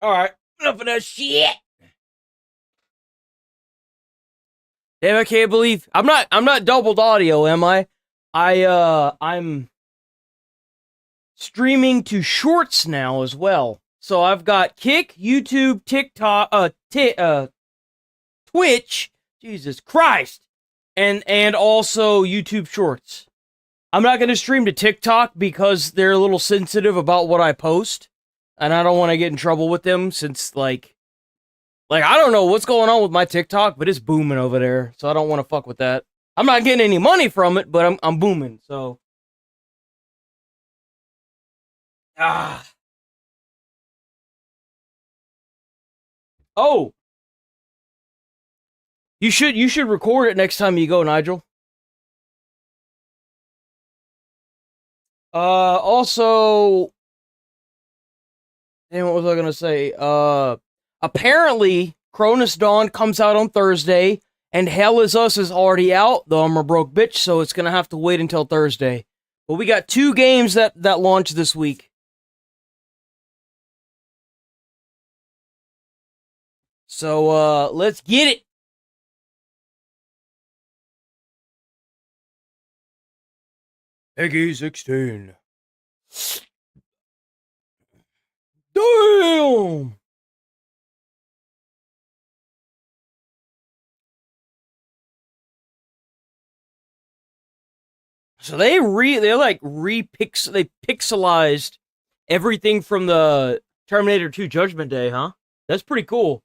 Alright, enough of that shit. Damn, I can't believe I'm not doubled audio, am I? I'm streaming to shorts now as well. So I've got Kick, YouTube, TikTok, Twitch, Jesus Christ, and also YouTube Shorts. I'm not going to stream to TikTok because they're a little sensitive about what I post, and I don't want to get in trouble with them since, like, I don't know what's going on with my TikTok, but it's booming over there, so I don't want to fuck with that. I'm not getting any money from it, but I'm booming, so. Ah. Oh. You should record it next time you go, Nigel. Also, damn, what was I gonna say? Apparently, Cronus Dawn comes out on Thursday, and Hell Is Us is already out, though I'm a broke bitch, so it's gonna have to wait until Thursday. But we got 2 games that launch this week. So, let's get it! Peggy 16. Damn! So they pixelized everything from the Terminator 2 Judgment Day, huh? That's pretty cool.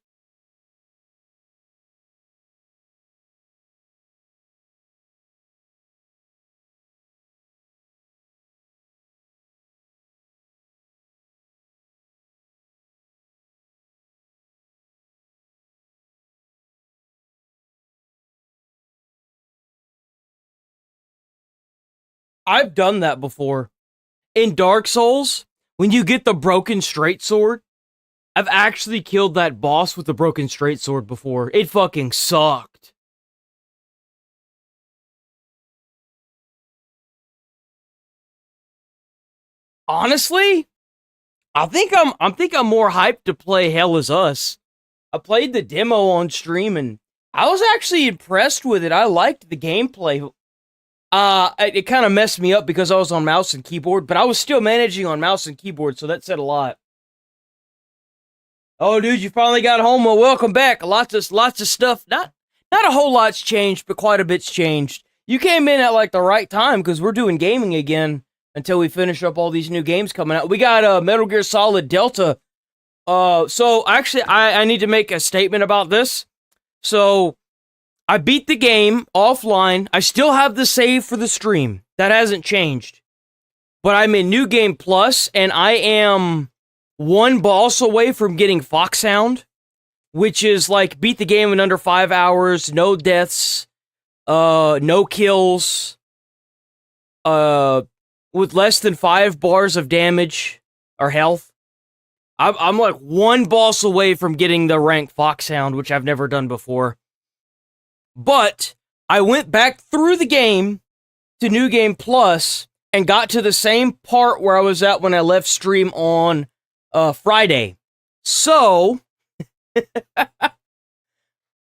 I've done that before. In Dark Souls, when you get the broken straight sword, I've actually killed that boss with the broken straight sword before. It fucking sucked. Honestly, I think I'm more hyped to play Hell Is Us. I played the demo on stream and I was actually impressed with it. I liked the gameplay. It kind of messed me up because I was on mouse and keyboard, but I was still managing on mouse and keyboard, so that said a lot. Oh, dude, you finally got home. Well, welcome back. Lots of stuff. Not a whole lot's changed, but quite a bit's changed. You came in at like the right time because we're doing gaming again until we finish up all these new games coming out. We got Metal Gear Solid Delta. So actually, I need to make a statement about this. So I beat the game offline. I still have the save for the stream. That hasn't changed. But I'm in New Game Plus, and I am 1 boss away from getting Foxhound, which is like beat the game in under 5 hours, no deaths, no kills, with less than 5 bars of damage or health. I'm like 1 boss away from getting the rank Foxhound, which I've never done before. But I went back through the game to New Game Plus and got to the same part where I was at when I left stream on Friday. So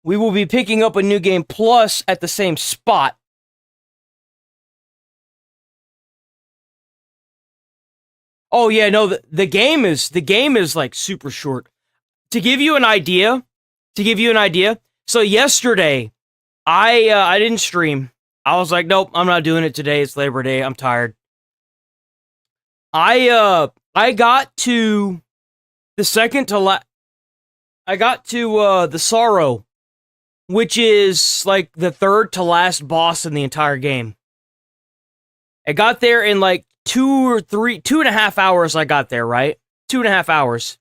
we will be picking up a New Game Plus at the same spot. Oh yeah, no, the game is like super short. To give you an idea, so yesterday I didn't stream. I was like, nope, I'm not doing it today. It's Labor Day. I'm tired. I got to the second to I got to the Sorrow, which is like the third to last boss in the entire game. I got there in like 2.5 hours. I got there, right? 2.5 hours.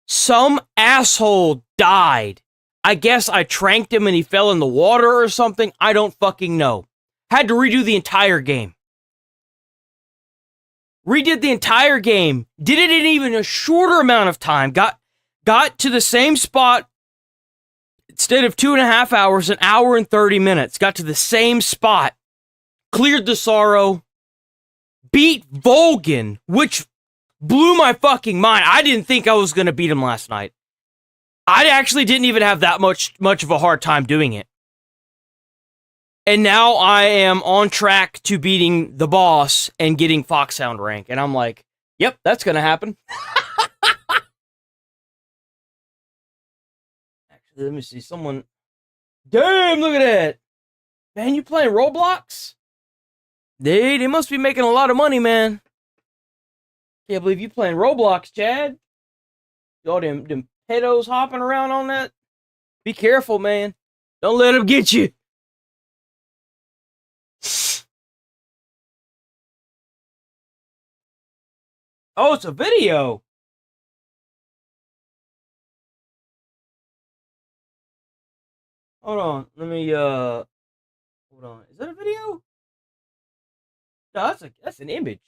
Some asshole died. I guess I tranked him and he fell in the water or something. I don't fucking know. Had to redo the entire game. Redid the entire game. Did it in even a shorter amount of time. Got to the same spot. Instead of 2.5 hours, 1 hour and 30 minutes. Got to the same spot. Cleared the Sorrow. Beat Volgin, which blew my fucking mind. I didn't think I was gonna beat him last night. I actually didn't even have that much of a hard time doing it. And now I am on track to beating the boss and getting Foxhound rank. And I'm like, yep, that's gonna happen. Actually, let me see. Someone. Damn, look at that. Man, you playing Roblox? They must be making a lot of money, man. Can't believe you playing Roblox, Chad. All them pedos hopping around on that. Be careful, man. Don't let them get you. Oh, it's a video. Hold on. Let me hold on. Is that a video? No, that's an image.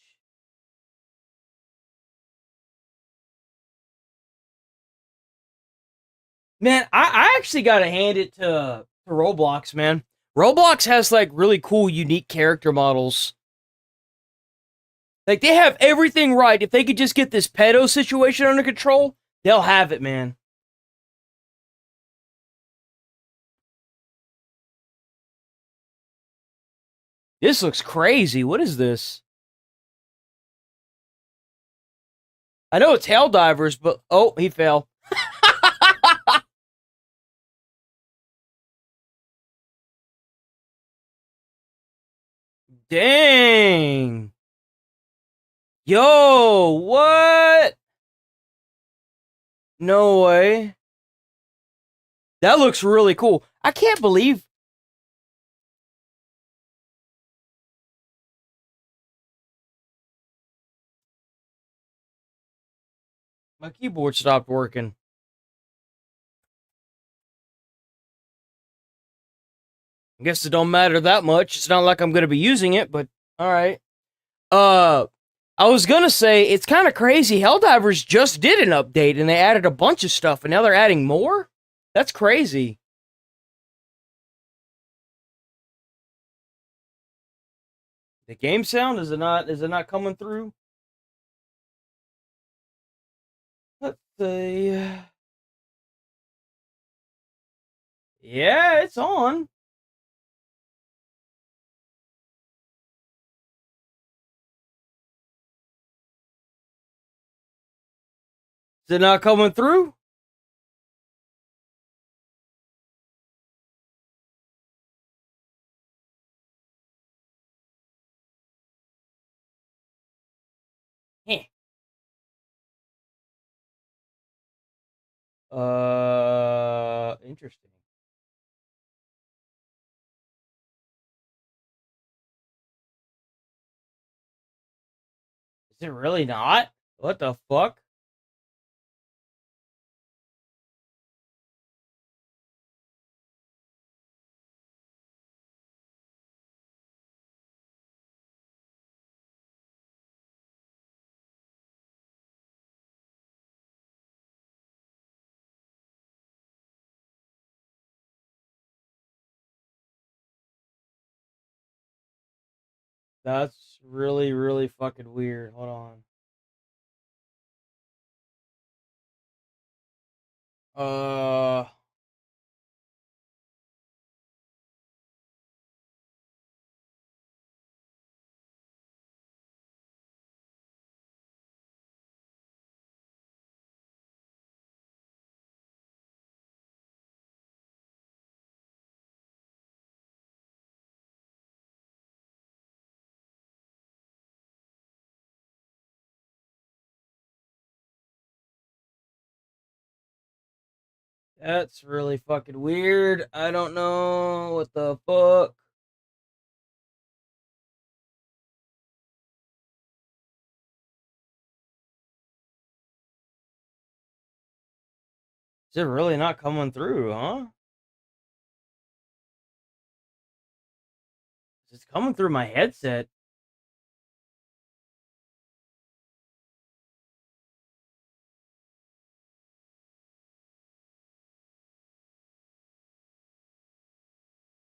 Man, I actually gotta hand it to Roblox, man. Roblox has like really cool, unique character models. Like they have everything right. If they could just get this pedo situation under control, they'll have it, man. This looks crazy. What is this? I know it's Helldivers, but oh, he fell. Dang. Yo, what? No way. That looks really cool. I can't believe. My keyboard stopped working. I guess it don't matter that much. It's not like I'm gonna be using it, but alright. I was gonna say, it's kind of crazy. Helldivers just did an update and they added a bunch of stuff, and now they're adding more? That's crazy. The game sound, is it not coming through? Let's see. Yeah, it's on. Is it not coming through? Heh. Interesting. Is it really not? What the fuck? That's really, really fucking weird. Hold on. Uh, that's really fucking weird. I don't know what the fuck. Is it really not coming through, huh? It's coming through my headset.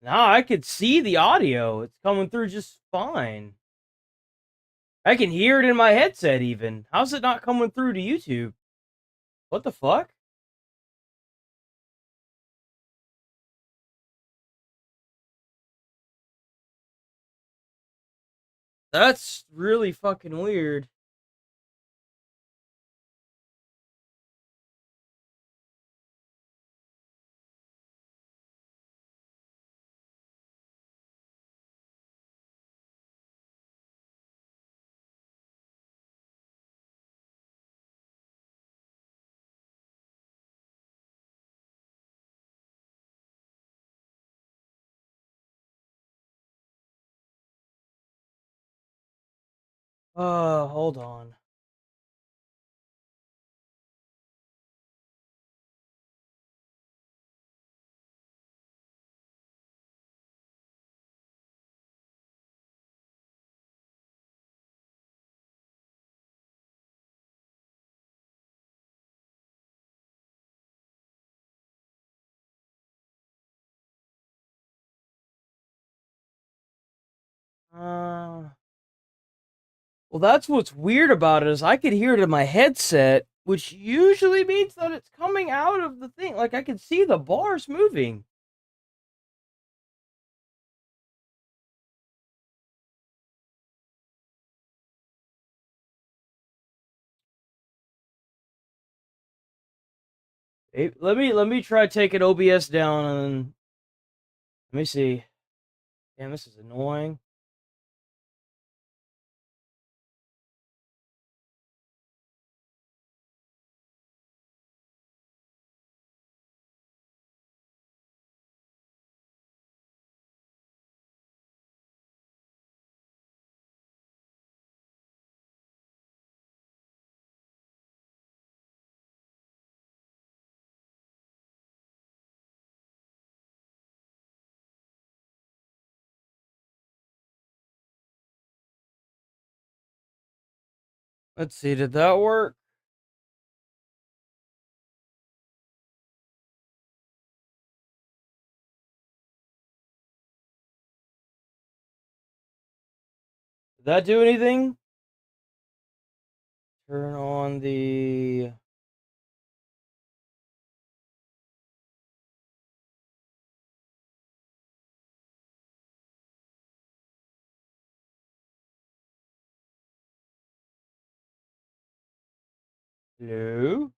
Now I could see the audio. It's coming through just fine. I can hear it in my headset even. How's it not coming through to YouTube? What the fuck? That's really fucking weird. Hold on. Well, that's what's weird about it is I could hear it in my headset, which usually means that it's coming out of the thing. Like I can see the bars moving. Hey, let me try taking OBS down and let me see. Damn, this is annoying. Let's see, did that work? Did that do anything? Turn on the... Hello?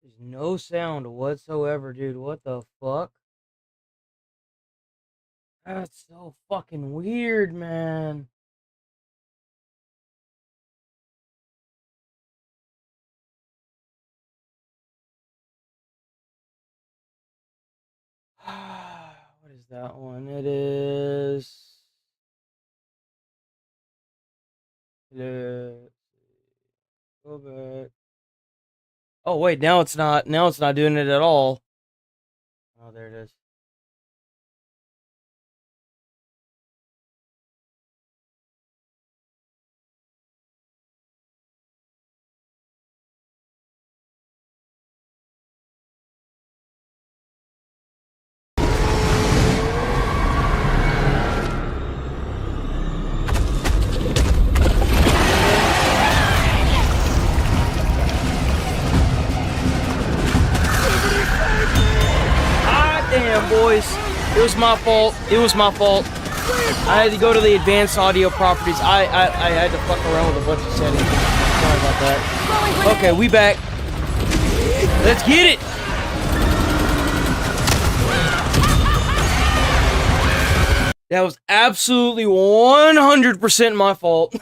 There's no sound whatsoever, dude. What the fuck? That's so fucking weird, man. What is that one? It is... Let's go back. Oh wait, now it's not. Now it's not doing it at all. Oh, there it is. Damn, boys. It was my fault. It was my fault. I had to go to the advanced audio properties. I had to fuck around with a bunch of settings. Sorry about that. Okay, we back. Let's get it. That was absolutely 100% my fault.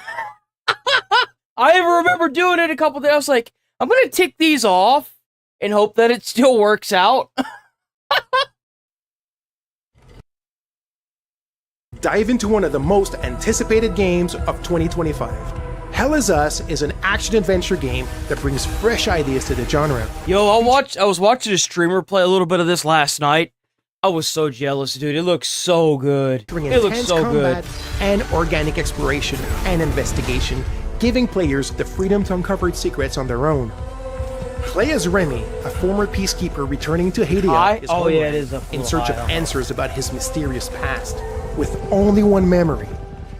I remember doing it a couple days. I was like, I'm going to tick these off and hope that it still works out. Dive into one of the most anticipated games of 2025. Hell Is Us is an action-adventure game that brings fresh ideas to the genre. Yo, I was watching a streamer play a little bit of this last night. I was so jealous, dude. It looks so good. It looks so good. And organic exploration and investigation, giving players the freedom to uncover secrets on their own. Play as Remy, a former peacekeeper returning to Hadia in search of answers about his mysterious past, with only one memory: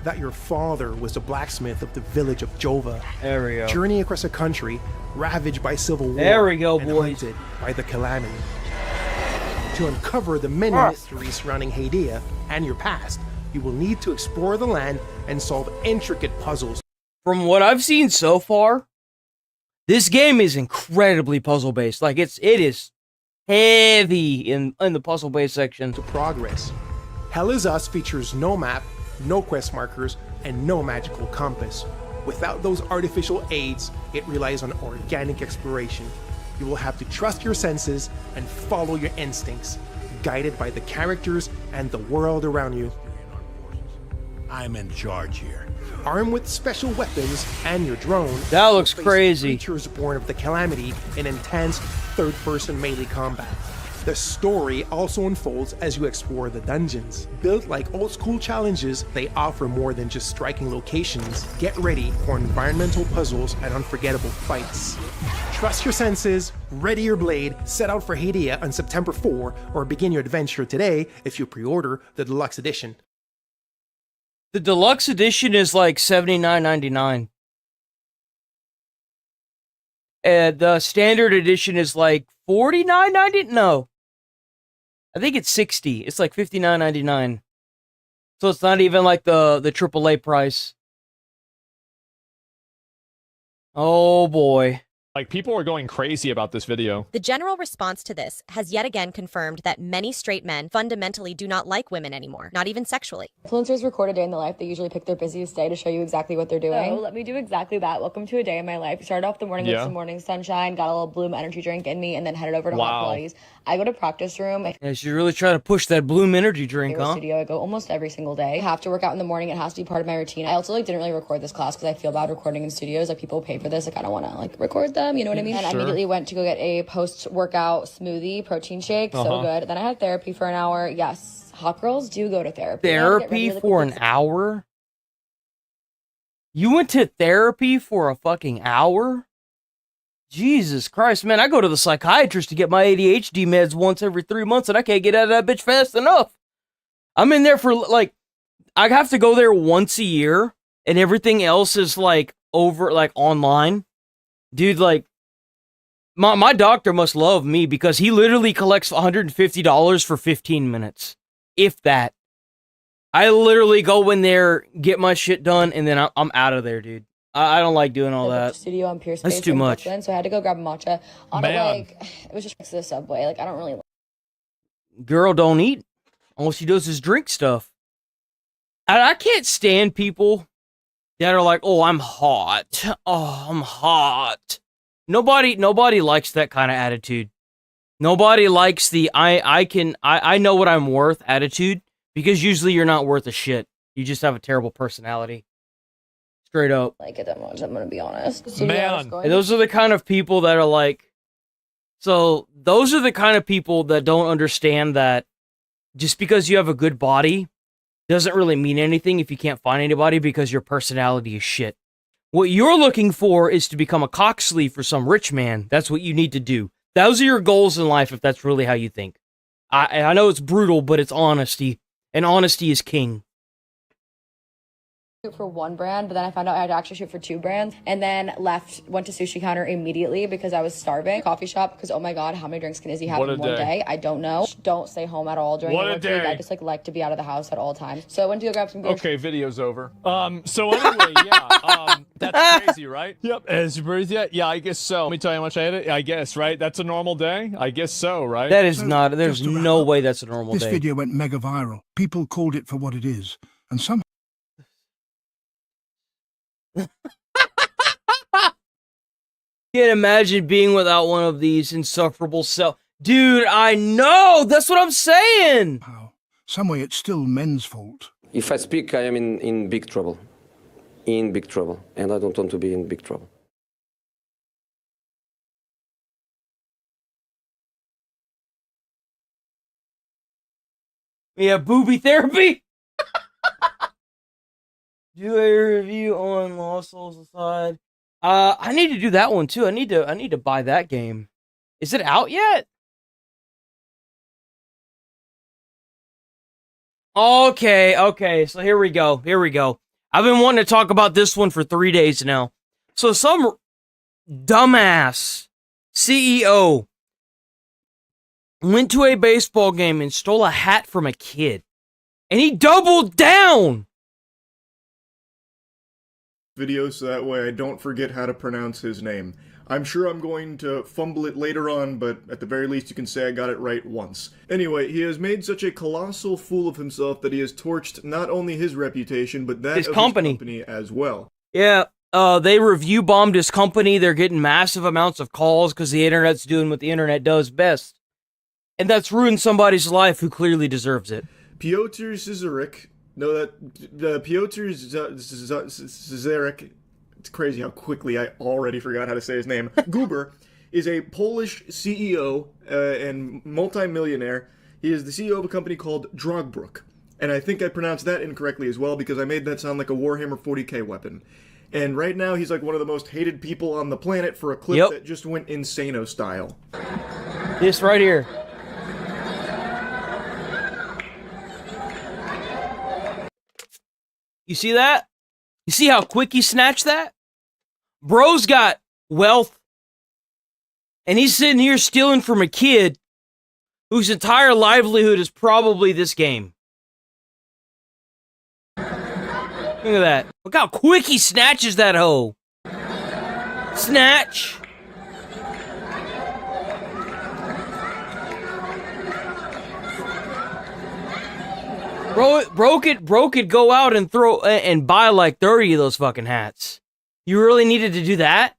that your father was the blacksmith of the village of Jova. There we go. Journey across a country ravaged by civil war. There we go, and boys. haunted by the calamity. To uncover the many mysteries surrounding Hadia and your past, you will need to explore the land and solve intricate puzzles. From what I've seen so far, this game is incredibly puzzle-based. Like, it is heavy in the puzzle-based section. To progress. Hell Is Us features no map, no quest markers, and no magical compass. Without those artificial aids, it relies on organic exploration. You will have to trust your senses and follow your instincts, guided by the characters and the world around you. I'm in charge here. Armed with special weapons and your drone, that looks you'll face crazy. Creatures born of the calamity in intense third-person melee combat. The story also unfolds as you explore the dungeons. Built like old-school challenges, they offer more than just striking locations. Get ready for environmental puzzles and unforgettable fights. Trust your senses, ready your blade, set out for Hadia on September 4, or begin your adventure today if you pre-order the deluxe edition. The deluxe edition is like $79.99. And the standard edition is like $49.99. No, I think it's $60. It's like $59.99. So it's not even like the AAA price. Oh boy. Like, people are going crazy about this video. The general response to this has yet again confirmed that many straight men fundamentally do not like women anymore, not even sexually. Influencers record a day in the life. They usually pick their busiest day to show you exactly what they're doing. So let me do exactly that. Welcome to a day in my life. Started off the morning with some morning sunshine, got a little Bloom energy drink in me, and then headed over to Hot Pilates. I go to practice room. Yeah, she's really trying to push that Bloom energy drink, huh? Studio. I go almost every single day. I have to work out in the morning. It has to be part of my routine. I also didn't really record this class because I feel bad recording in studios. Like, people pay for this. Like, I don't want to record them. You know what I mean? And I immediately went to go get a post-workout smoothie protein shake. So good. Then I had therapy for an hour. Yes, hot girls do go to therapy. Therapy for an hour? You went to therapy for a fucking hour? Jesus Christ, man, I go to the psychiatrist to get my ADHD meds once every 3 months, and I can't get out of that bitch fast enough. I'm in there for, I have to go there once a year, and everything else is, over, online. Dude, my doctor must love me, because he literally collects $150 for 15 minutes. If that. I literally go in there, get my shit done, and then I'm out of there, dude. I don't like doing all that. Studio on Pierce That's too much. Brooklyn, so I had to go grab a matcha. On it was just next to the Subway. I don't really. Girl don't eat. All she does is drink stuff. I can't stand people that are like, "Oh, I'm hot. Oh, I'm hot." Nobody likes that kind of attitude. Nobody likes the I know what I'm worth attitude, because usually you're not worth a shit. You just have a terrible personality. Straight up. Like it that much, I'm gonna be honest. Man. And those are the kind of people that are those are the kind of people that don't understand that just because you have a good body doesn't really mean anything if you can't find anybody, because your personality is shit. What you're looking for is to become a cock sleeve for some rich man. That's what you need to do. Those are your goals in life if that's really how you think. I know it's brutal, but it's honesty. And honesty is king. For one brand, but then I found out I had to actually shoot for 2 brands, and then went to Sushi Counter immediately because I was starving. Coffee shop, because oh my god, how many drinks can Izzy have in one day? I don't know. Don't stay home at all during the work week. I just like to be out of the house at all times. So I went to go grab some beer. Okay, video's over. So anyway, that's crazy, right? Yep. As your birthday? Yeah, I guess so. Let me tell you how much I had. I guess, right? That's a normal day? I guess so, right? That is not. There's no way that's a normal day. This video went mega viral. People called it for what it is, and some. Can't imagine being without one of these insufferable Dude, I know! That's what I'm saying! Some way it's still men's fault. If I speak, I am in big trouble. In big trouble. And I don't want to be in big trouble. Yeah, booby therapy. Do a review on Lost Souls Aside. I need to do that one too. I need to buy that game. Is it out yet? Okay. So here we go. I've been wanting to talk about this one for 3 days now. So some dumbass CEO went to a baseball game and stole a hat from a kid. And he doubled down! Video so that way I don't forget how to pronounce his name. I'm sure I'm going to fumble it later on, but at the very least you can say I got it right once. Anyway, he has made such a colossal fool of himself that he has torched not only his reputation, but that of his company as well. Yeah, they review bombed his company. They're getting massive amounts of calls because the internet's doing what the internet does best. And that's ruined somebody's life who clearly deserves it. Piotr Zizarek. No, Piotr Zizarek. It's crazy how quickly I already forgot how to say his name. Guber is a Polish CEO and multimillionaire. He is the CEO of a company called Drogbrook. And I think I pronounced that incorrectly as well because I made that sound like a Warhammer 40k weapon. And right now he's like one of the most hated people on the planet for a clip that just went insano style. This right here. You see that? You see how quick he snatched that? Bro's got wealth, and he's sitting here stealing from a kid whose entire livelihood is probably this game. Look at that. Look how quick he snatches that hoe. Snatch. Bro could go out and throw and buy like 30 of those fucking hats. You really needed to do that?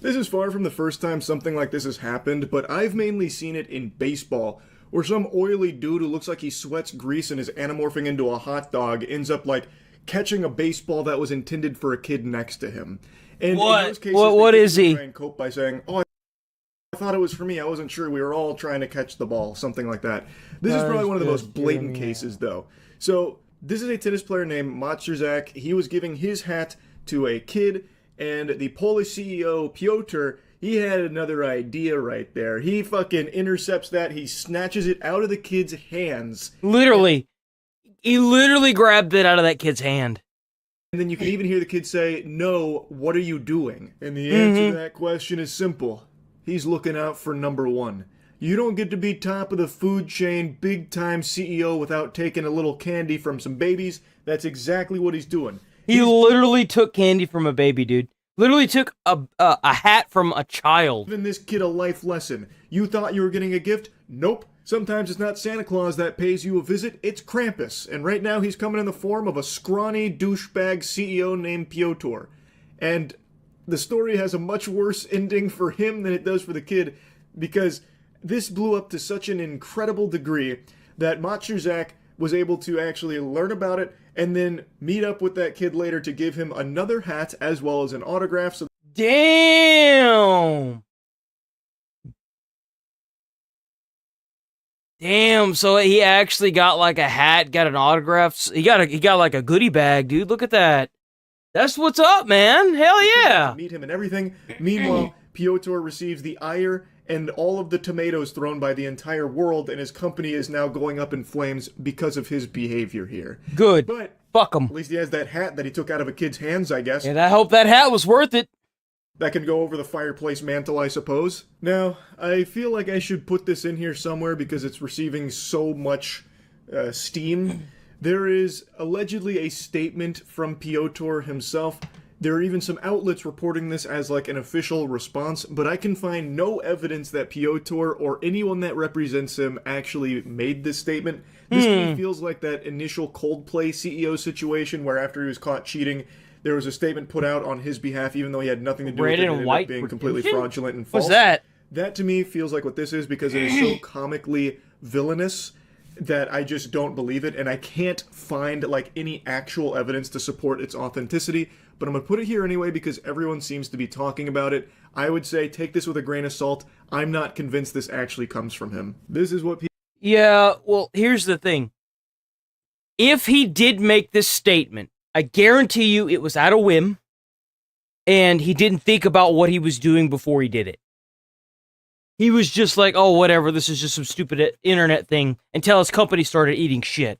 This is far from the first time something like this has happened, but I've mainly seen it in baseball, where some oily dude who looks like he sweats grease and is anamorphing into a hot dog ends up like catching a baseball that was intended for a kid next to him. And what? In those cases, What is he? Try and cope by saying, "Oh, I thought it was for me. I wasn't sure. We were all trying to catch the ball," something like that. This is probably one of the most blatant cases, though. So this is a tennis player named Matrzak. He was giving his hat to a kid, and the Polish CEO Piotr, he had another idea right there. He fucking intercepts that. He snatches it out of the kid's hands. Literally, he literally grabbed it out of that kid's hand. And then you can even hear the kid say, "No, what are you doing?" And the answer to that question is simple. He's looking out for number one. You don't get to be top of the food chain, big-time CEO without taking a little candy from some babies. That's exactly what he's doing. He literally took candy from a baby, dude. Literally took a hat from a child. Giving this kid a life lesson. You thought you were getting a gift? Nope. Sometimes it's not Santa Claus that pays you a visit, it's Krampus. And right now he's coming in the form of a scrawny douchebag CEO named Piotr. And the story has a much worse ending for him than it does for the kid, because this blew up to such an incredible degree that Matrzak was able to actually learn about it and then meet up with that kid later to give him another hat as well as an autograph. So Damn! Damn, so he actually got like a hat, got an autograph. He got like a goodie bag, dude. Look at that. That's what's up, man. Hell yeah. Meet him and everything. Meanwhile, Piotr receives the ire and all of the tomatoes thrown by the entire world, and his company is now going up in flames because of his behavior here. Good. But fuck him. At least he has that hat that he took out of a kid's hands, I guess. And I hope that hat was worth it. That can go over the fireplace mantle, I suppose. Now, I feel like I should put this in here somewhere because it's receiving so much steam. There is allegedly a statement from Piotr himself. There are even some outlets reporting this as like an official response, but I can find no evidence that Piotr or anyone that represents him actually made this statement. This to me feels like that initial Coldplay CEO situation where after he was caught cheating, there was a statement put out on his behalf, even though he had nothing to do Red with it. and It ended white up being completely protection? fraudulent and false. What's that? That to me feels like what this is, because it is so comically villainous that I just don't believe it, and I can't find like any actual evidence to support its authenticity. But I'm gonna put it here anyway because everyone seems to be talking about it. I would say take this with a grain of salt. I'm not convinced this actually comes from him. This is what people. Yeah, well, here's the thing. If he did make this statement, I guarantee you it was out of whim, and he didn't think about what he was doing before he did it. He was just like, oh, whatever, this is just some stupid internet thing, until his company started eating shit.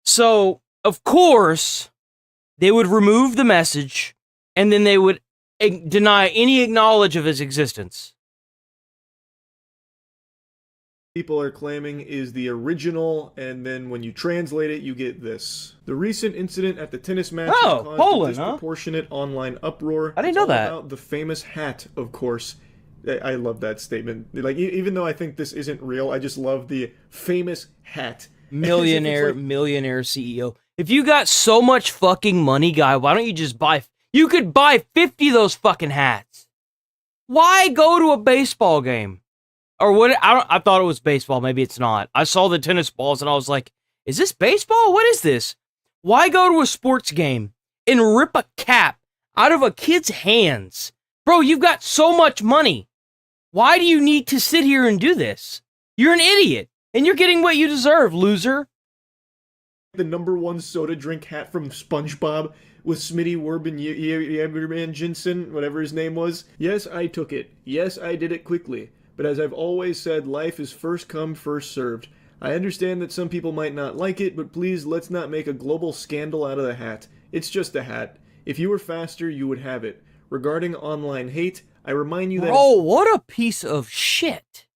So, of course, they would remove the message, and then they would deny any knowledge of his existence. People are claiming is the original, and then when you translate it, you get this. The recent incident at the tennis match has caused Poland, a disproportionate online uproar. I didn't It's know all that. About the famous hat, of course. I love that statement. Like, even though I think this isn't real, I just love the famous hat. Millionaire, It's like- millionaire CEO. If you got so much fucking money, guy, why don't you just buy... You could buy 50 of those fucking hats. Why go to a baseball game? Or what? I thought it was baseball. Maybe it's not. I saw the tennis balls and I was like, is this baseball? What is this? Why go to a sports game and rip a cap out of a kid's hands? Bro, you've got so much money. Why do you need to sit here and do this? You're an idiot. And you're getting what you deserve, loser. The #1 soda drink hat from SpongeBob with Smitty Werben Jensen, whatever his name was. Yes, I took it. Yes, I did it quickly. But as I've always said, life is first come, first served. I understand that some people might not like it, but please let's not make a global scandal out of the hat. It's just a hat. If you were faster, you would have it. Regarding online hate, I remind you that... Bro, what a piece of shit.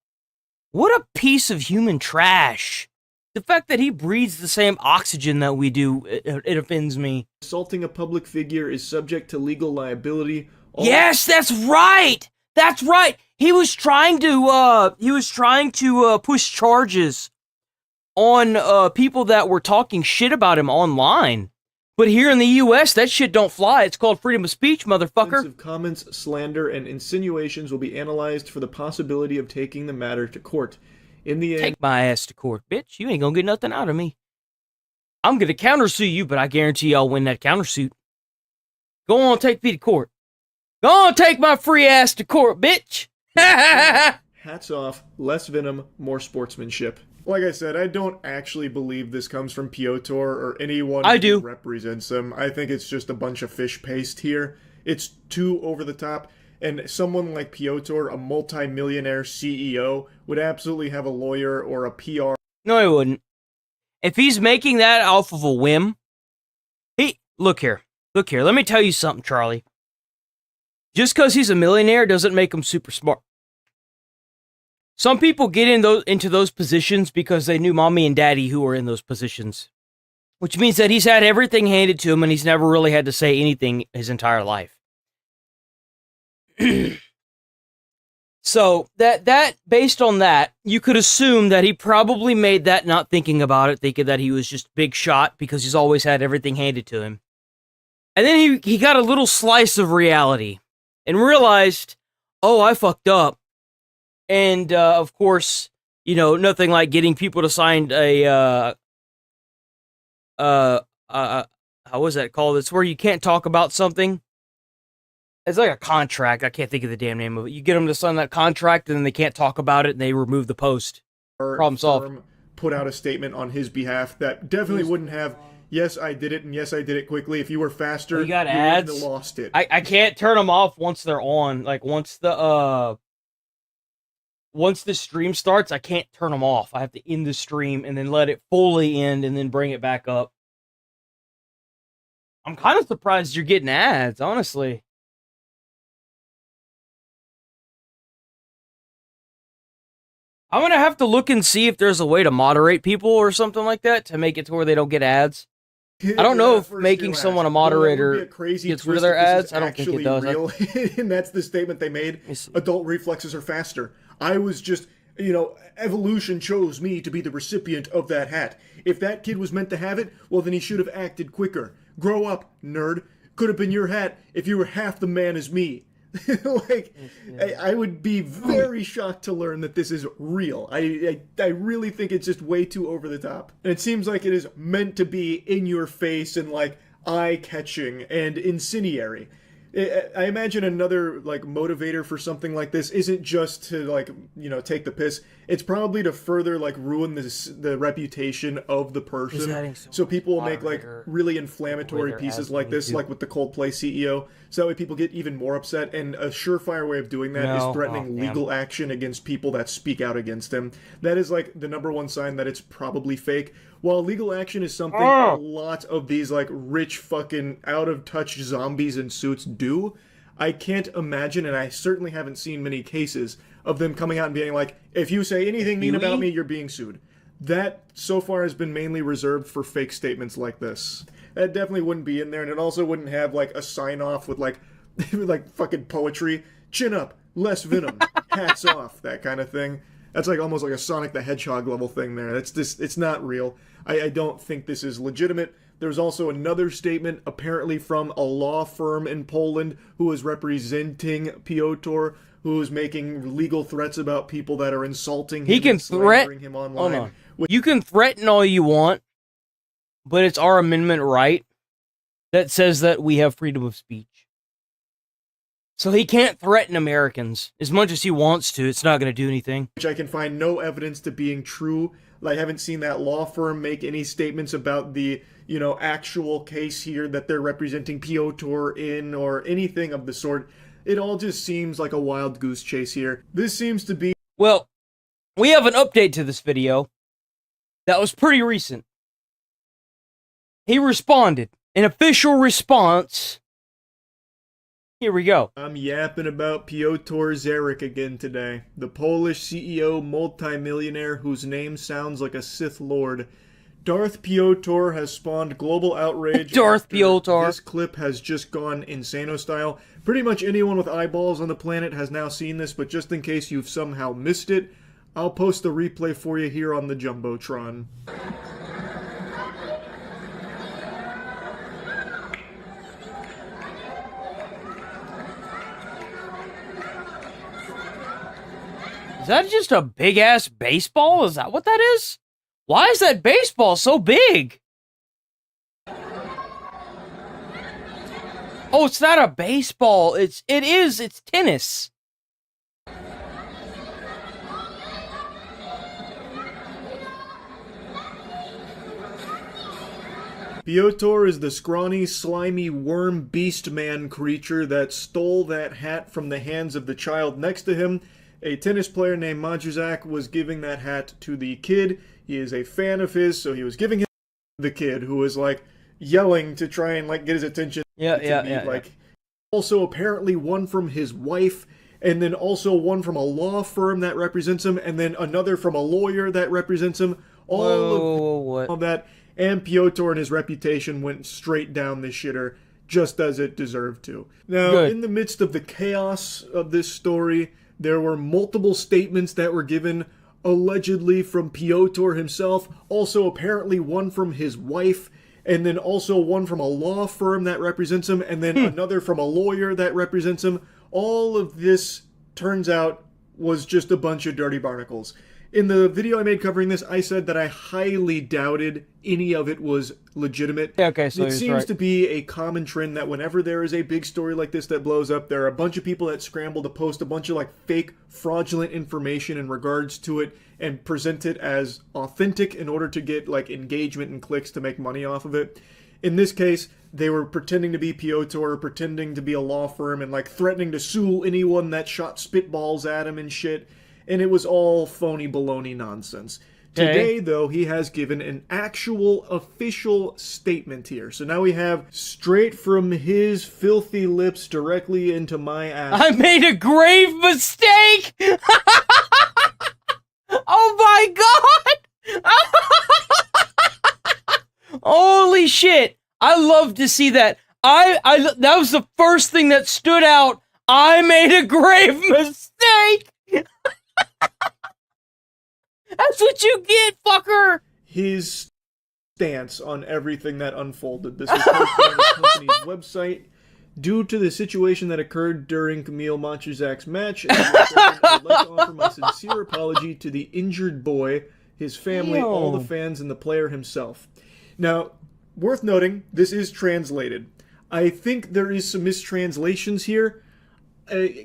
What a piece of human trash. The fact that he breathes the same oxygen that we do, it offends me. Assaulting a public figure is subject to legal liability. Yes, that's right! That's right! He was trying to push charges on people that were talking shit about him online. But here in the US, that shit don't fly. It's called freedom of speech, motherfucker. Offensive comments, slander, and insinuations will be analyzed for the possibility of taking the matter to court. In the end, take my ass to court, bitch. You ain't gonna get nothing out of me. I'm gonna countersue you, but I guarantee I'll win that countersuit. Go on, take me to court. Go on, take my free ass to court, bitch. hats off, less venom, more sportsmanship. Like I said, I don't actually believe this comes from Piotr or anyone who represents him. I think it's just a bunch of fish paste here. It's too over the top, and someone like Piotr, a multi-millionaire CEO, would absolutely have a lawyer or a PR. No, he wouldn't. If he's making that off of a whim, look here. Let me tell you something, Charlie. Just because he's a millionaire doesn't make him super smart. Some people get into those positions because they knew mommy and daddy who were in those positions. Which means that he's had everything handed to him and he's never really had to say anything his entire life. So, that based on that, you could assume that he probably made that not thinking about it, thinking that he was just big shot because he's always had everything handed to him. And then he got a little slice of reality and realized, oh, I fucked up. And, of course, you know, nothing like getting people to sign how was that called? It's where you can't talk about something. It's like a contract. I can't think of the damn name of it. You get them to sign that contract, and then they can't talk about it, and they remove the post. Problem solved. Put out a statement on his behalf that definitely wouldn't have, yes, I did it, and yes, I did it quickly. If you were faster, you got you ads. wouldn't have lost it. I can't turn them off once they're on. Like, once the stream starts, I can't turn them off. I have to end the stream, and then let it fully end, and then bring it back up. I'm kind of surprised you're getting ads, honestly. I'm going to have to look and see if there's a way to moderate people or something like that to make it to where they don't get ads. I don't know if making someone a moderator gets rid of their ads. I don't think it does. Real. And that's the statement they made. Adult reflexes are faster. I was just you know, evolution chose me to be the recipient of that hat. If that kid was meant to have it, well, then he should have acted quicker. Grow up, nerd. Could have been your hat if you were half the man as me. Like, I would be very shocked to learn that this is real. I really think it's just way too over the top. And it seems like it is meant to be in your face and, like, eye-catching and incendiary. I imagine another, like, motivator for something like this isn't just to, like, you know, take the piss. It's probably to further, like, ruin the reputation of the person. So people will make, like, really inflammatory pieces like this, like with the Coldplay CEO. So that way people get even more upset. And a surefire way of doing that is threatening legal action against people that speak out against him. That is, like, the #1 sign that it's probably fake. While legal action is something a lot of these, like, rich fucking out-of-touch zombies in suits do, I can't imagine, and I certainly haven't seen many cases, of them coming out and being like, if you say anything mean about me, you're being sued. That, so far, has been mainly reserved for fake statements like this. That definitely wouldn't be in there, and it also wouldn't have, like, a sign-off with, like, like, fucking poetry. Chin up, less venom, hats off, that kind of thing. That's like almost like a Sonic the Hedgehog level thing there. That's just, it's not real. I don't think this is legitimate. There's also another statement, apparently from a law firm in Poland who is representing Piotr, who is making legal threats about people that are insulting him. He can slandering him online. Hold on. You can threaten all you want, but it's our amendment right that says that we have freedom of speech. So he can't threaten Americans as much as he wants to. It's not going to do anything. Which I can find no evidence to being true. I haven't seen that law firm make any statements about the, you know, actual case here that they're representing Piotr in or anything of the sort. It all just seems like a wild goose chase here. This seems to be... Well, we have an update to this video that was pretty recent. He responded. An official response. Here we go. I'm yapping about Piotr Zarek again today. The Polish CEO multimillionaire whose name sounds like a Sith Lord. Darth Piotr has spawned global outrage. Darth Piotr. This clip has just gone insano style. Pretty much anyone with eyeballs on the planet has now seen this, but just in case you've somehow missed it, I'll post the replay for you here on the Jumbotron. Is that just a big-ass baseball? Is that what that is? Why is that baseball so big? Oh, it's not a baseball. It's tennis. Piotr is the scrawny, slimy, worm beast man creature that stole that hat from the hands of the child next to him. A tennis player named Majuzak was giving that hat to the kid. He is a fan of his, so he was giving him to the kid, who was, like, yelling to try and, like, get his attention. Yeah. Also, apparently one from his wife, and then also one from a law firm that represents him, and then another from a lawyer that represents him. All of that, and Piotr and his reputation went straight down the shitter, just as it deserved to. Now, in the midst of the chaos of this story, there were multiple statements that were given, allegedly from Piotr himself, also apparently one from his wife, and then also one from a law firm that represents him, and then another from a lawyer that represents him. All of this, turns out, was just a bunch of dirty barnacles. In the video I made covering this, I said that I highly doubted any of it was legitimate. Yeah, okay, so it seems to be a common trend that whenever there is a big story like this that blows up, there are a bunch of people that scramble to post a bunch of, like, fake, fraudulent information in regards to it and present it as authentic in order to get, like, engagement and clicks to make money off of it. In this case, they were pretending to be Piotr, pretending to be a law firm, and, like, threatening to sue anyone that shot spitballs at him and shit. And it was all phony baloney nonsense. Today, though, he has given an actual official statement here. So now we have straight from his filthy lips directly into my ass. I made a grave mistake! Oh my god! Holy shit! I love to see that. That was the first thing that stood out. I made a grave mistake! what you get, fucker! His stance on everything that unfolded. This is posted on the company's website. Due to the situation that occurred during Camille Montrezak's match, I would like to offer my sincere apology to the injured boy, his family, all the fans, and the player himself. Now, worth noting, this is translated. I think there is some mistranslations here.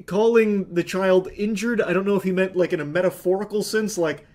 Calling the child injured, I don't know if he meant like in a metaphorical sense, like,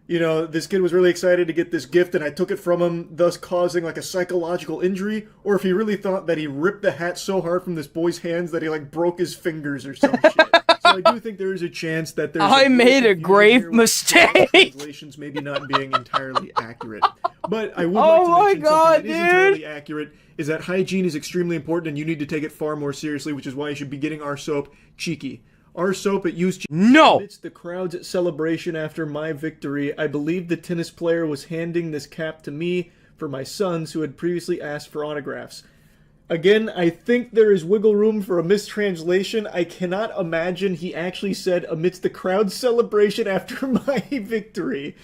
you know, this kid was really excited to get this gift and I took it from him, thus causing like a psychological injury, or if he really thought that he ripped the hat so hard from this boy's hands that he like broke his fingers or some shit. So I do think there is a chance that there's I made a grave mistake. Translations maybe not being entirely accurate. But I would like to mention something that is entirely accurate, is that hygiene is extremely important and you need to take it far more seriously, which is why you should be getting our soap cheeky. Our soap at Use Cheeky. No! Amidst the crowd's celebration after my victory, I believe the tennis player was handing this cap to me for my sons who had previously asked for autographs. Again, I think there is wiggle room for a mistranslation. I cannot imagine he actually said amidst the crowd's celebration after my victory.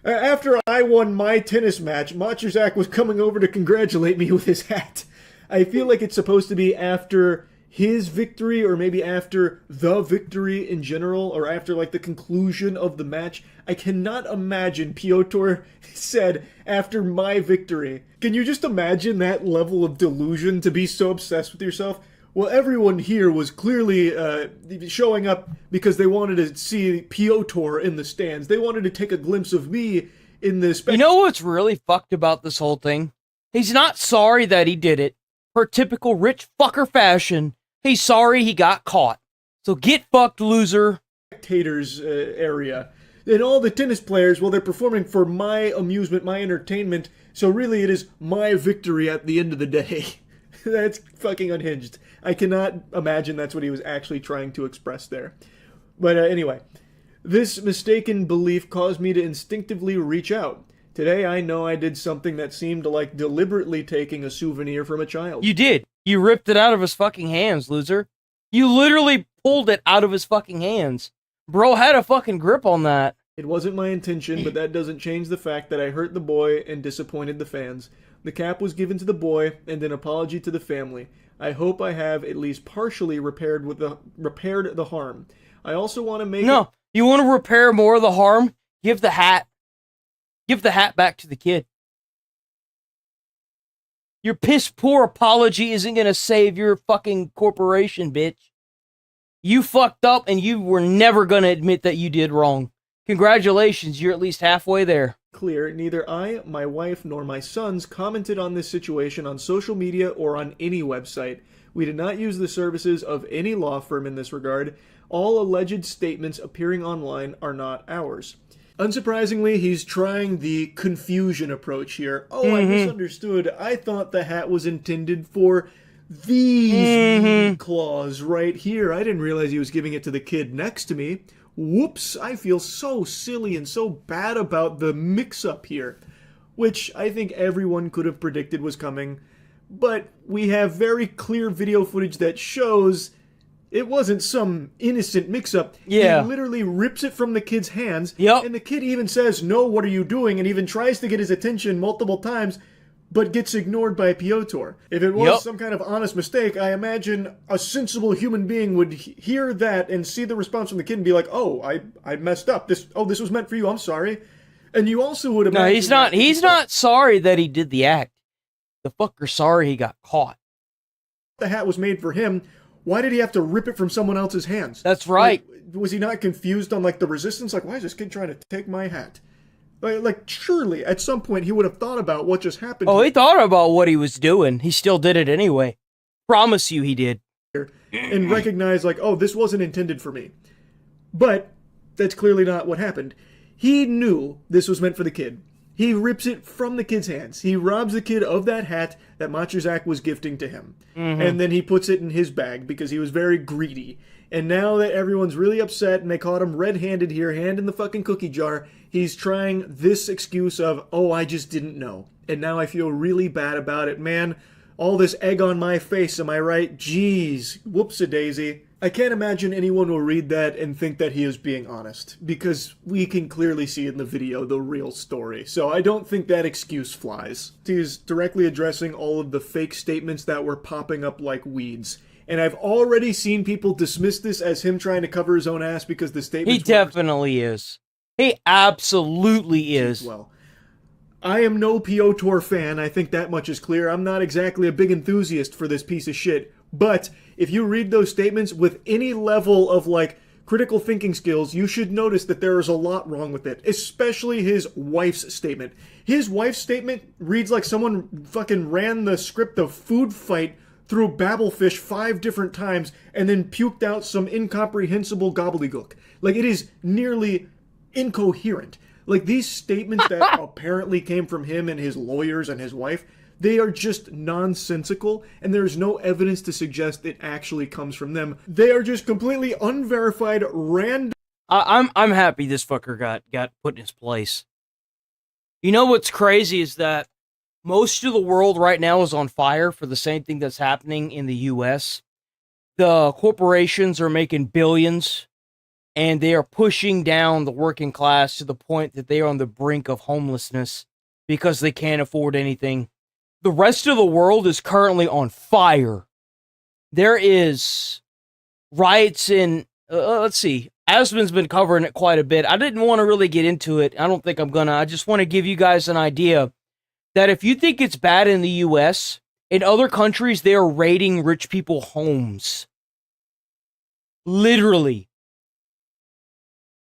After I won my tennis match, Montrezak was coming over to congratulate me with his hat. I feel like it's supposed to be after his victory, or maybe after the victory in general, or after like the conclusion of the match. I cannot imagine Piotr said after my victory. Can you just imagine that level of delusion, to be so obsessed with yourself? Well, everyone here was clearly showing up because they wanted to see Piotr in the stands. They wanted to take a glimpse of me in this. You know what's really fucked about this whole thing? He's not sorry that he did it. Per typical rich fucker fashion, he's sorry he got caught. So get fucked, loser. Spectators area. And all the tennis players, well, they're performing for my amusement, my entertainment. So really it is my victory at the end of the day. That's fucking unhinged. I cannot imagine that's what he was actually trying to express there. But anyway, this mistaken belief caused me to instinctively reach out. Today I know I did something that seemed like deliberately taking a souvenir from a child. You did. You ripped it out of his fucking hands, loser. You literally pulled it out of his fucking hands. Bro had a fucking grip on that. It wasn't my intention, but that doesn't change the fact that I hurt the boy and disappointed the fans. The cap was given to the boy, and an apology to the family. I hope I have at least partially repaired the harm. I also want to make you want to repair more of the harm? Give the hat back to the kid. Your piss poor apology isn't gonna save your fucking corporation, bitch. You fucked up and you were never gonna admit that you did wrong. Congratulations, you're at least halfway there. Clear, neither I, my wife, nor my sons commented on this situation on social media or on any website. We did not use the services of any law firm in this regard. All alleged statements appearing online are not ours. Unsurprisingly, he's trying the confusion approach here. Oh, I misunderstood. I thought the hat was intended for these claws right here. I didn't realize he was giving it to the kid next to me. Whoops, I feel so silly and so bad about the mix-up here, which I think everyone could have predicted was coming, but we have very clear video footage that shows it wasn't some innocent mix-up. Yeah. He literally rips it from the kid's hands, Yep. and the kid even says, "No, what are you doing?" and even tries to get his attention multiple times, but gets ignored by Piotr. If it was some kind of honest mistake, I imagine a sensible human being would hear that and see the response from the kid and be like, "Oh, I messed up. This was meant for you. I'm sorry." And you also would imagine... No, he's not sorry that he did the act. The fucker's sorry he got caught. The hat was made for him. Why did he have to rip it from someone else's hands? That's right. Like, was he not confused on like the resistance? Like, why is this kid trying to take my hat? Like, surely, at some point, he would have thought about what just happened. Oh, he thought about what he was doing. He still did it anyway. Promise you he did. And recognized, like, oh, this wasn't intended for me. But that's clearly not what happened. He knew this was meant for the kid. He rips it from the kid's hands. He robs the kid of that hat that Montrezak was gifting to him. And then he puts it in his bag because he was very greedy. And now that everyone's really upset and they caught him red-handed here, hand in the fucking cookie jar, he's trying this excuse of, oh, I just didn't know. And now I feel really bad about it. Man, all this egg on my face, am I right? Jeez, whoops-a-daisy. I can't imagine anyone will read that and think that he is being honest, because we can clearly see in the video the real story. So I don't think that excuse flies. He's directly addressing all of the fake statements that were popping up like weeds. And I've already seen people dismiss this as him trying to cover his own ass because the statements He definitely is. He absolutely is. Well, I am no POTOR fan, I think that much is clear. I'm not exactly a big enthusiast for this piece of shit. But if you read those statements with any level of, like, critical thinking skills, you should notice that there is a lot wrong with it. Especially his wife's statement. His wife's statement reads like someone fucking ran the script of Food Fight through Babelfish 5 different times and then puked out some incomprehensible gobbledygook. Like, it is nearly incoherent. Like, these statements that apparently came from him and his lawyers and his wife, they are just nonsensical, and there's no evidence to suggest it actually comes from them. They are just completely unverified, random... I'm happy this fucker got put in his place. You know what's crazy is that most of the world right now is on fire for the same thing that's happening in the US. The corporations are making billions, and they are pushing down the working class to the point that they are on the brink of homelessness because they can't afford anything. The rest of the world is currently on fire. There is riots in, let's see, Asmon's been covering it quite a bit. I didn't want to really get into it. I don't think I'm gonna. I just want to give you guys an idea that if you think it's bad in the US, in other countries, they are raiding rich people homes. Literally.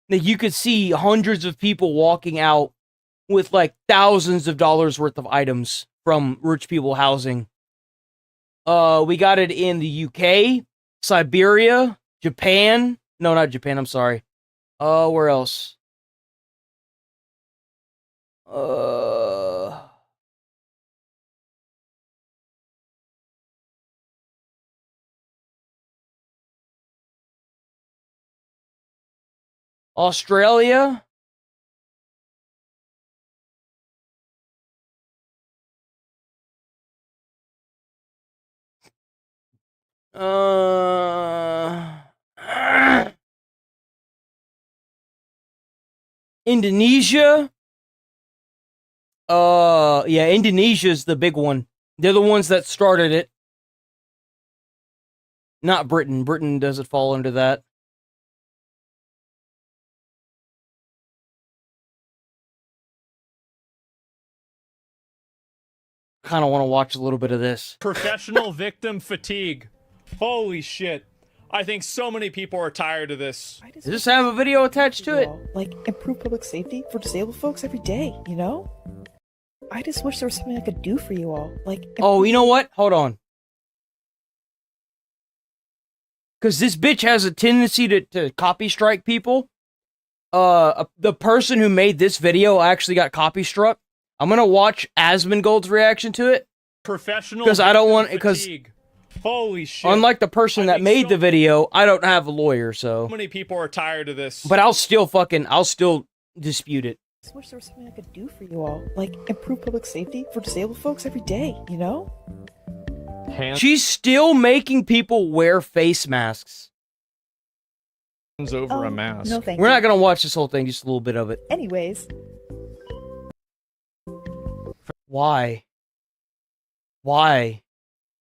That you could see hundreds of people walking out with like thousands of dollars worth of items from rich people housing. We got it in the UK, Siberia, Japan. No, not Japan, I'm sorry. Where else? Australia. Indonesia. Yeah, Indonesia's the big one. They're the ones that started it. Not Britain. Britain doesn't fall under that. Kind of want to watch a little bit of this. Professional victim fatigue. Holy shit. I think so many people are tired of this. Does this have a video attached to it? Like, improve public safety for disabled folks every day, you know? I just wish there was something I could do for you all. Like, oh, you know what? Hold on. Because this bitch has a tendency to copy strike people. The person who made this video actually got copy struck. I'm gonna watch Asmongold's reaction to it. Professional because I don't want because holy shit. Unlike the person that made the video, I don't have a lawyer, so many people are tired of this. But I'll still dispute it. I just wish there was something I could do for you all. Like, improve public safety for disabled folks every day, you know? She's still making people wear face masks. Over a mask. No, thank We're you. not gonna watch this whole thing, just a little bit of it. Anyways. Why? Why?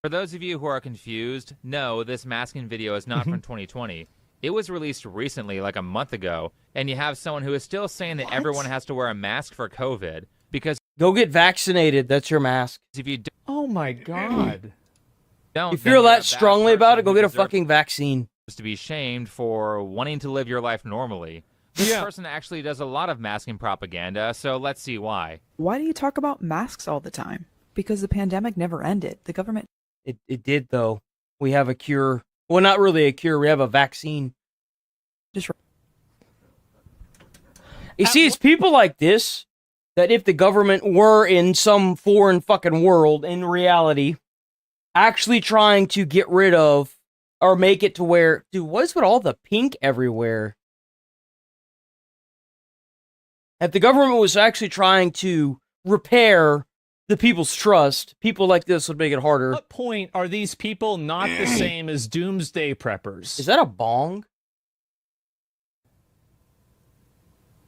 For those of you who are confused, no, this masking video is not from 2020. It was released recently, like a month ago, and you have someone who is still saying that everyone has to wear a mask for COVID because go get vaccinated. That's your mask. If you oh my god, don't you feel that strongly about it? Go get a fucking vaccine. To be shamed for wanting to live your life normally. This person actually does a lot of masking propaganda, so let's see why. Why do you talk about masks all the time? Because the pandemic never ended. The government... It did, though. We have a cure. Well, not really a cure. We have a vaccine. You see, it's people like this that if the government were in some foreign fucking world, in reality, actually trying to get rid of or make it to where... Dude, what is with all the pink everywhere? If the government was actually trying to repair the people's trust. People like this would make it harder. At what point are these people not the same as doomsday preppers? Is that a bong?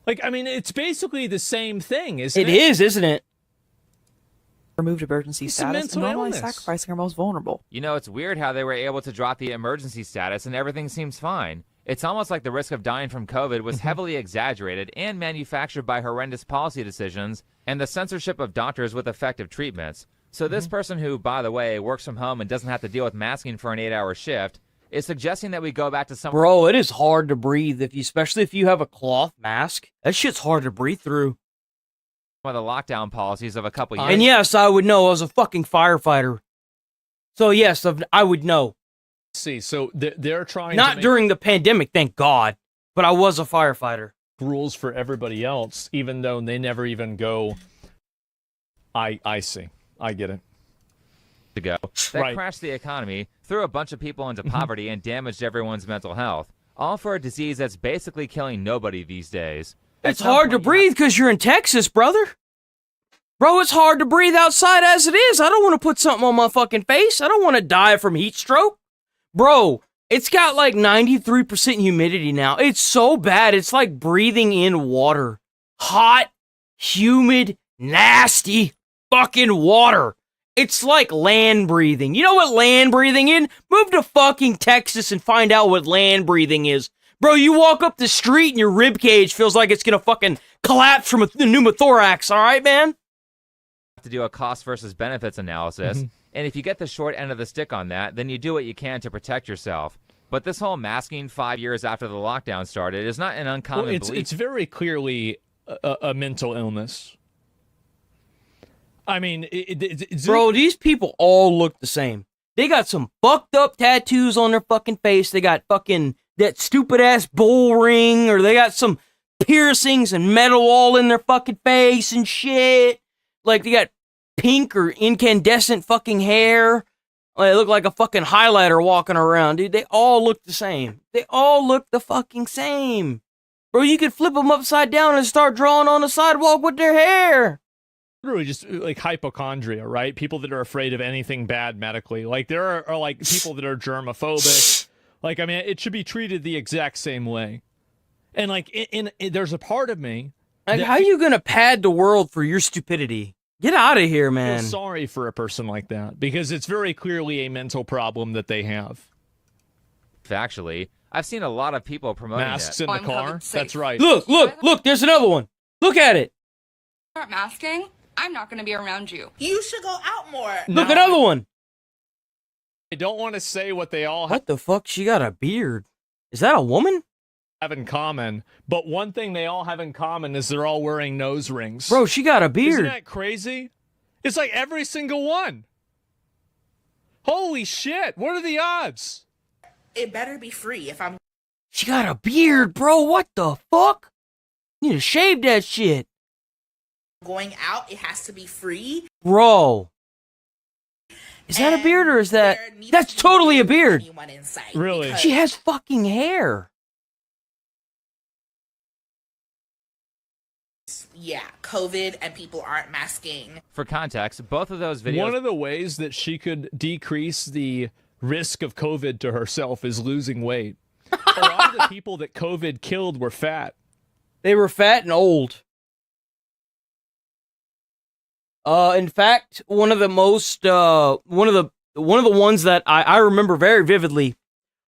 Like, I mean, it's basically the same thing, isn't it? It is, isn't it? Removed emergency It's a status and mental normally illness. sacrificing our most vulnerable. You know, it's weird how they were able to drop the emergency status and everything seems fine. It's almost like the risk of dying from COVID was heavily exaggerated and manufactured by horrendous policy decisions and the censorship of doctors with effective treatments. So this person who, by the way, works from home and doesn't have to deal with masking for an 8-hour shift is suggesting that we go back to some... Bro, it is hard to breathe, especially if you have a cloth mask. That shit's hard to breathe through. One of the lockdown policies of a couple years. And yes, I would know. I was a fucking firefighter. So yes, I would know. See, so they're trying Not to make during the pandemic, thank God. But I was a firefighter. rules for everybody else, even though they never even go, I see. I get it. To go. That crashed the economy, threw a bunch of people into poverty, and damaged everyone's mental health. All for a disease that's basically killing nobody these days. It's hard to breathe because you're in Texas, brother. Bro, it's hard to breathe outside as it is. I don't want to put something on my fucking face. I don't want to die from heat stroke. Bro, it's got like 93% humidity now. It's so bad. It's like breathing in water. Hot, humid, nasty fucking water. It's like land breathing. You know what land breathing is? Move to fucking Texas and find out what land breathing is. Bro, you walk up the street and your rib cage feels like it's gonna fucking collapse from a pneumothorax, alright, man? To do a cost versus benefits analysis, and if you get the short end of the stick on that, then you do what you can to protect yourself. But this whole masking 5 years after the lockdown started is not an uncommon belief. It's very clearly a mental illness. I mean, bro, these people all look the same. They got some fucked up tattoos on their fucking face. They got fucking that stupid ass bull ring, or they got some piercings and metal all in their fucking face and shit. Like they got pink or incandescent fucking hair. Like, they look like a fucking highlighter walking around, dude. They all look the same. They all look the fucking same. Bro, you could flip them upside down and start drawing on the sidewalk with their hair. Really just like hypochondria, right? People that are afraid of anything bad medically. Like there are like people that are germophobic. Like, I mean, it should be treated the exact same way. And like, there's a part of me. Like, how are you gonna pad the world for your stupidity? Get out of here, man. I feel sorry for a person like that because it's very clearly a mental problem that they have. Actually, I've seen a lot of people promoting masks it. in the car. That's right. Look, there's another one. Look at it. Start masking, I'm not going to be around you. You should go out more. Look, another one. I don't want to say what they all What the fuck? She got a beard. Is that a woman? Have in common, but one thing they all have in common is they're all wearing nose rings. Bro, she got a beard. Isn't that crazy? It's like every single one. Holy shit, what are the odds? It better be free if I'm... She got a beard, bro. What the fuck? You need to shave that shit. Going out, it has to be free. Bro. Is that a beard or is that... That's totally a beard. Really? She has fucking hair. Yeah, COVID and people aren't masking. For context, both of those videos... One of the ways that she could decrease the risk of COVID to herself is losing weight. A lot of the people that COVID killed were fat. They were fat and old. In fact, one of the most, one of the ones that I remember very vividly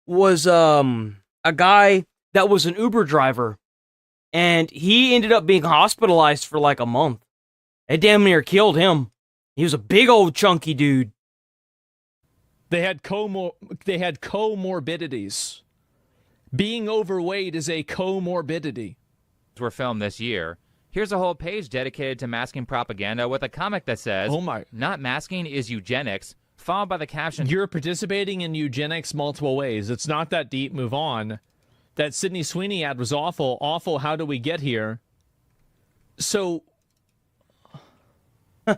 was, a guy that was an Uber driver, and he ended up being hospitalized for like a month. It damn near killed him. He was a big old chunky dude. They had comorbidities. Being overweight is a comorbidity. Were filmed this year. Here's a whole page dedicated to masking propaganda with a comic that says, "Oh my, not masking is eugenics," followed by the caption, "You're participating in eugenics multiple ways. It's not that deep. Move on." That Sydney Sweeney ad was awful. Awful. How do we get here? So. Wow.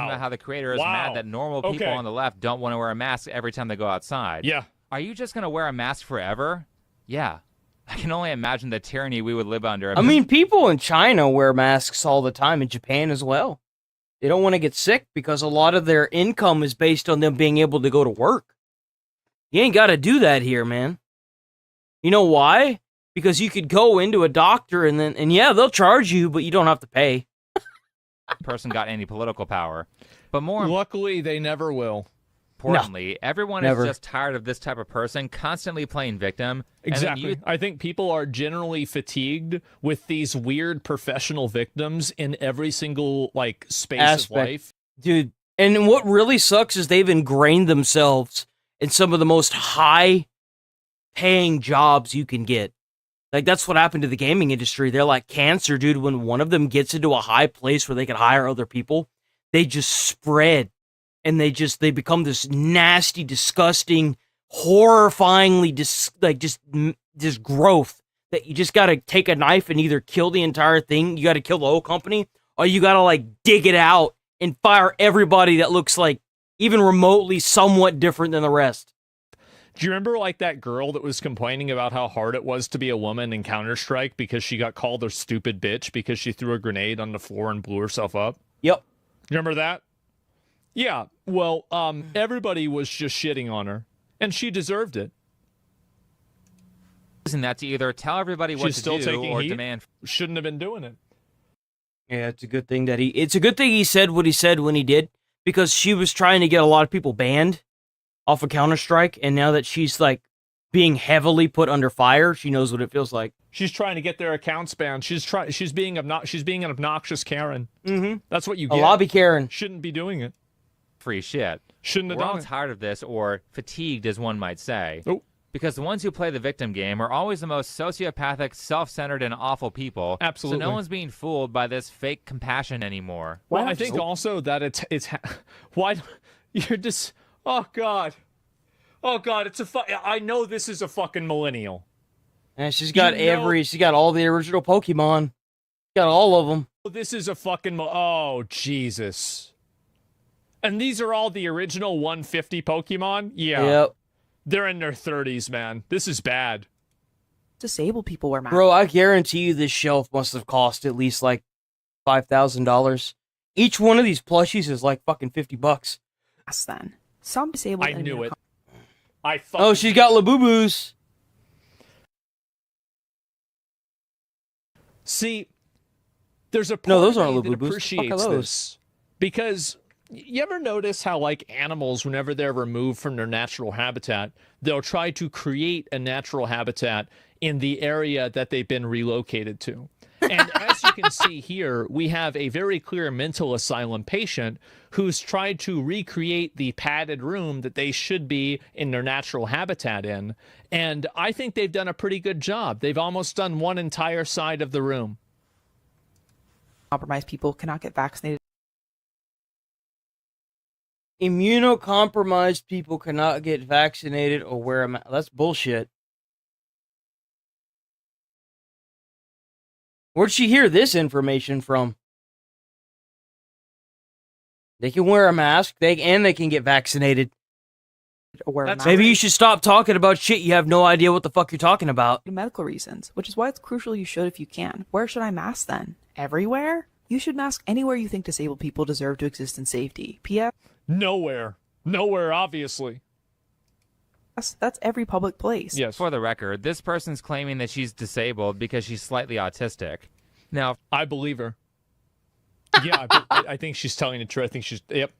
About how the creator is mad that normal people on the left don't want to wear a mask every time they go outside. Yeah. Are you just going to wear a mask forever? Yeah. I can only imagine the tyranny we would live under. I mean, people in China wear masks all the time, in Japan as well. They don't want to get sick because a lot of their income is based on them being able to go to work. You ain't got to do that here, man. You know why? Because you could go into a doctor and yeah, they'll charge you, but you don't have to pay. Person got any political power. But more luckily, they never will. Importantly, everyone never. is just tired of this type of person constantly playing victim. Exactly. I think people are generally fatigued with these weird professional victims in every single like space of life. Dude, and what really sucks is they've ingrained themselves in some of the most high paying jobs you can get. Like, that's what happened to the gaming industry. They're like cancer, dude. When one of them gets into a high place where they can hire other people, they just spread. And they become this nasty, disgusting, horrifyingly, just growth that you just got to take a knife and either kill the entire thing, you got to kill the whole company, or you got to, like, dig it out and fire everybody that looks like even remotely somewhat different than the rest. Do you remember, like, that girl that was complaining about how hard it was to be a woman in Counter-Strike because she got called a stupid bitch because she threw a grenade on the floor and blew herself up? Yep. You remember that? Yeah, well, everybody was just shitting on her, and she deserved it. Using that to either tell everybody what to do or demand. Shouldn't have been doing it. Yeah, it's a good thing that it's a good thing he said what he said when he did, because she was trying to get a lot of people banned off of Counter-Strike, and now that she's like being heavily put under fire, she knows what it feels like. She's trying to get their accounts banned. She's being an obnoxious Karen. Mm-hmm. That's what you a get. lobby Karen. Shouldn't be doing it. Free shit. Shouldn't have We're done all it. tired of this, or fatigued, as one might say. Oh. Because the ones who play the victim game are always the most sociopathic, self-centered, and awful people. Absolutely. So no one's being fooled by this fake compassion anymore. Well, I think also that it's why you're just oh god, it's I know this is a fucking millennial. And she's got she's got all the original Pokemon. Got all of them. This is a fucking oh Jesus. And these are all the original 150 Pokemon? Yeah. Yep. They're in their 30s, man. This is bad. Disabled people wear masks. Bro, I guarantee you this shelf must have cost at least like $5,000. Each one of these plushies is like fucking $50. Yes, then. Some disabled. I knew it. Oh, she's got Labubu's. See, there's a part no, those aren't of me that Labubu's. appreciates this because you ever notice how, like, animals, whenever they're removed from their natural habitat, they'll try to create a natural habitat in the area that they've been relocated to. And as you can see here, we have a very clear mental asylum patient who's tried to recreate the padded room that they should be in their natural habitat in. And I think they've done a pretty good job. They've almost done one entire side of the room. Compromised people cannot get vaccinated. Immunocompromised people cannot get vaccinated or wear a mask. That's bullshit. Where'd she hear this information from? They can wear a mask, they can get vaccinated. Maybe you should stop talking about shit you have no idea what the fuck you're talking about. Medical reasons, which is why it's crucial you should if you can. Where should I mask then? Everywhere? You should mask anywhere you think disabled people deserve to exist in safety. P.S. Nowhere. Nowhere, obviously. That's every public place. Yes. For the record, this person's claiming that she's disabled because she's slightly autistic. Now, I believe her. Yeah, I think she's telling the truth. I think she's, yep.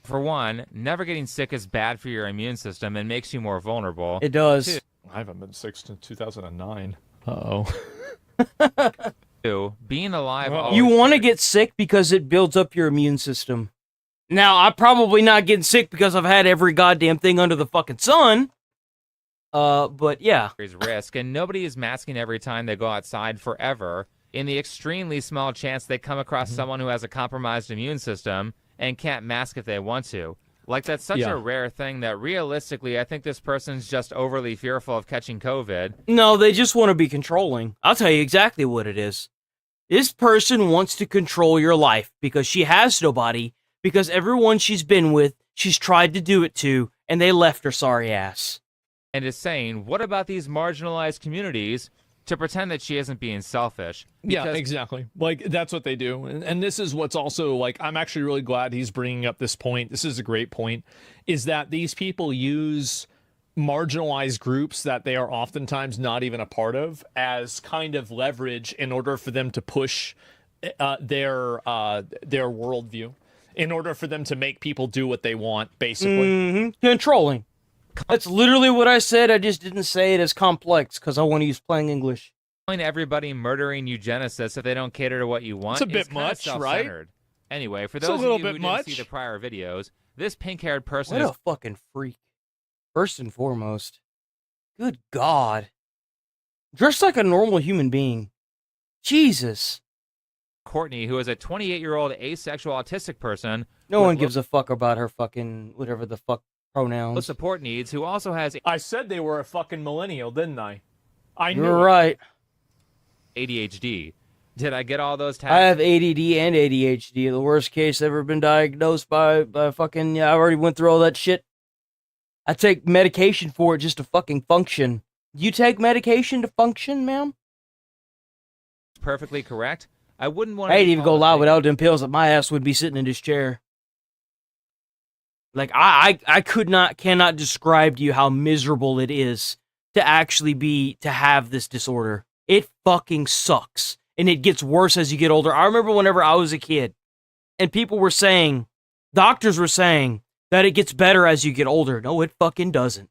For one, never getting sick is bad for your immune system and makes you more vulnerable. It does. I haven't been sick since 2009. Uh-oh. Two, being alive. You want to get sick because it builds up your immune system. Now, I'm probably not getting sick because I've had every goddamn thing under the fucking sun. But yeah. There's risk, and nobody is masking every time they go outside forever. In the extremely small chance they come across someone who has a compromised immune system and can't mask if they want to. Like, that's such a rare thing that realistically, I think this person's just overly fearful of catching COVID. No, they just want to be controlling. I'll tell you exactly what it is. This person wants to control your life because she has nobody, because everyone she's been with, she's tried to do it to, and they left her sorry ass. and is saying, what about these marginalized communities, to pretend that she isn't being selfish. Yeah, exactly. Like, that's what they do. And this is what's also, like, I'm actually really glad he's bringing up this point. This is a great point, is that these people use marginalized groups that they are oftentimes not even a part of as kind of leverage in order for them to push their worldview, in order for them to make people do what they want, basically. Controlling. That's literally what I said. I just didn't say it as complex because I want to use plain English. Everybody murdering eugenicists if they don't cater to what you want. It's a bit much, right? Anyway, for those of you who didn't see the prior videos, this pink-haired person What a fucking freak. First and foremost. Good God. Dressed like a normal human being. Jesus. Courtney, who is a 28-year-old asexual autistic person. No one gives a fuck about her fucking whatever the fuck pronouns. With support needs, who also has... I said they were a fucking millennial, didn't I? You're right. ADHD. Did I get all those tags? I have ADD and ADHD. The worst case ever been diagnosed by fucking... Yeah, I already went through all that shit. I take medication for it just to fucking function. You take medication to function, ma'am? Perfectly correct. I wouldn't want to... I ain't even go loud without them pills that my ass would be sitting in this chair. Like, I cannot describe to you how miserable it is to actually to have this disorder. It fucking sucks. And it gets worse as you get older. I remember whenever I was a kid, and people were saying, doctors were saying, that it gets better as you get older. No, it fucking doesn't.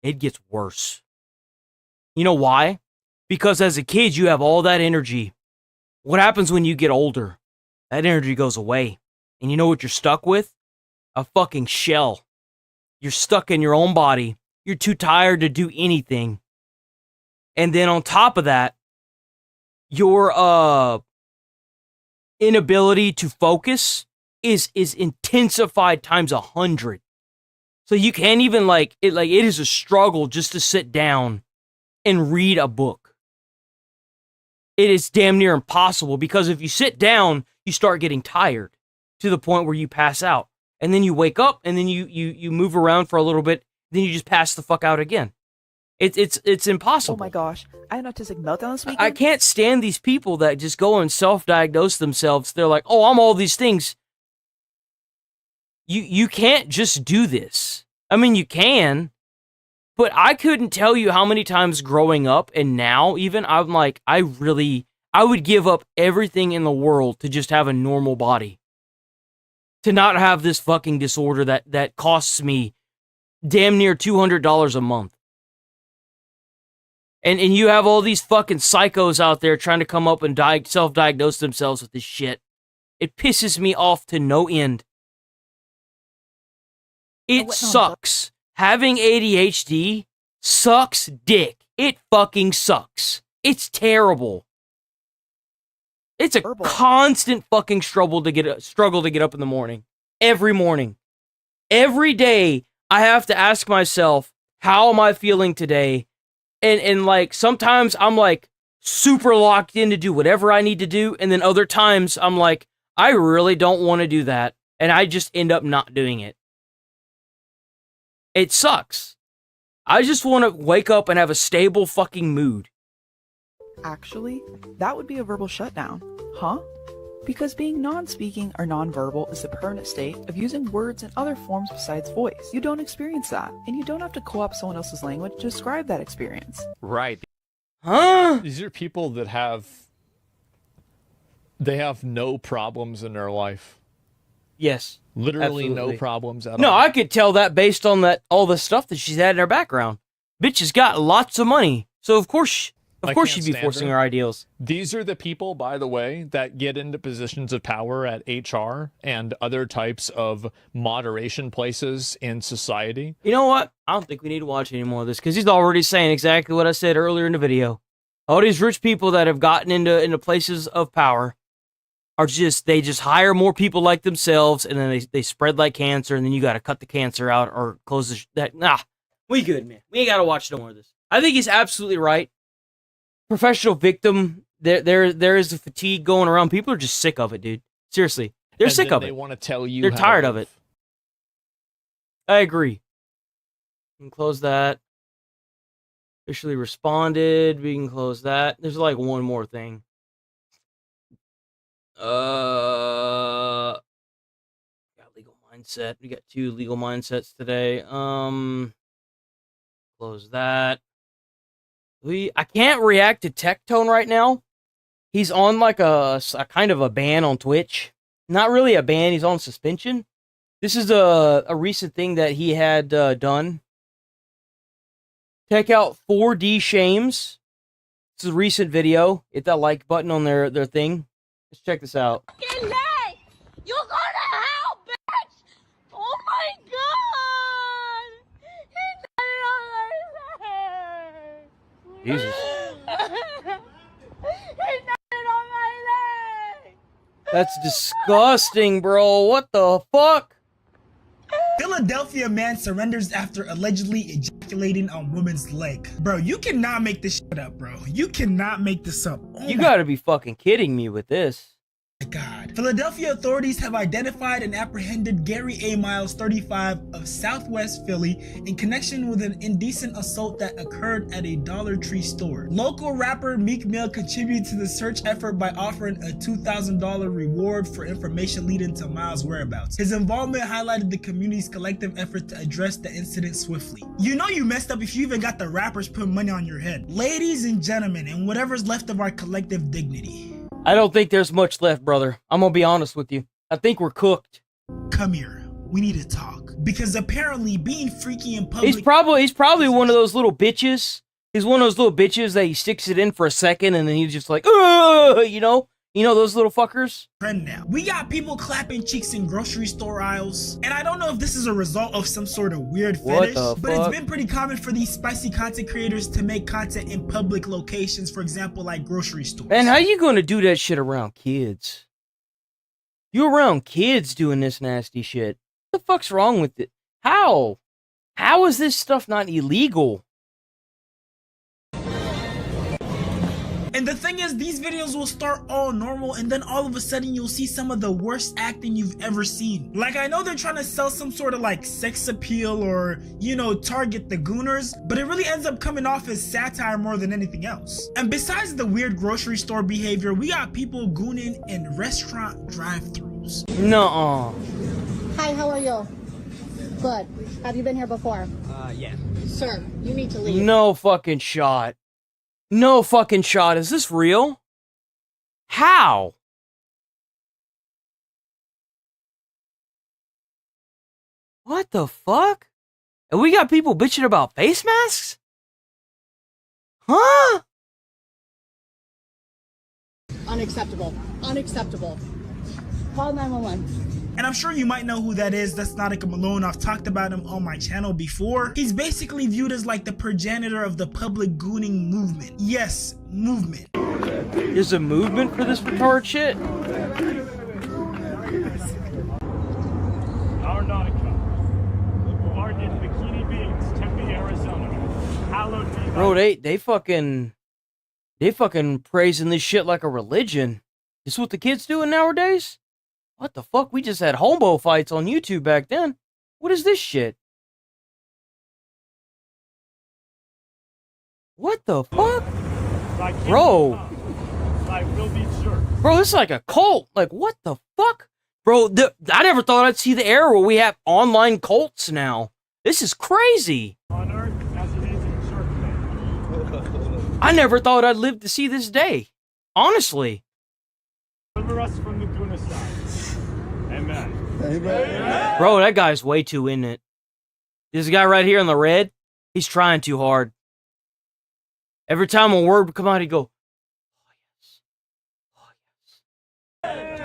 It gets worse. You know why? Because as a kid, you have all that energy. What happens when you get older? That energy goes away. And you know what you're stuck with? A fucking shell. You're stuck in your own body. You're too tired to do anything. And then on top of that, your inability to focus is intensified times 100. So you can't even it is a struggle just to sit down and read a book. It is damn near impossible because if you sit down, you start getting tired to the point where you pass out. And then you wake up and then you move around for a little bit, then you just pass the fuck out again. It's impossible. Oh my gosh. I had an autistic meltdown this weekend. I can't stand these people that just go and self-diagnose themselves. They're like, oh, I'm all these things. You can't just do this. I mean, you can, but I couldn't tell you how many times growing up and now even, I'm like, I would give up everything in the world to just have a normal body. To not have this fucking disorder that costs me damn near $200 a month. And you have all these fucking psychos out there trying to come up and self-diagnose themselves with this shit. It pisses me off to no end. It sucks. Having ADHD sucks dick. It fucking sucks. It's terrible. It's a constant fucking struggle to get up in the morning. Every morning. Every day, I have to ask myself, how am I feeling today? And like, sometimes I'm like super locked in to do whatever I need to do. And then other times I'm like, I really don't want to do that. And I just end up not doing it. It sucks. I just want to wake up and have a stable fucking mood. Actually, that would be a verbal shutdown. Huh? Because being non-speaking or non-verbal is the permanent state of using words and other forms besides voice. You don't experience that, and you don't have to co-opt someone else's language to describe that experience. Right. Huh? These are people that have no problems in their life. Yes. Literally absolutely. no problems at all. No, I could tell that based on all the stuff that she's had in her background. Bitch has got lots of money, so of course she'd be forcing her ideals. These are the people, by the way, that get into positions of power at HR and other types of moderation places in society. You know what? I don't think we need to watch any more of this because he's already saying exactly what I said earlier in the video. All these rich people that have gotten into places of power are they just hire more people like themselves and then they spread like cancer and then you got to cut the cancer out or close that. Nah, we good, man. We ain't got to watch no more of this. I think he's absolutely right. Professional victim, there is a fatigue going around. People are just sick of it, dude. Seriously. They're sick of it. They want to tell you they're tired of it. I agree. And close that. Officially responded. We can close that. There's like one more thing. Got legal mindset. We got 2 legal mindsets today. Close that. I can't react to Tectone right now. He's on like a kind of a ban on Twitch. Not really a ban. He's on suspension. This is a recent thing that he had done. Check out 4D Shames. This is a recent video. Hit that like button on their thing. Let's check this out. You're going to hell, bitch! Oh my god! Jesus. He's nutted on my leg! That's disgusting, bro. What the fuck? Philadelphia man surrenders after allegedly ejaculating on woman's leg. Bro, you cannot make this shit up, bro. You cannot make this up. Oh You gotta be fucking kidding me with this. my God. Philadelphia authorities have identified and apprehended Gary A. Miles, 35, of Southwest Philly in connection with an indecent assault that occurred at a Dollar Tree store. Local rapper Meek Mill contributed to the search effort by offering a $2,000 reward for information leading to Miles' whereabouts. His involvement highlighted the community's collective effort to address the incident swiftly. You know you messed up if you even got the rappers putting money on your head. Ladies and gentlemen, and whatever's left of our collective dignity. I don't think there's much left, brother. I'm gonna be honest with you. I think we're cooked. Come here. We need to talk. Because apparently being freaky in public... He's probably one of those little bitches. He's one of those little bitches that he sticks it in for a second and then he's just like, you know? You know those little fuckers? Trend now. We got people clapping cheeks in grocery store aisles. And I don't know if this is a result of some sort of weird fetish, but it's been pretty common for these spicy content creators to make content in public locations, for example, like grocery stores. Man, how you gonna do that shit around kids? You around kids doing this nasty shit. What the fuck's wrong with it? How? How is this stuff not illegal? And the thing is, these videos will start all normal and then all of a sudden you'll see some of the worst acting you've ever seen. Like, I know they're trying to sell some sort of like sex appeal or, you know, target the gooners, but it really ends up coming off as satire more than anything else. And besides the weird grocery store behavior, we got people gooning in restaurant drive-thrus. Nuh-uh. Hi, how are you? Good. Have you been here before? Yeah. Sir, you need to leave. No fucking shot. No fucking shot. Is this real? How? What the fuck? And we got people bitching about face masks? Huh? Unacceptable. Unacceptable. Call 911. And I'm sure you might know who that is. That's Nautica Malone. I've talked about him on my channel before. He's basically viewed as like the progenitor of the public gooning movement. Yes, movement. There's a movement for this retard shit? Our Nautica. Born in Bikini Beach, Tempe, Arizona. Hallowed be Bro, they fucking praising this shit like a religion. This what the kids doing nowadays? What the fuck? We just had homo fights on YouTube back then. What is this shit? What the fuck? Bro. Bro, this is like a cult. Like, what the fuck? Bro, I never thought I'd see the era where we have online cults now. This is crazy. On Earth as it is in Circle. I never thought I'd live to see this day. Honestly. Deliver us from the Gunaside. Amen. Amen. Bro, that guy's way too in it. This guy right here in the red, he's trying too hard. Every time a word would come out, he'd go,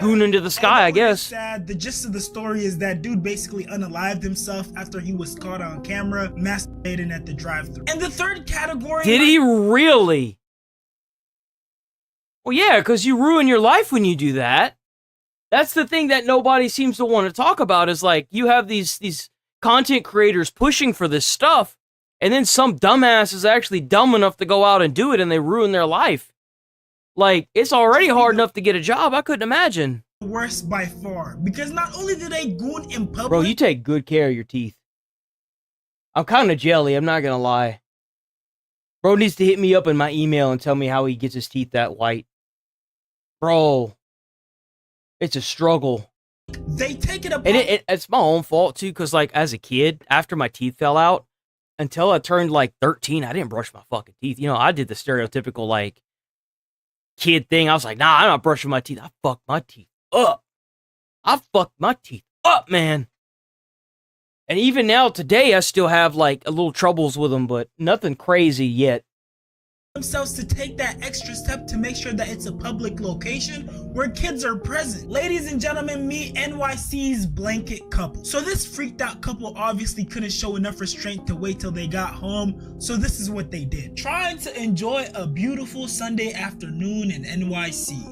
goon into the sky, I guess. Sad. The gist of the story is that dude basically unalived himself after he was caught on camera masturbating at the drive-thru. And the third category... Did he really? Well, yeah, because you ruin your life when you do that. That's the thing that nobody seems to want to talk about is like, you have these content creators pushing for this stuff, and then some dumbass is actually dumb enough to go out and do it, and they ruin their life. Like, it's already hard enough to get a job. I couldn't imagine. Worst by far, because not only do they goon in public... Bro, you take good care of your teeth. I'm kind of jelly, I'm not gonna lie. Bro needs to hit me up in my email and tell me how he gets his teeth that white. Bro, it's a struggle. They take it apart. And it's my own fault, too, because, like, as a kid, after my teeth fell out, until I turned, like, 13, I didn't brush my fucking teeth. You know, I did the stereotypical, like, kid thing. I was like, nah, I'm not brushing my teeth. I fucked my teeth up. I fucked my teeth up, man. And even now, today, I still have, like, a little troubles with them, but nothing crazy yet. Themselves to take that extra step to make sure that it's a public location where kids are present. Ladies and gentlemen, meet NYC's blanket couple. So this freaked out couple obviously couldn't show enough restraint to wait till they got home, so this is what they did. Trying to enjoy a beautiful Sunday afternoon in NYC.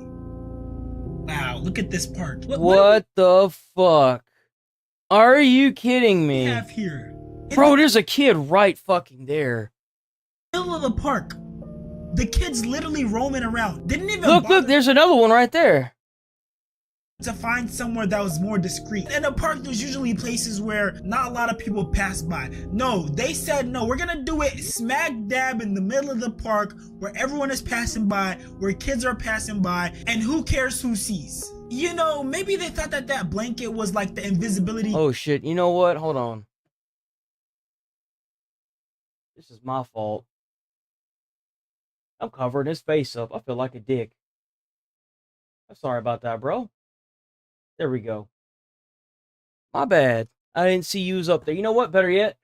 Wow, look at this part. What the fuck? Are you kidding me? We have here? Bro, there's a kid right fucking there. Middle of the park. The kids literally roaming around. Didn't even look, there's another one right there. To find somewhere that was more discreet. In a park, there's usually places where not a lot of people pass by. No, they said no, we're gonna do it smack dab in the middle of the park where everyone is passing by, where kids are passing by, and who cares who sees? You know, maybe they thought that that blanket was like the invisibility. Oh shit, you know what? Hold on. This is my fault. I'm covering his face up. I feel like a dick. I'm sorry about that, bro. There we go. My bad. I didn't see you was up there. You know what? Better yet,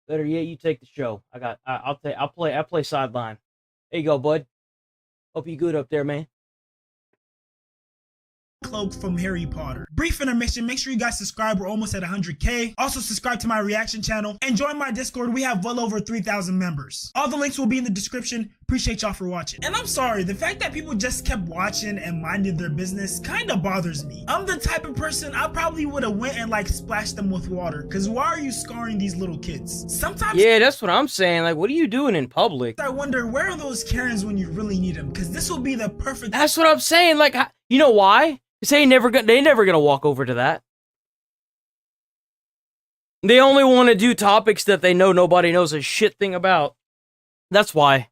you take the show. I'll play sideline. There you go, bud. Hope you good up there, man. Cloak from Harry Potter. Brief intermission. Make sure you guys subscribe. We're almost at 100K. Also subscribe to my reaction channel and join my Discord. We have well over 3,000 members. All the links will be in the description. Appreciate y'all for watching. And I'm sorry, the fact that people just kept watching and minded their business kind of bothers me. I'm the type of person I probably would have went and like splashed them with water. Cause why are you scarring these little kids? Sometimes. Yeah, that's what I'm saying. Like, what are you doing in public? I wonder, where are those Karens when you really need them? Cause this will be the perfect. That's what I'm saying. Like, you know why? They never gonna walk over to that. They only want to do topics that they know nobody knows a shit thing about. That's why.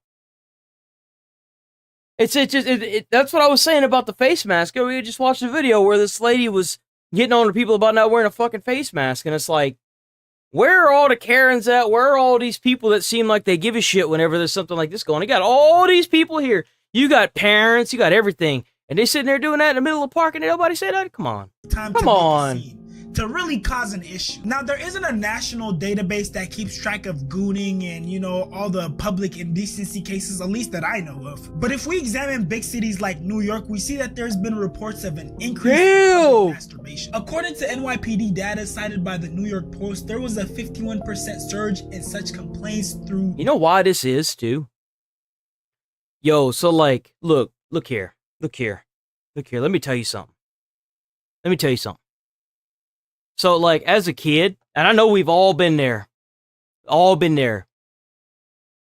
That's what I was saying about the face mask. We just watched a video where this lady was getting on to people about not wearing a fucking face mask, and it's like, where are all the Karens at? Where are all these people that seem like they give a shit whenever there's something like this going? You got all these people here. You got parents. You got everything. And they sitting there doing that in the middle of the park and nobody said that? Come on. Come on. To really cause an issue. Now, there isn't a national database that keeps track of gooning and, you know, all the public indecency cases, at least that I know of. But if we examine big cities like New York, we see that there's been reports of an increase in masturbation. According to NYPD data cited by the New York Post, there was a 51% surge in such complaints through... You know why this is, too? Yo, so like, look here. Look here. Let me tell you something. So, like, as a kid, and I know we've all been there.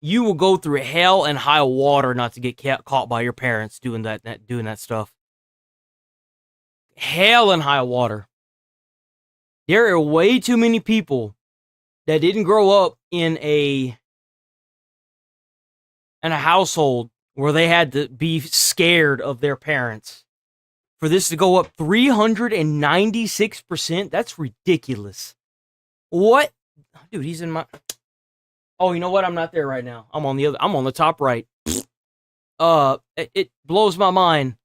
You will go through hell and high water not to get caught by your parents doing that stuff. Hell and high water. There are way too many people that didn't grow up in a household where they had to be scared of their parents. For this to go up 396%, that's ridiculous. What? Dude, he's in my... Oh, you know what? I'm not there right now. I'm on the top right. It blows my mind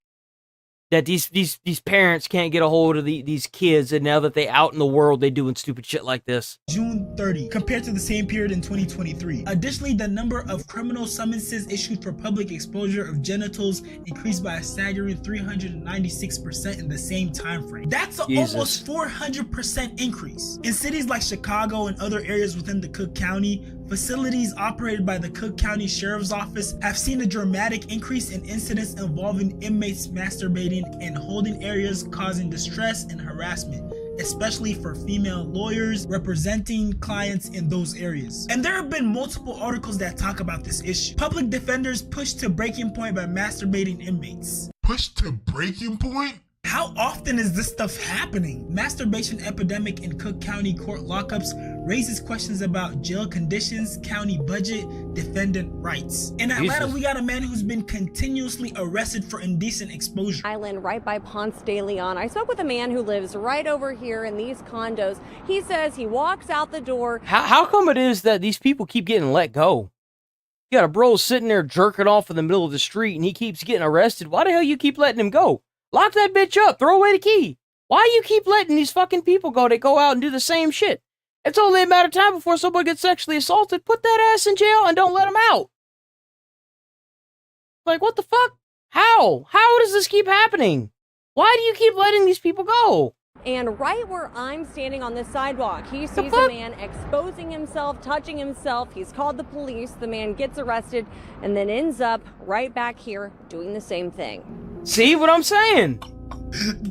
that these parents can't get a hold of these kids, and now that they out in the world, they doing stupid shit like this. June 30, compared to the same period in 2023. Additionally, the number of criminal summonses issued for public exposure of genitals increased by a staggering 396% in the same time frame. That's an almost 400% increase. In cities like Chicago and other areas within the Cook County, facilities operated by the Cook County Sheriff's Office have seen a dramatic increase in incidents involving inmates masturbating and holding areas, causing distress and harassment, especially for female lawyers representing clients in those areas. And there have been multiple articles that talk about this issue. Public defenders pushed to breaking point by masturbating inmates. Pushed to breaking point? How often is this stuff happening? Masturbation epidemic in Cook County court lockups raises questions about jail conditions, county budget, defendant rights. In Atlanta, Jesus. we got a man who's been continuously arrested for indecent exposure. Island right by Ponce de Leon. I spoke with a man who lives right over here in these condos. He says he walks out the door. How come it is that these people keep getting let go? You got a bro sitting there jerking off in the middle of the street and he keeps getting arrested. Why the hell you keep letting him go? Lock that bitch up. Throw away the key. Why you keep letting these fucking people go? They go out and do the same shit. It's only a matter of time before somebody gets sexually assaulted. Put that ass in jail and don't let them out. Like, what the fuck? How? How does this keep happening? Why do you keep letting these people go? And right where I'm standing on this sidewalk, he sees a man exposing himself, touching himself. He's called the police. The man gets arrested and then ends up right back here doing the same thing. See what I'm saying?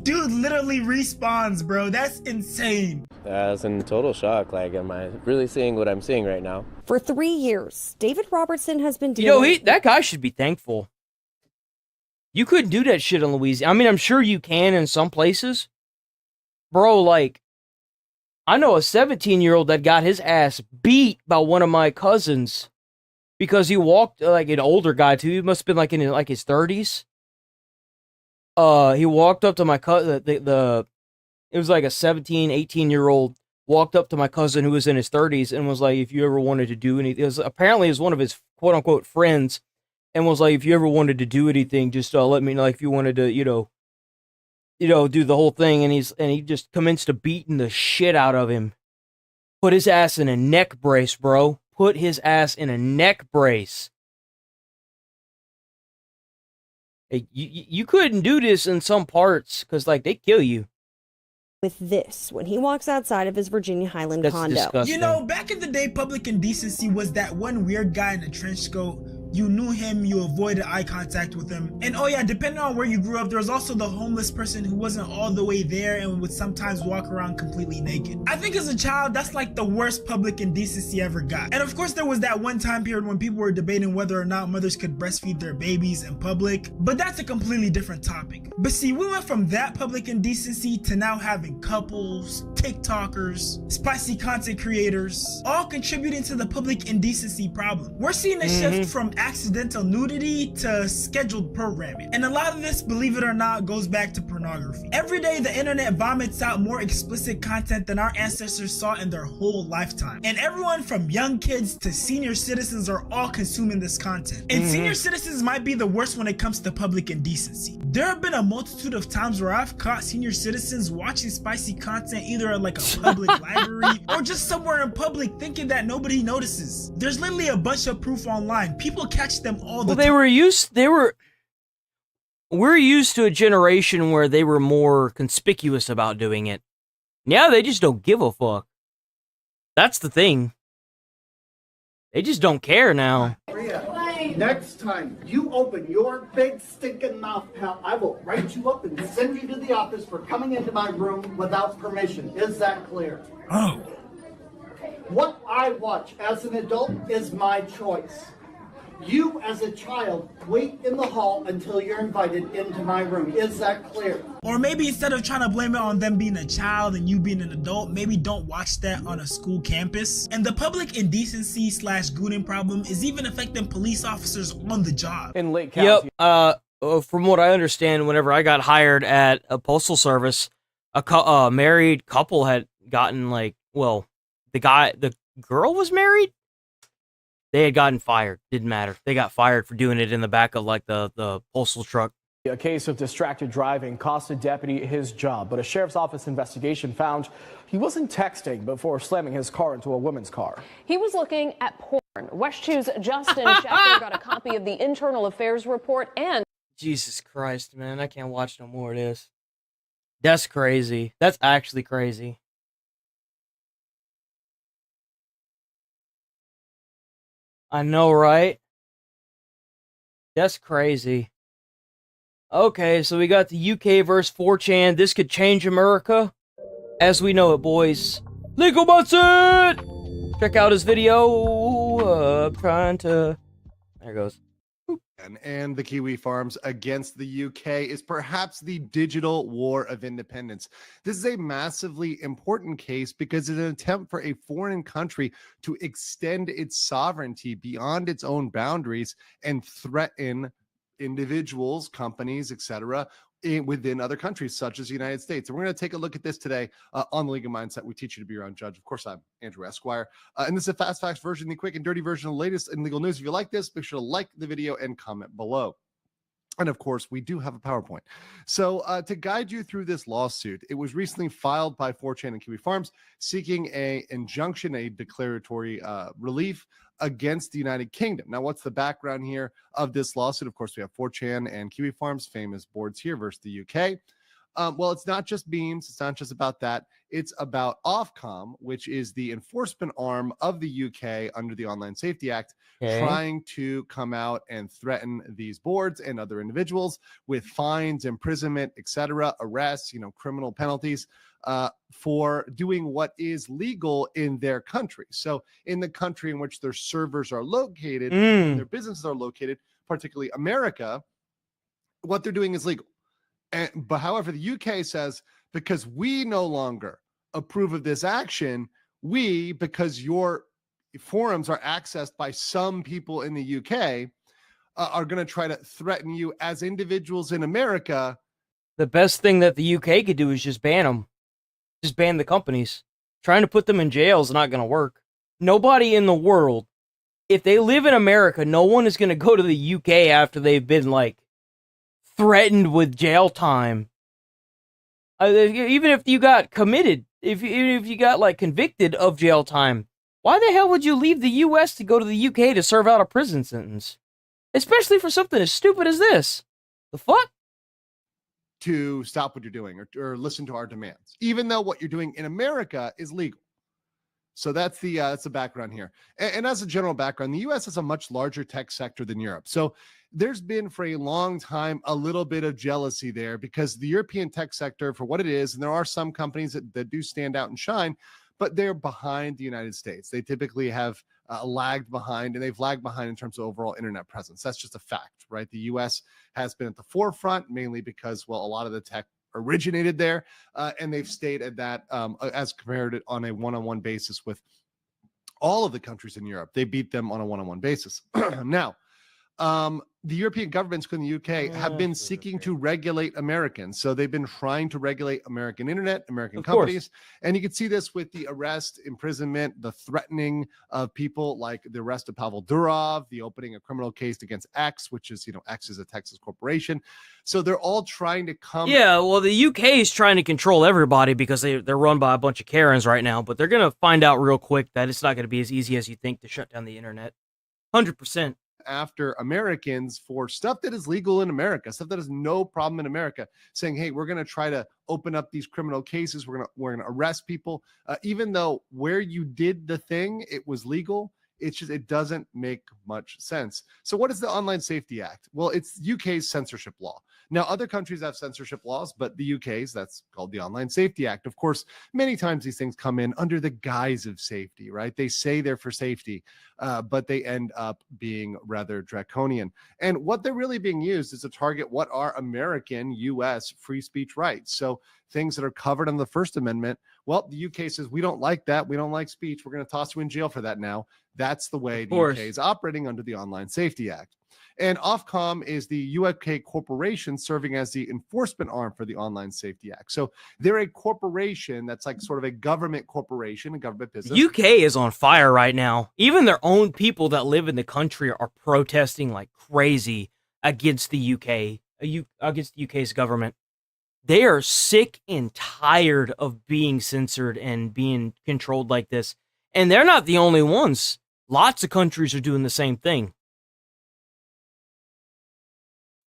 Dude literally respawns, bro. That's insane. I was in total shock. Like, am I really seeing what I'm seeing right now? For 3 years, David Robertson has been dealing... That guy should be thankful. You couldn't do that shit in Louisiana. I mean, I'm sure you can in some places. Bro, like, I know a 17-year-old that got his ass beat by one of my cousins because he walked, like, an older guy, too. He must have been, like, in, like, his 30s. He walked up to my cousin, it was like a 17, 18-year-old walked up to my cousin who was in his 30s and was like, if you ever wanted to do anything, apparently it was one of his quote-unquote friends, and was like, if you ever wanted to do anything, just let me know, like, if you wanted to, do the whole thing. And he just commenced to beating the shit out of him. Put his ass in a neck brace, bro. Put his ass in a neck brace. Hey, you couldn't do this in some parts because, like, they kill you. With this, when he walks outside of his Virginia Highland condo. Disgusting. You know, back in the day, public indecency was that one weird guy in a trench coat. You knew him, you avoided eye contact with him. And oh yeah, depending on where you grew up, there was also the homeless person who wasn't all the way there and would sometimes walk around completely naked. I think as a child, that's like the worst public indecency ever got. And of course, there was that one time period when people were debating whether or not mothers could breastfeed their babies in public, but that's a completely different topic. But see, we went from that public indecency to now having couples, TikTokers, spicy content creators, all contributing to the public indecency problem. We're seeing a shift from accidental nudity to scheduled programming. And a lot of this, believe it or not, goes back to pornography. Every day, the internet vomits out more explicit content than our ancestors saw in their whole lifetime. And everyone from young kids to senior citizens are all consuming this content. And senior citizens might be the worst when it comes to public indecency. There have been a multitude of times where I've caught senior citizens watching spicy content either at like a public library or just somewhere in public thinking that nobody notices. There's literally a bunch of proof online. People catch them all the time. We're used to a generation where they were more conspicuous about doing it. Now they just don't give a fuck. That's the thing. They just don't care now. Next time you open your big stinking mouth, pal, I will write you up and send you to the office for coming into my room without permission. Is that clear? Oh. What I watch as an adult is my choice. You, as a child, wait in the hall until you're invited into my room. Is that clear? Or maybe instead of trying to blame it on them being a child and you being an adult, maybe don't watch that on a school campus. And the public indecency / gooning problem is even affecting police officers on the job. In Lake County. Yep. From what I understand, whenever I got hired at a postal service, a married couple had gotten the girl was married. They had gotten fired. Didn't matter. They got fired for doing it in the back of like the postal truck. A case of distracted driving cost a deputy his job, but a sheriff's office investigation found he wasn't texting before slamming his car into a woman's car. He was looking at porn. West 2's Justin Shepherd got a copy of the Internal Affairs report and... Jesus Christ, man. I can't watch no more of this. That's crazy. That's actually crazy. I know, right? That's crazy. Okay, so we got the UK versus 4chan. This could change America as we know it, boys. Legal Butson! Check out his video. I'm trying to... There it goes. and the Kiwi farms against the UK is perhaps the digital war of independence. This is a massively important case because it's an attempt for a foreign country to extend its sovereignty beyond its own boundaries and threaten individuals, companies, etc., within other countries such as the United States. And we're going to take a look at this today on the Legal Mindset. We teach you to be your own judge. Of course, I'm Andrew Esquire. And this is a fast facts version, the quick and dirty version of the latest in legal news. If you like this, make sure to like the video and comment below. And of course, we do have a PowerPoint. So to guide you through this lawsuit, it was recently filed by 4chan and Kiwi Farms seeking an injunction, a declaratory relief against the United Kingdom. Now, what's the background here of this lawsuit? Of course, we have 4chan and Kiwi Farms, famous boards here versus the UK. Well, it's not just memes. It's not just about that. It's about Ofcom, which is the enforcement arm of the UK under the Online Safety Act, trying to come out and threaten these boards and other individuals with fines, imprisonment, etc., arrests, criminal penalties for doing what is legal in their country. So in the country in which their servers are located, their businesses are located, particularly America, what they're doing is legal. But however, the UK says, because we no longer approve of this action, because your forums are accessed by some people in the UK, are going to try to threaten you as individuals in America. The best thing that the UK could do is just ban them. Just ban the companies. Trying to put them in jail is not going to work. Nobody in the world, if they live in America, no one is going to go to the UK after they've been, threatened with jail time. Even if you got committed, even if you got convicted of jail time, why the hell would you leave the US to go to the UK to serve out a prison sentence? Especially for something as stupid as this. The fuck? To stop what you're doing or listen to our demands, even though what you're doing in America is legal. So that's the background here. And as a general background, the U.S. has a much larger tech sector than Europe. So there's been for a long time a little bit of jealousy there because the European tech sector, for what it is, and there are some companies that do stand out and shine, but they're behind the United States. They typically have lagged behind, and they've lagged behind in terms of overall internet presence. That's just a fact, right? The U.S. has been at the forefront, mainly because, well, a lot of the tech originated there, and they've stayed at that as compared it on a one-on-one basis with all of the countries in Europe. They beat them on a one-on-one basis. Now, the European governments in the UK have been seeking to regulate Americans. So they've been trying to regulate American internet, American companies. And you can see this with the arrest, imprisonment, the threatening of people, like the arrest of Pavel Durov, the opening a criminal case against X, which is, X is a Texas corporation. So they're all trying to come. Yeah, well, the UK is trying to control everybody because they're run by a bunch of Karens right now. But they're going to find out real quick that it's not going to be as easy as you think to shut down the internet. 100%. After Americans for stuff that is legal in America, stuff that is no problem in America, saying, hey, we're going to try to open up these criminal cases. We're going to arrest people, even though where you did the thing, it was legal. It doesn't make much sense. So what is the Online Safety Act? Well, it's UK's censorship law. Now, other countries have censorship laws, but the UK's, that's called the Online Safety Act. Of course, many times these things come in under the guise of safety, right? They say they're for safety, but they end up being rather draconian. And what they're really being used is to target what are American, US free speech rights. So things that are covered in the First Amendment. Well, the UK says, we don't like that. We don't like speech. We're going to toss you in jail for that now. That's the way the UK is operating under the Online Safety Act. And Ofcom is the UK corporation serving as the enforcement arm for the Online Safety Act. So they're a corporation that's like sort of a government corporation, a government business. UK is on fire right now. Even their own people that live in the country are protesting like crazy against the UK, against the UK's government. They are sick and tired of being censored and being controlled like this. And they're not the only ones. Lots of countries are doing the same thing.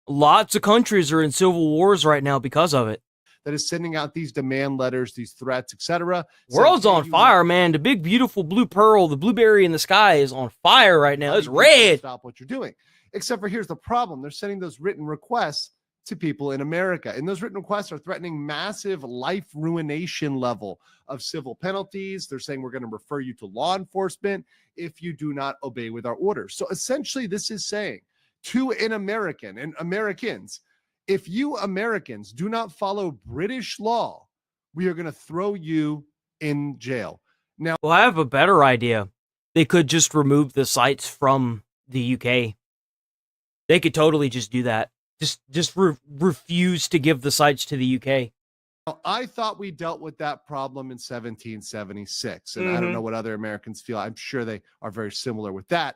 Lots of countries are in civil wars right now because of it. That is sending out these demand letters, these threats, etc. World's on fire, man. The big, beautiful blue pearl, the blueberry in the sky is on fire right now. It's red. Stop what you're doing. Except for here's the problem. They're sending those written requests to people in America. And those written requests are threatening massive life ruination level of civil penalties. They're saying we're going to refer you to law enforcement if you do not obey with our orders. So essentially, this is saying to an American and Americans, if you Americans do not follow British law, we are going to throw you in jail. Now, well, I have a better idea. They could just remove the sites from the UK. They could totally just do that. Just refuse to give the sites to the UK. I thought we dealt with that problem in 1776, and I don't know what other Americans feel. I'm sure they are very similar with that,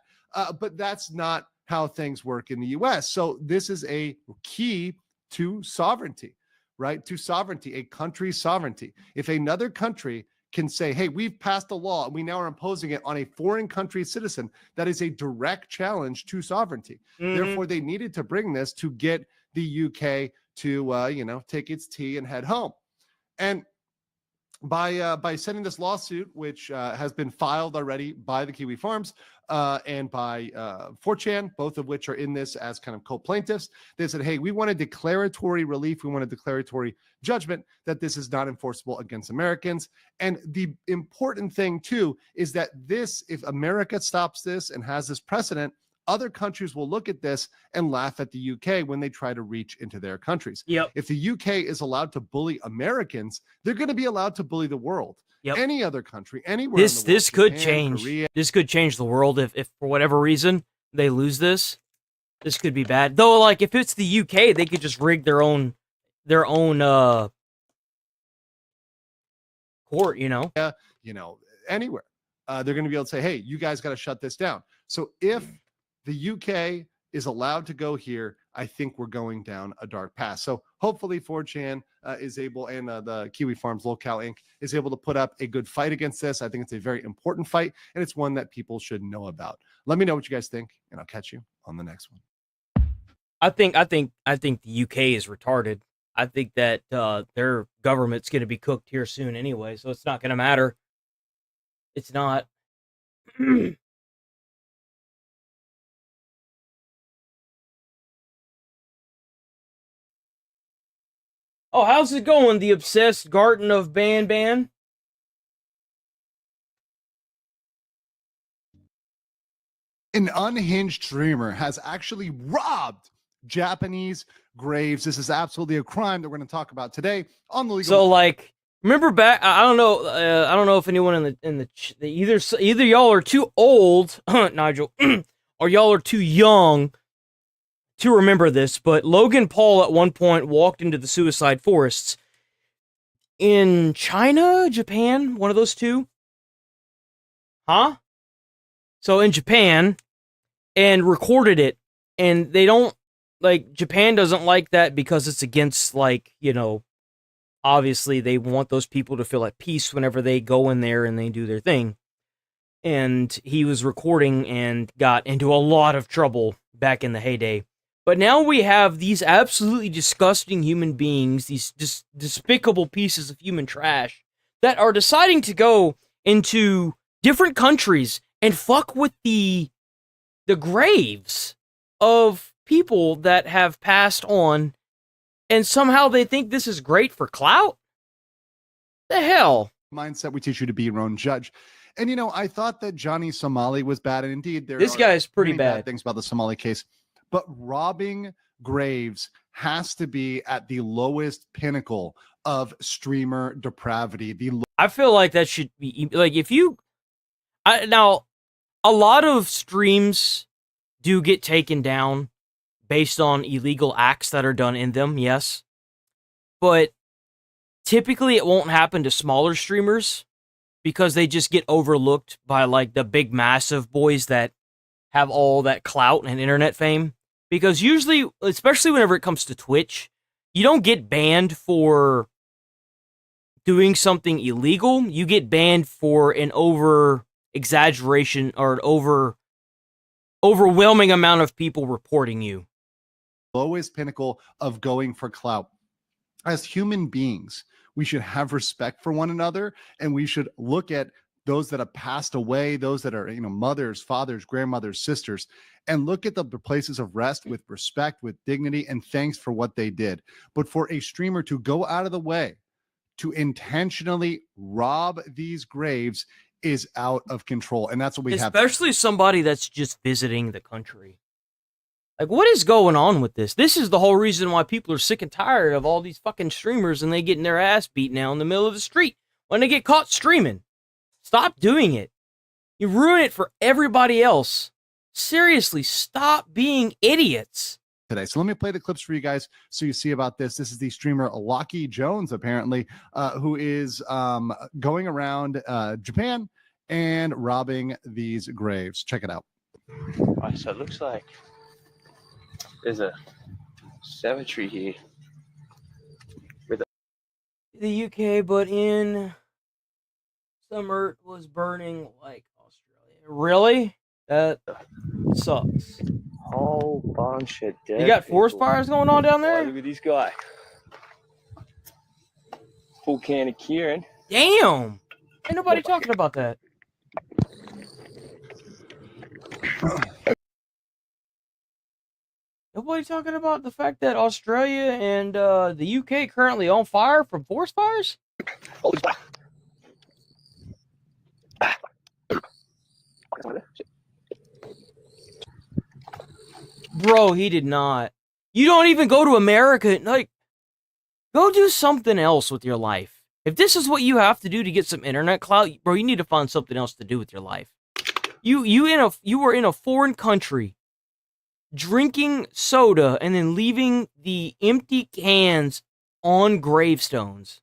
but that's not how things work in the U.S. So this is a key to sovereignty, right? To sovereignty, a country's sovereignty. If another country can say, hey, we've passed a law and we now are imposing it on a foreign country citizen, that is a direct challenge to sovereignty. Therefore, they needed to bring this to get the UK to, take its tea and head home. And by sending this lawsuit, which has been filed already by the Kiwi Farms and by 4chan, both of which are in this as kind of co-plaintiffs, they said, hey, we want a declaratory relief. We want a declaratory judgment that this is not enforceable against Americans. And the important thing, too, is that this, if America stops this and has this precedent, other countries will look at this and laugh at the UK when they try to reach into their countries. Yep. If the UK is allowed to bully Americans, they're going to be allowed to bully the world. Yep. Any other country, anywhere in the world. This could Japan, change. Korea. This could change the world if for whatever reason they lose this. This could be bad. Though, like, if it's the UK, they could just rig their own court, Anywhere. They're going to be able to say, hey, you guys got to shut this down. So if the UK is allowed to go here, I think we're going down a dark path. So hopefully 4chan is able, and the Kiwi Farms Locale Inc. is able to put up a good fight against this. I think it's a very important fight, and it's one that people should know about. Let me know what you guys think, and I'll catch you on the next one. I think the UK is retarded. I think that their government's going to be cooked here soon anyway, so it's not going to matter. It's not. Oh, how's it going, the obsessed garden of Ban? An unhinged streamer has actually robbed Japanese graves. This is absolutely a crime that we're going to talk about today on the legal. So, like, remember back? I don't know if anyone in the either y'all are too old, Nigel, or y'all are too young to remember this, but Logan Paul at one point walked into the suicide forests in China, Japan, one of those two. Huh? So in Japan, and recorded it, and they don't, like, Japan doesn't like that because it's against, like, obviously they want those people to feel at peace whenever they go in there and they do their thing. And he was recording and got into a lot of trouble back in the heyday. But now we have these absolutely disgusting human beings, these just despicable pieces of human trash, that are deciding to go into different countries and fuck with the graves of people that have passed on, and somehow they think this is great for clout? The hell? Mindset, we teach you to be your own judge. And, I thought that Johnny Somali was bad, and indeed, this guy's pretty many bad things about the Somali case. But robbing graves has to be at the lowest pinnacle of streamer depravity. I feel like that should be, like, if you... now, a lot of streams do get taken down based on illegal acts that are done in them, yes. But typically it won't happen to smaller streamers because they just get overlooked by, like, the big massive boys that have all that clout and internet fame. Because usually, especially whenever it comes to Twitch, you don't get banned for doing something illegal. You get banned for an over-exaggeration or an overwhelming amount of people reporting you. Lowest pinnacle of going for clout. As human beings, we should have respect for one another, and we should look at those that have passed away, those that are, mothers, fathers, grandmothers, sisters, and look at the places of rest with respect, with dignity, and thanks for what they did. But for a streamer to go out of the way to intentionally rob these graves is out of control. And that's what we have. Especially somebody that's just visiting the country. Like, what is going on with this? This is the whole reason why people are sick and tired of all these fucking streamers and they getting their ass beat now in the middle of the street when they get caught streaming. Stop doing it. You ruin it for everybody else. Seriously, stop being idiots. Today. So let me play the clips for you guys so you see about this. This is the streamer Lucky Jones, apparently, who is going around Japan and robbing these graves. Check it out. All right, so it looks like there's a cemetery here. The UK, but in some earth was burning like Australia. Really? That sucks. Whole bunch of dead. You got forest fires going on down there? Oh, look at this guy. Full can of Kieran. Damn! Ain't nobody talking about that. Nobody talking about the fact that Australia and the UK currently on fire from forest fires? Bro, he did not. You don't even go to America. Like, go do something else with your life. If this is what you have to do to get some internet clout, bro, you need to find something else to do with your life. You were in a foreign country drinking soda and then leaving the empty cans on gravestones.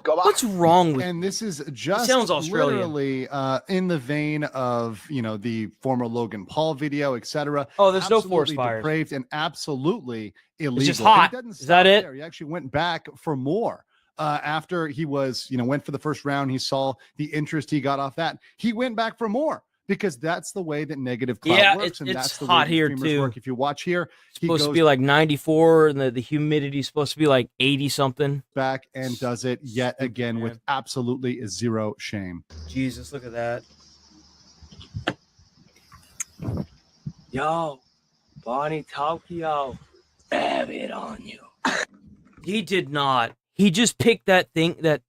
What's wrong with And this is just sounds Australian. literally in the vein of, you know, the former Logan Paul video, etc. Oh, there's no forest Absolutely fires. depraved and absolutely illegal. It's just And he hot. doesn't Is stop that it? there. He actually went back for more. After he was, you know, went for the first round, he saw the interest he got off that. He went back for more because that's the way that negative clout Yeah, works. And it's that's the hot way here, streamers too. work. If you watch here, he Supposed to goes be like 94 and the humidity's supposed to be like 80 something. back and does it yet again man. with absolutely zero shame. Jesus, look at that. Yo, Bonnie Tokyo, have it on you. He did not. He just picked that thing, that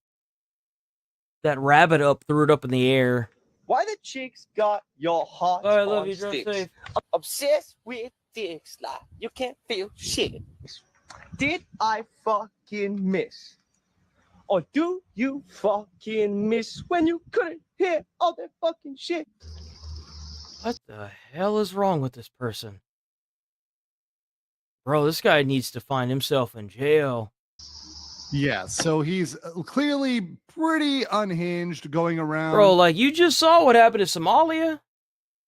rabbit up, threw it up in the air. Why the chicks got your heart All right, love on you, drive sticks? safe. Obsessed with dicks like you can't feel shit. Did I fucking miss? Or do you fucking miss when you couldn't hear all that fucking shit? What the hell is wrong with this person? Bro, this guy needs to find himself in jail. Yeah, so he's clearly pretty unhinged going around. Bro, like, you just saw what happened to Somalia.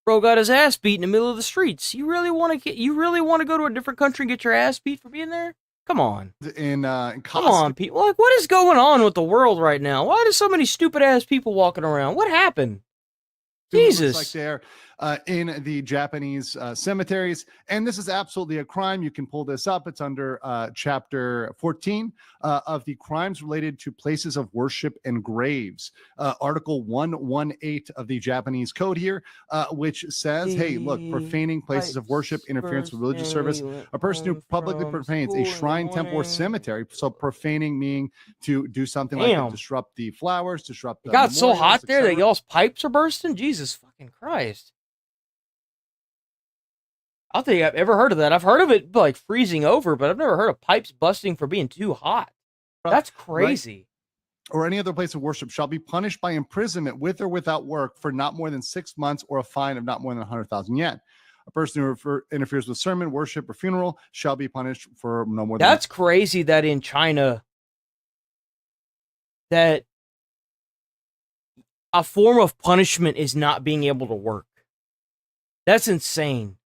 Bro got his ass beat in the middle of the streets. You really want to go to a different country and get your ass beat for being there? Come on. In Come on, people. Like, what is going on with the world right now? Why are so many stupid ass people walking around? What happened? Jesus. Looks like they're in the Japanese cemeteries, and this is absolutely a crime. You can pull this up. It's under chapter 14 of the crimes related to places of worship and graves. Article 118 of the Japanese code here, which says, hey, look, profaning places of worship, interference with religious service, a person who publicly profanes a shrine, temple, or cemetery. So profaning meaning to do something like that, disrupt the flowers, disrupt the It got so hot there that etc. y'all's pipes are bursting? Jesus fucking Christ. I don't think I've ever heard of that. I've heard of it like freezing over, but I've never heard of pipes busting for being too hot. That's crazy. Or any other place of worship shall be punished by imprisonment with or without work for not more than 6 months or a fine of not more than 100,000 yen. A person who interferes with sermon, worship, or funeral shall be punished for no more than... That's crazy that in China that a form of punishment is not being able to work. That's insane.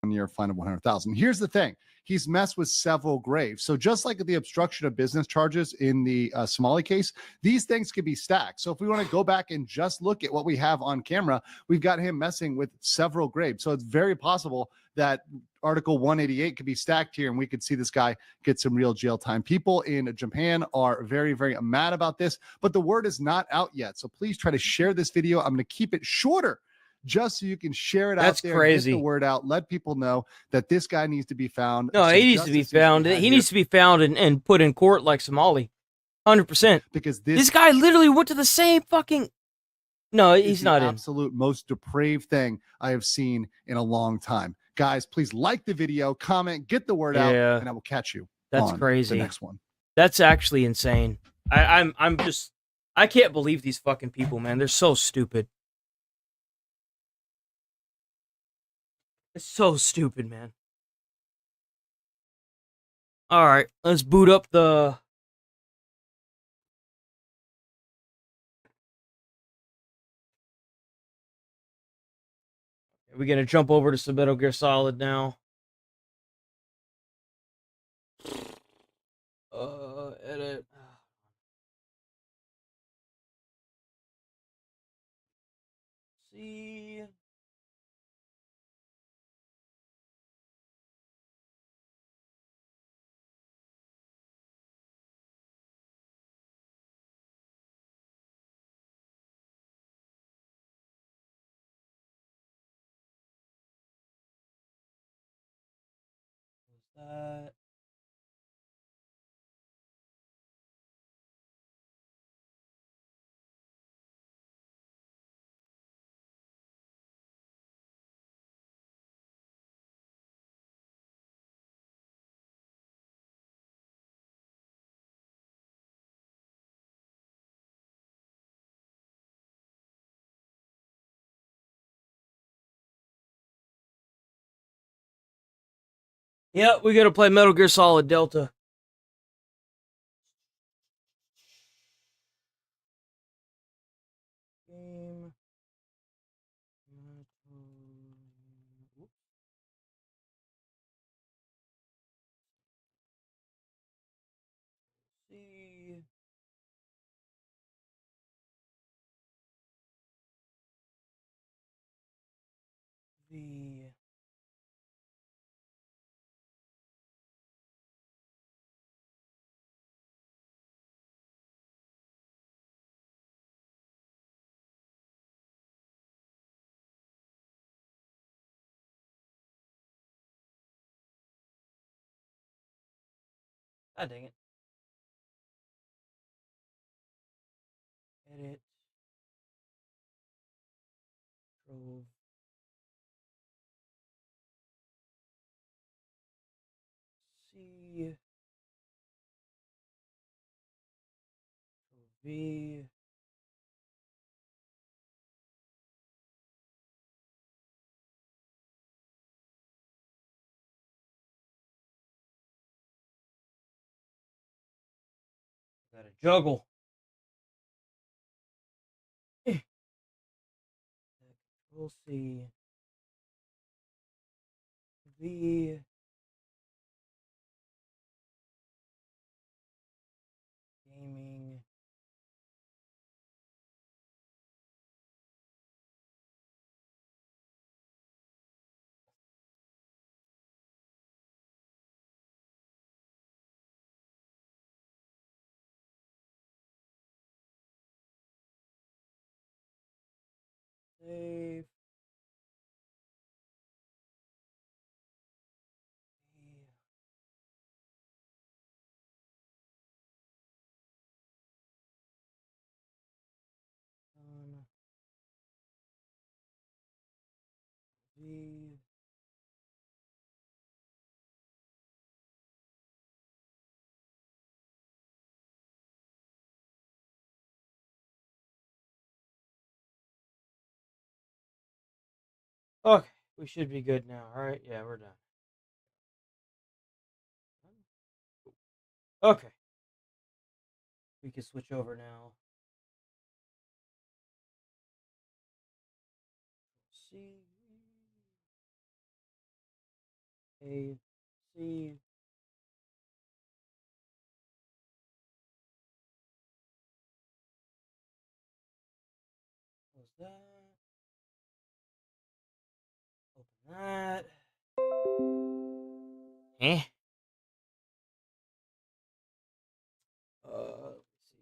1 year fine of 100,000. Here's the thing. He's messed with several graves. So just like the obstruction of business charges in the Somali case, these things could be stacked. So if we want to go back and just look at what we have on camera, we've got him messing with several graves. So it's very possible that Article 188 could be stacked here and we could see this guy get some real jail time. People in Japan are very, very mad about this, but the word is not out yet. So please try to share this video. I'm going to keep it shorter, just so you can share it That's out there, crazy. get the word out, let people know that this guy needs to be found. No, Some he needs to be justice found. had He here. needs to be found and put in court like Somali. 100%. Because this guy literally went to the same fucking... No, is he's the not in. absolute most depraved thing I have seen in a long time. Guys, please like the video, comment, get the word out, Yeah. and I will catch you That's on crazy. the next one. That's actually insane. I'm just, I can't believe these fucking people, man. They're so stupid. It's so stupid, man. All right, let's boot up the. We're gonna jump over to some Metal Gear Solid now. Edit. See. What's that? Yeah, we gotta play Metal Gear Solid Delta. Game. See. V. Ah, dang it. Edit. Control. C. Control V. Gotta juggle. Control C. V. Gaming. Save. Done. V. Okay, we should be good now. All right, yeah, we're done. Okay, we can switch over now. C. A. C. Close that. Open that. Eh? Let's see.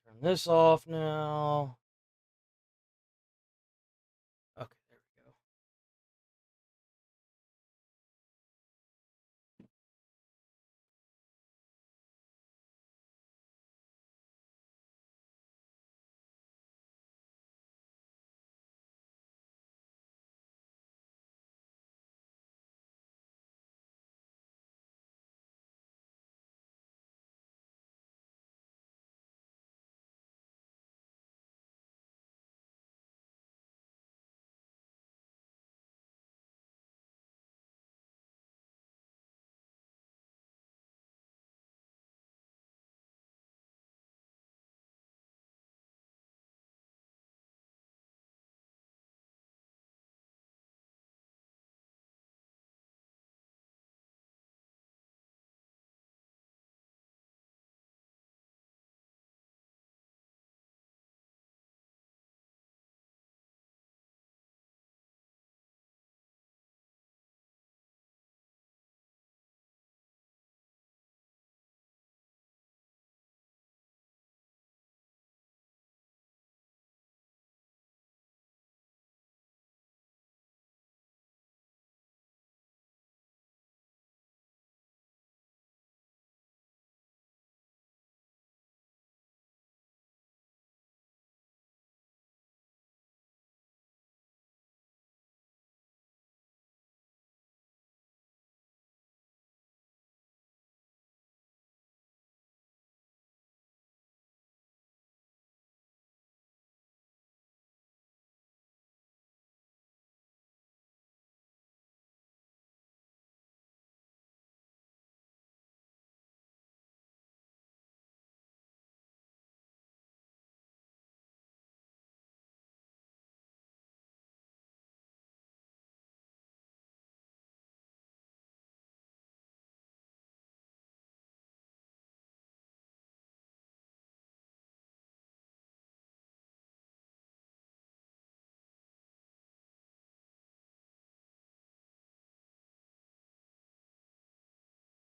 Turn this off now. Okay, there we go.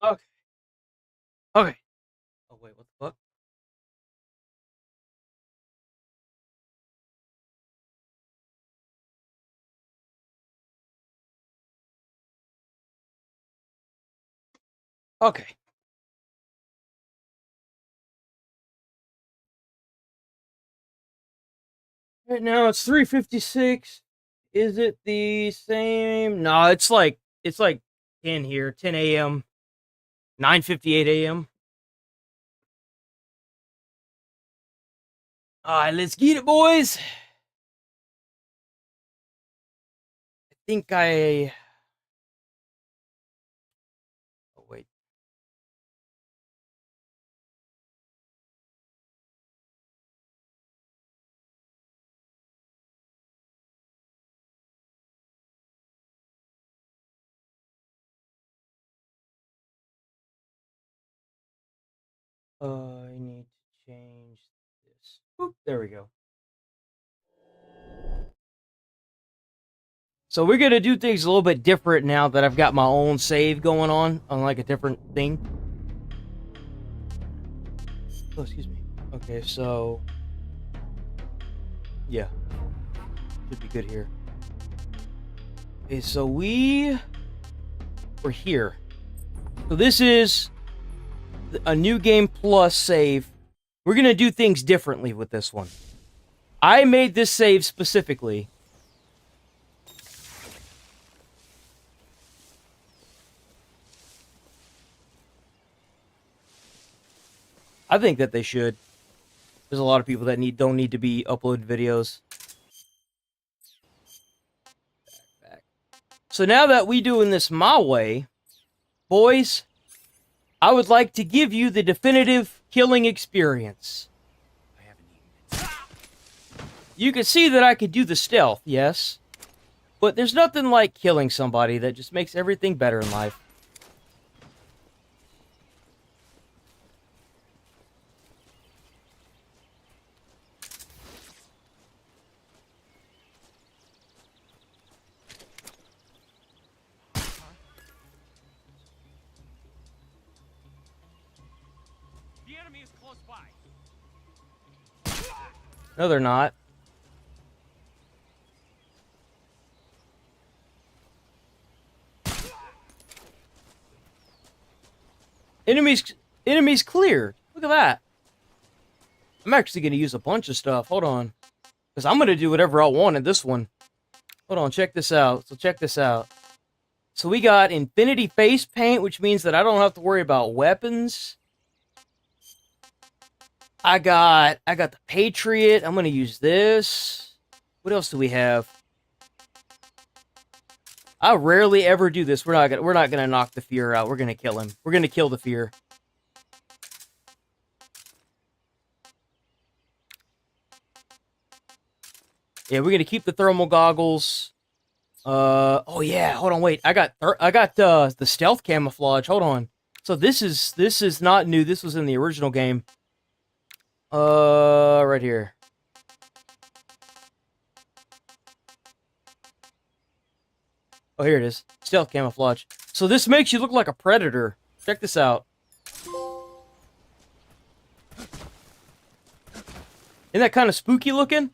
Okay. Okay. Oh, wait, what the fuck? Okay. Right now it's 3:56. Is it the same? No, it's like 10 here, 10 a.m., 9:58 a.m. All right, let's get it, boys. I think I. Oh, wait. I need to change this. Oop, there we go. So we're gonna do things a little bit different now that I've got my own save going on like a different thing. Oh, excuse me. Okay, so yeah, should be good here. Okay, so we're here. So this is a new game plus save. We're gonna do things differently with this one. I made this save specifically. I think that they should. There's a lot of people that don't need to be uploaded videos. Back. So now that we doing this my way, boys, I would like to give you the definitive killing experience. You can see that I could do the stealth, yes, but there's nothing like killing somebody that just makes everything better in life. No, they're not. Enemies cleared. Look at that. I'm actually going to use a bunch of stuff. Hold on. Because I'm going to do whatever I want in this one. Hold on, check this out. So check this out. So we got Infinity Face Paint, which means that I don't have to worry about weapons. I got the Patriot. I'm gonna use this. What else do we have? I rarely ever do this. We're not gonna knock the fear out. We're gonna kill him. We're gonna kill the fear. Yeah, we're gonna keep the thermal goggles. Oh yeah. Hold on, wait. I got the stealth camouflage. Hold on. So this is not new. This was in the original game. Right here. Oh, here it is. Stealth camouflage. So this makes you look like a predator. Check this out. Isn't that kind of spooky looking?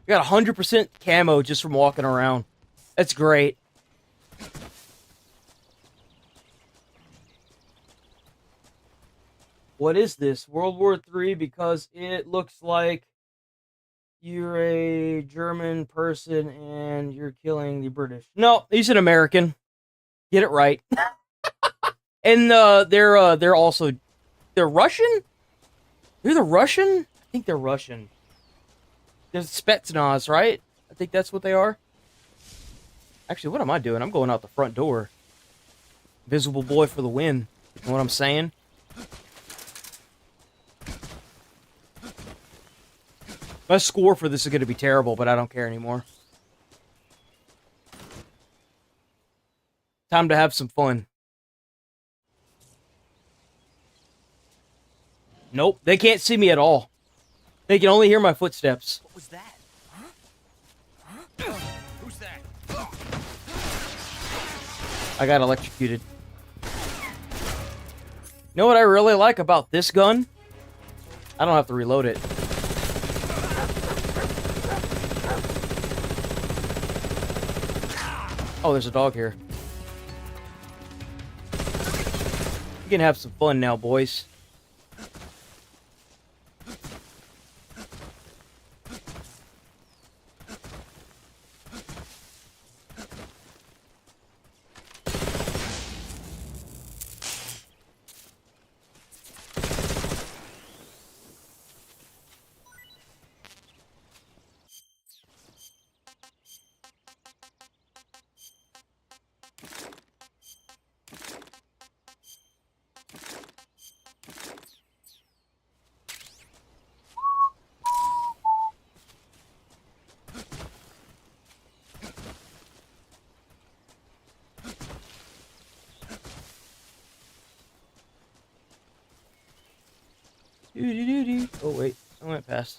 I got 100% camo just from walking around. That's great. What is this? World War III, because it looks like you're a German person and you're killing the British. No, he's an American. Get it right. And they're also Russian? They're the Russian? I think they're Russian. They're Spetsnaz, right? I think that's what they are. Actually, what am I doing? I'm going out the front door. Visible boy for the win. You know what I'm saying? My score for this is going to be terrible, but I don't care anymore. Time to have some fun. Nope, they can't see me at all. They can only hear my footsteps. What was that? Huh? Huh? Who's that? I got electrocuted. You know what I really like about this gun? I don't have to reload it. Oh, there's a dog here. You can have some fun now, boys. Oh, wait. I went past.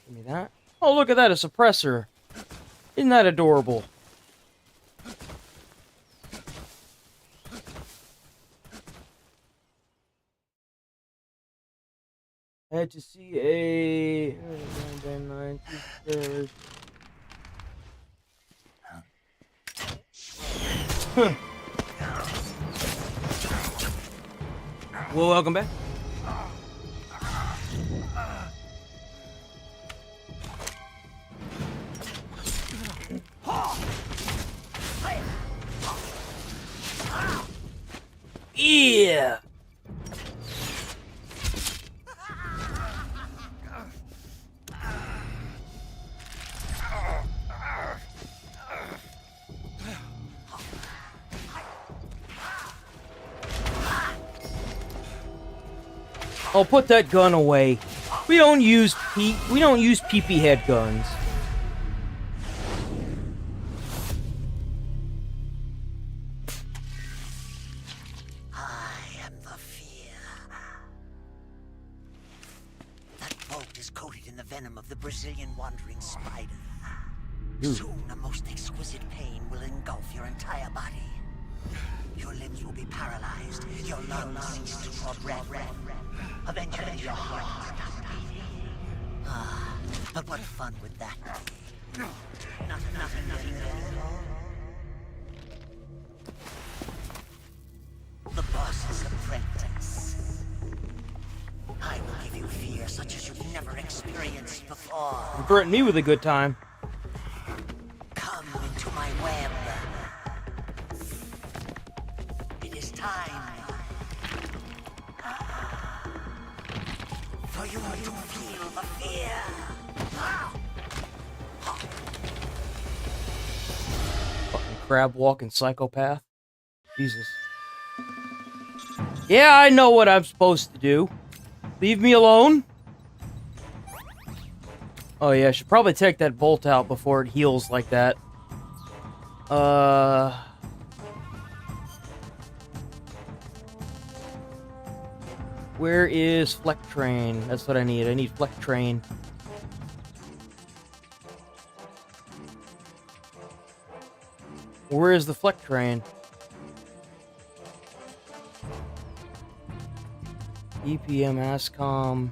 Give me that. Oh, look at that. A suppressor. Isn't that adorable? I had to see a... Huh. Well, welcome back. Yeah. Oh, put that gun away. We don't use PP head guns. Soon, a most exquisite pain will engulf your entire body. Your limbs will be paralyzed, your lungs cease to draw breath. Eventually, your heart will stop beating. Ah, but what fun would that be? Nothing at all. The boss's apprentice. I will give you fear such as you've never experienced before. You threatened me with a good time. Come into my web. It is time for you to feel the fear. Fucking crab walking psychopath. Jesus. Yeah, I know what I'm supposed to do. Leave me alone. Oh yeah, I should probably take that bolt out before it heals like that. Where is Fleck Train? That's what I need. I need Fleck Train. Where is the Fleck Train? EPM ASCOM.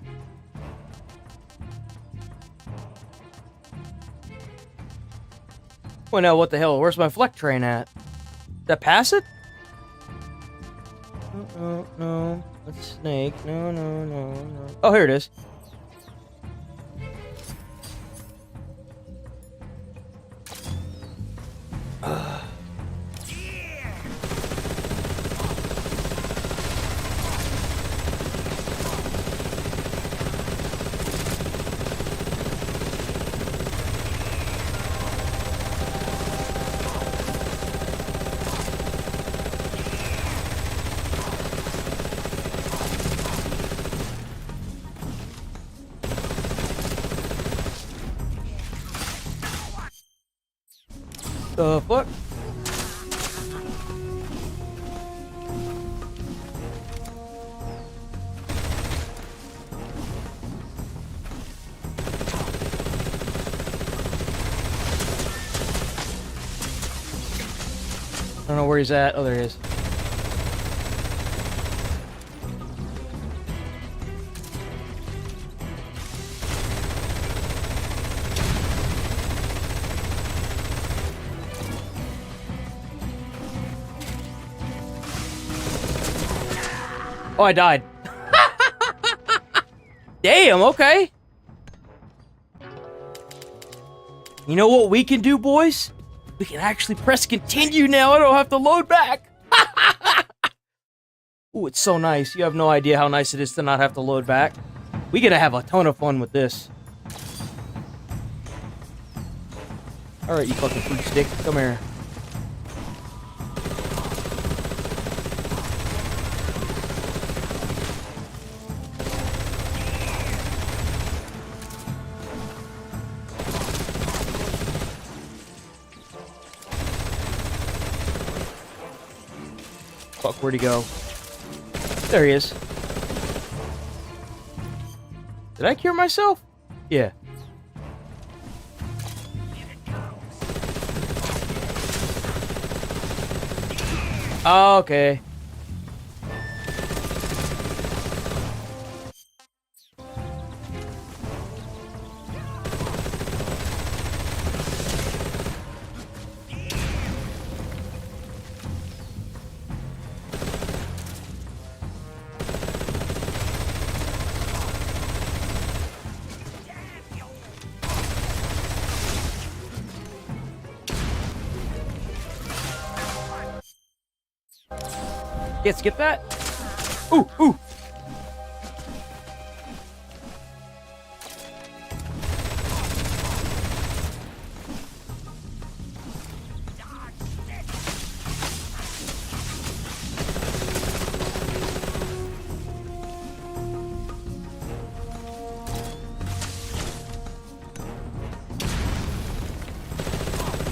Well, now what the hell? Where's my Fleck Train at? Did I pass it? No. That's a snake. No. Oh, here it is. The fuck? don't know where he's at. Oh, there he is. Oh, I died. Damn, okay. You know what we can do, boys? We can actually press continue now. I don't have to load back. Ooh, it's so nice. You have no idea how nice it is to not have to load back. We're gonna have a ton of fun with this. Alright, you fucking fruit stick. Come here. Fuck, where'd he go? There he is. Did I cure myself? Yeah. Okay. Yeah, skip that. Ooh, ooh.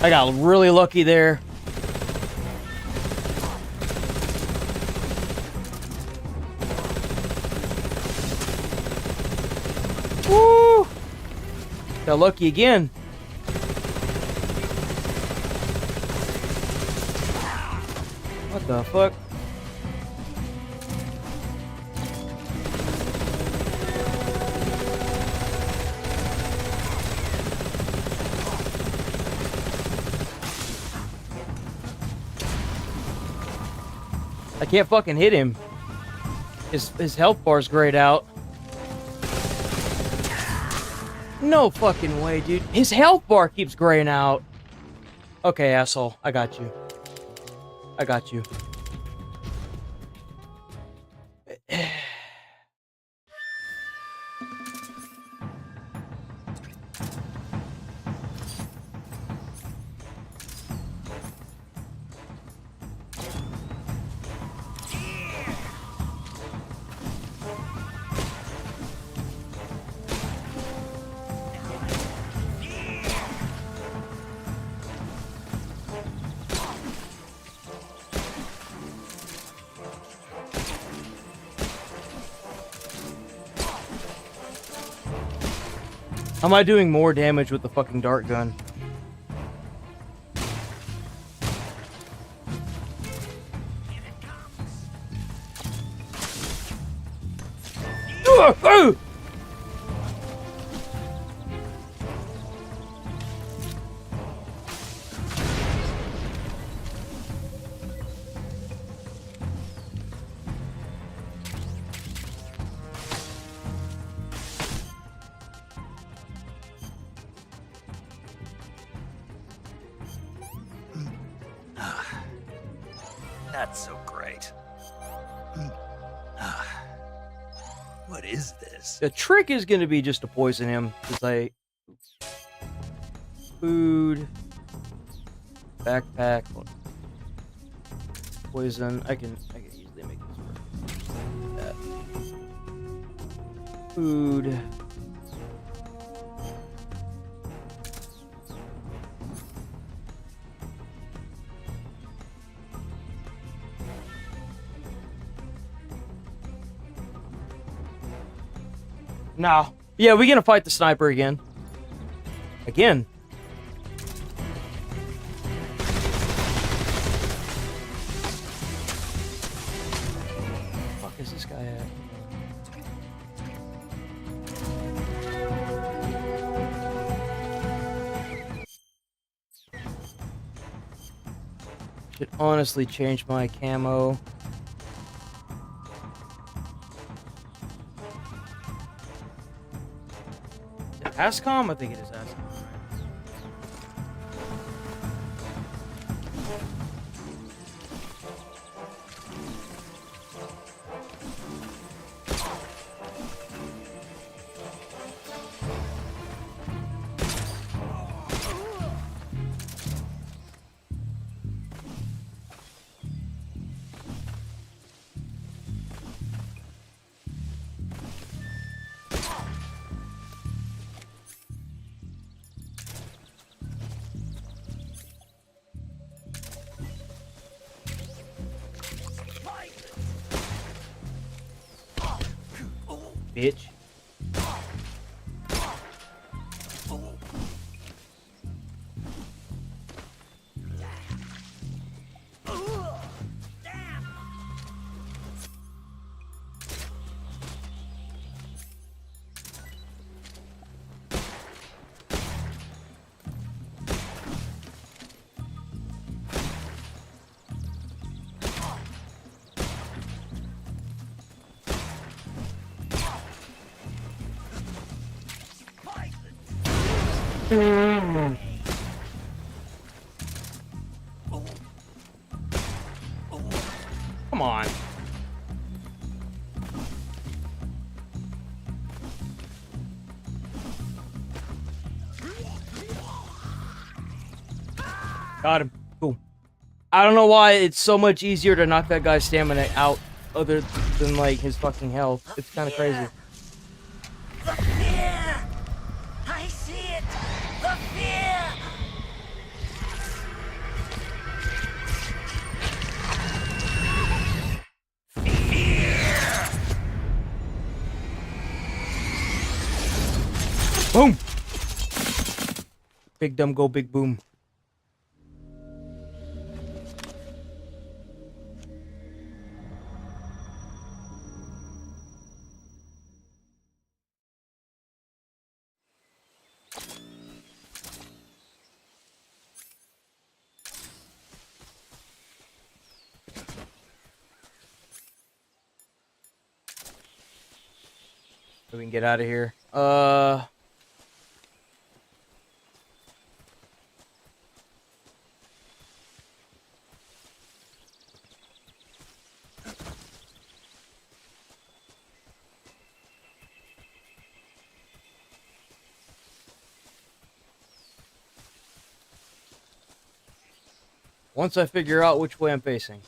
I got really lucky there. Woo! Got lucky again. What the fuck? I can't fucking hit him. His health bar's grayed out. No fucking way, dude. His health bar keeps graying out. Okay, asshole. I got you. I got you. How am I doing more damage with the fucking dart gun? Not so great. What is this? The trick is going to be just to poison him. Because I... Food. Backpack. Poison. I can easily make this work. That. Food. No. Yeah, we're gonna fight the sniper again. Again. Should honestly change my camo. Is it ASCOM? I think it is ASCOM. Bitch. Come on. Got him. Cool. I don't know why it's so much easier to knock that guy's stamina out other than like his fucking health. It's kind of crazy. The fear! I see it! The fear! Boom! Big dumb go big boom. So we can get out of here. Once I figure out which way I'm facing.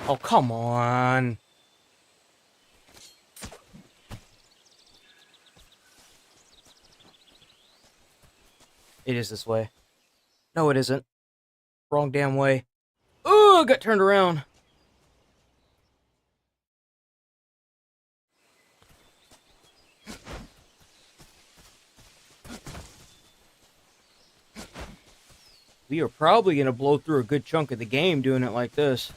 Oh, come on. It is this way. No, it isn't. Wrong damn way. Oh, I got turned around. We are probably going to blow through a good chunk of the game doing it like this.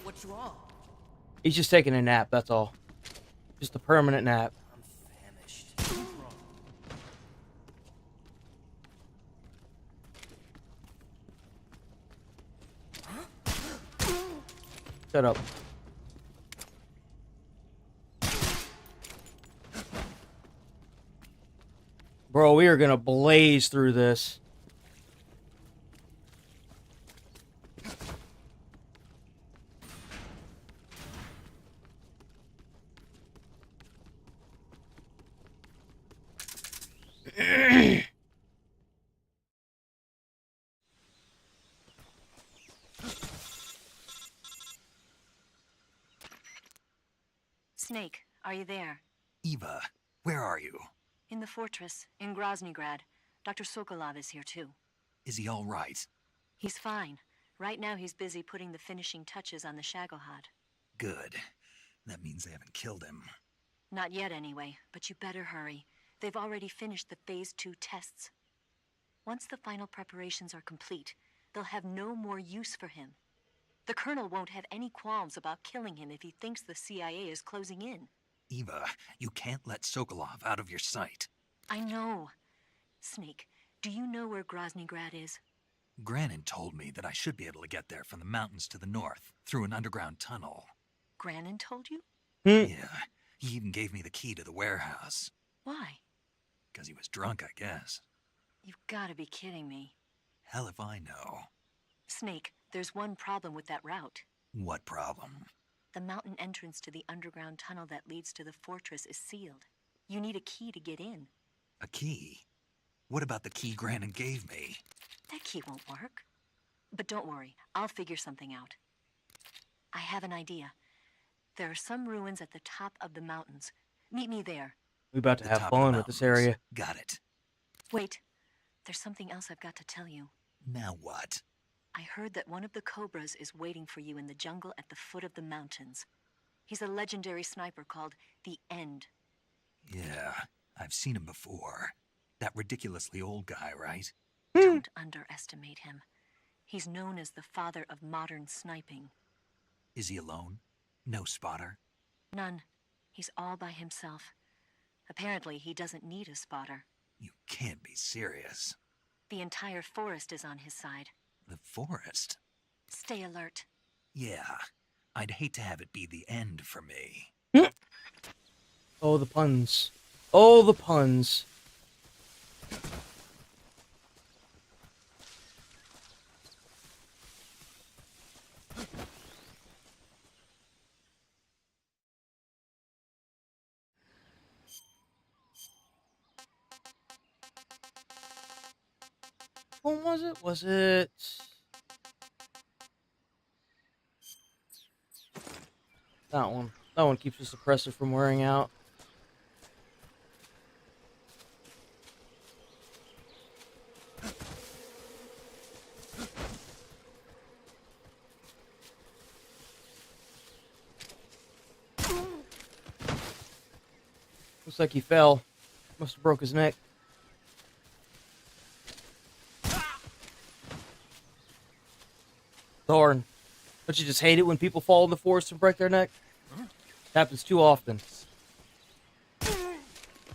What's wrong? He's just taking a nap, that's all. Just a permanent nap. Shut up. Bro, we are gonna blaze through this. Snake, are you there? Eva, where are you? In the fortress, in Groznygrad. Dr. Sokolov is here too. Is he all right? He's fine. Right now he's busy putting the finishing touches on the Shagohod. Good. That means they haven't killed him. Not yet, anyway, but you better hurry. They've already finished the Phase 2 tests. Once the final preparations are complete, they'll have no more use for him. The Colonel won't have any qualms about killing him if he thinks the CIA is closing in. Eva, you can't let Sokolov out of your sight. I know. Snake, do you know where Groznygrad is? Granin told me that I should be able to get there from the mountains to the north, through an underground tunnel. Granin told you? Yeah, he even gave me the key to the warehouse. Why? Because he was drunk, I guess. You've got to be kidding me. Hell if I know. Snake, there's one problem with that route. What problem? The mountain entrance to the underground tunnel that leads to the fortress is sealed. You need a key to get in. A key? What about the key Granin gave me? That key won't work. But don't worry, I'll figure something out. I have an idea. There are some ruins at the top of the mountains. Meet me there. We're about to have fun with this area. Got it. Wait, there's something else I've got to tell you. Now what? I heard that one of the Cobras is waiting for you in the jungle at the foot of the mountains. He's a legendary sniper called the End. Yeah, I've seen him before. That ridiculously old guy, right? Don't underestimate him. He's known as the father of modern sniping. Is he alone? No spotter? None. He's all by himself. Apparently, he doesn't need a spotter. You can't be serious. The entire forest is on his side. The forest? Stay alert. Yeah, I'd hate to have it be the end for me. Oh, the puns. Oh, the puns. What was it? Was it... that one. That one keeps the suppressor from wearing out. Looks like he fell. Must have broke his neck. Darn. Don't you just hate it when people fall in the forest and break their neck? Happens too often.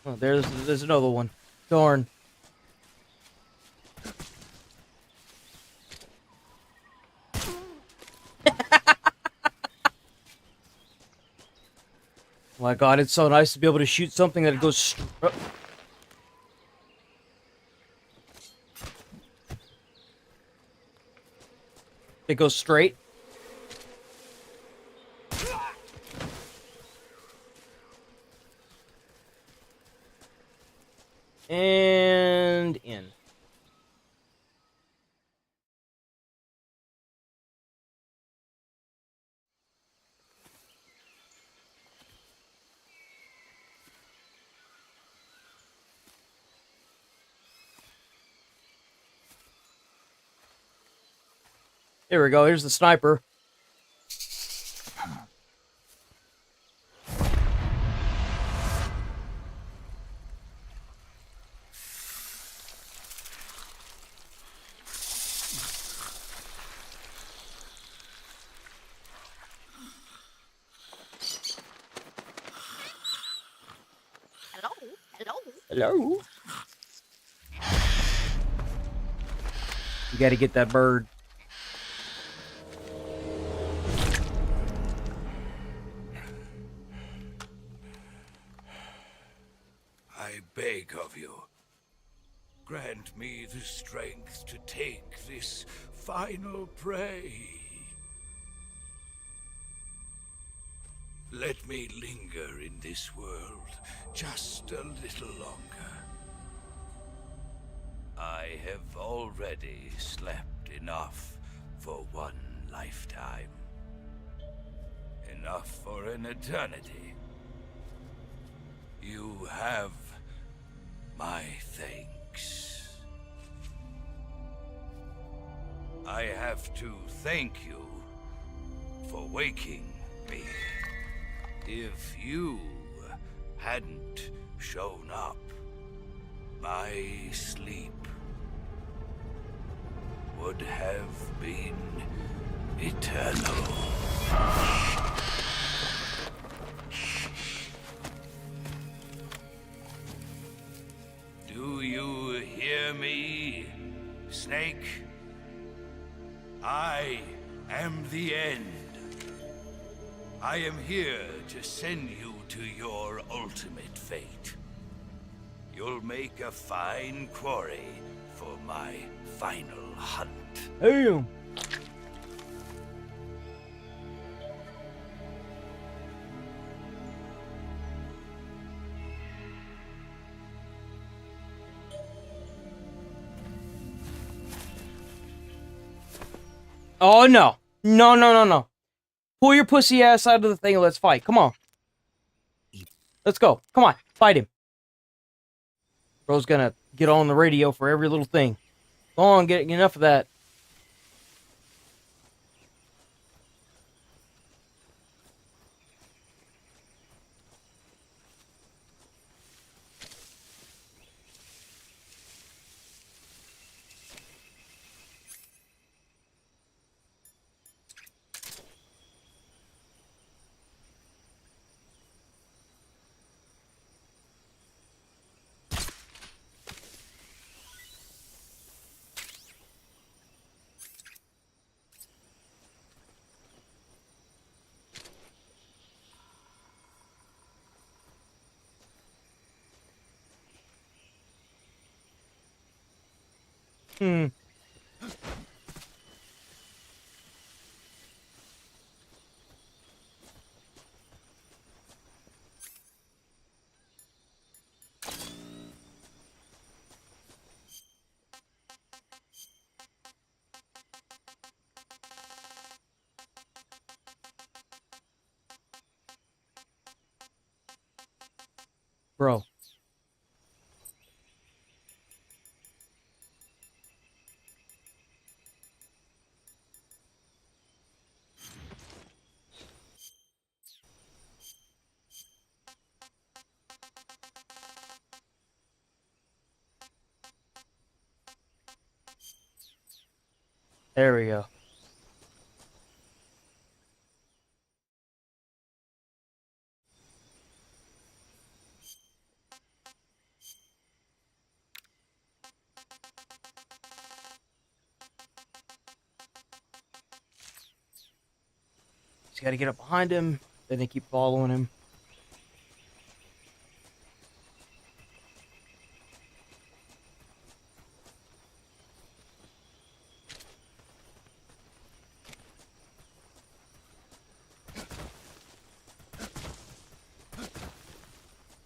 Oh, there's another one. Darn. Oh my god, it's so nice to be able to shoot something that goes it goes straight. And in. There we go. Here's the sniper. Hello. You gotta get that bird. I beg of you, grant me the strength to take this final prey. Let me linger in this world just a little longer. I have already slept enough for one lifetime. Enough for an eternity. You have my thanks. I have to thank you for waking me. If you hadn't shown up, my sleep would have been eternal. Do you hear me, Snake? I am the end. I am here to send you to your ultimate fate. You'll make a fine quarry for my final hunt. Damn. Oh, no. No, no, no, no. Pull your pussy ass out of the thing and let's fight. Come on. Let's go. Come on. Fight him. Bro's gonna get on the radio for every little thing. Go on, get enough of that. Hmm. Bro. There we go. Just gotta get up behind him, then they keep following him.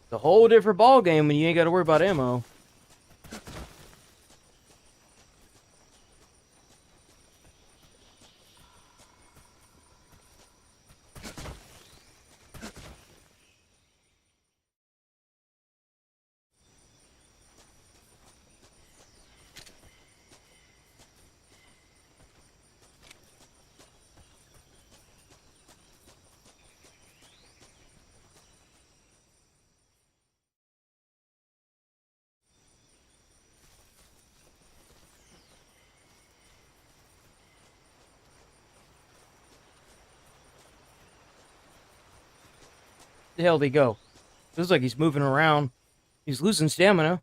It's a whole different ball game when you ain't gotta worry about ammo. The hell did he go? Looks like he's moving around. He's losing stamina.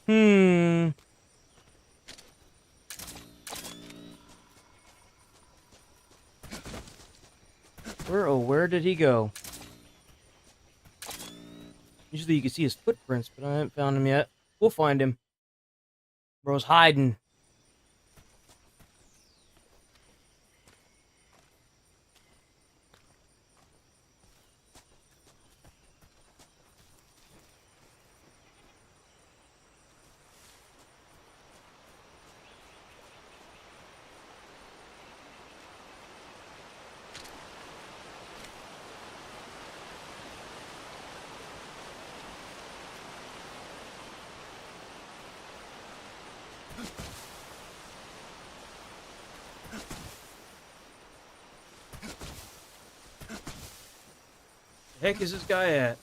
Hmm. Where did he go? Usually you can see his footprints, but I haven't found him yet. We'll find him. Bro's hiding. Heck is this guy at?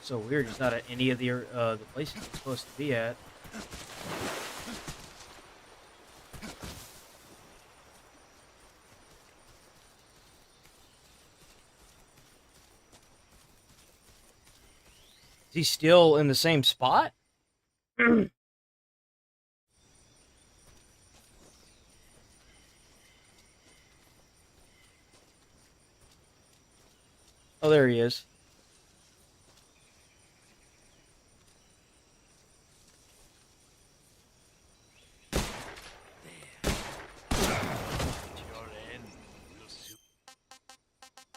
So weird. He's not at any of the places he's supposed to be at. Is he still in the same spot? Oh, there he is.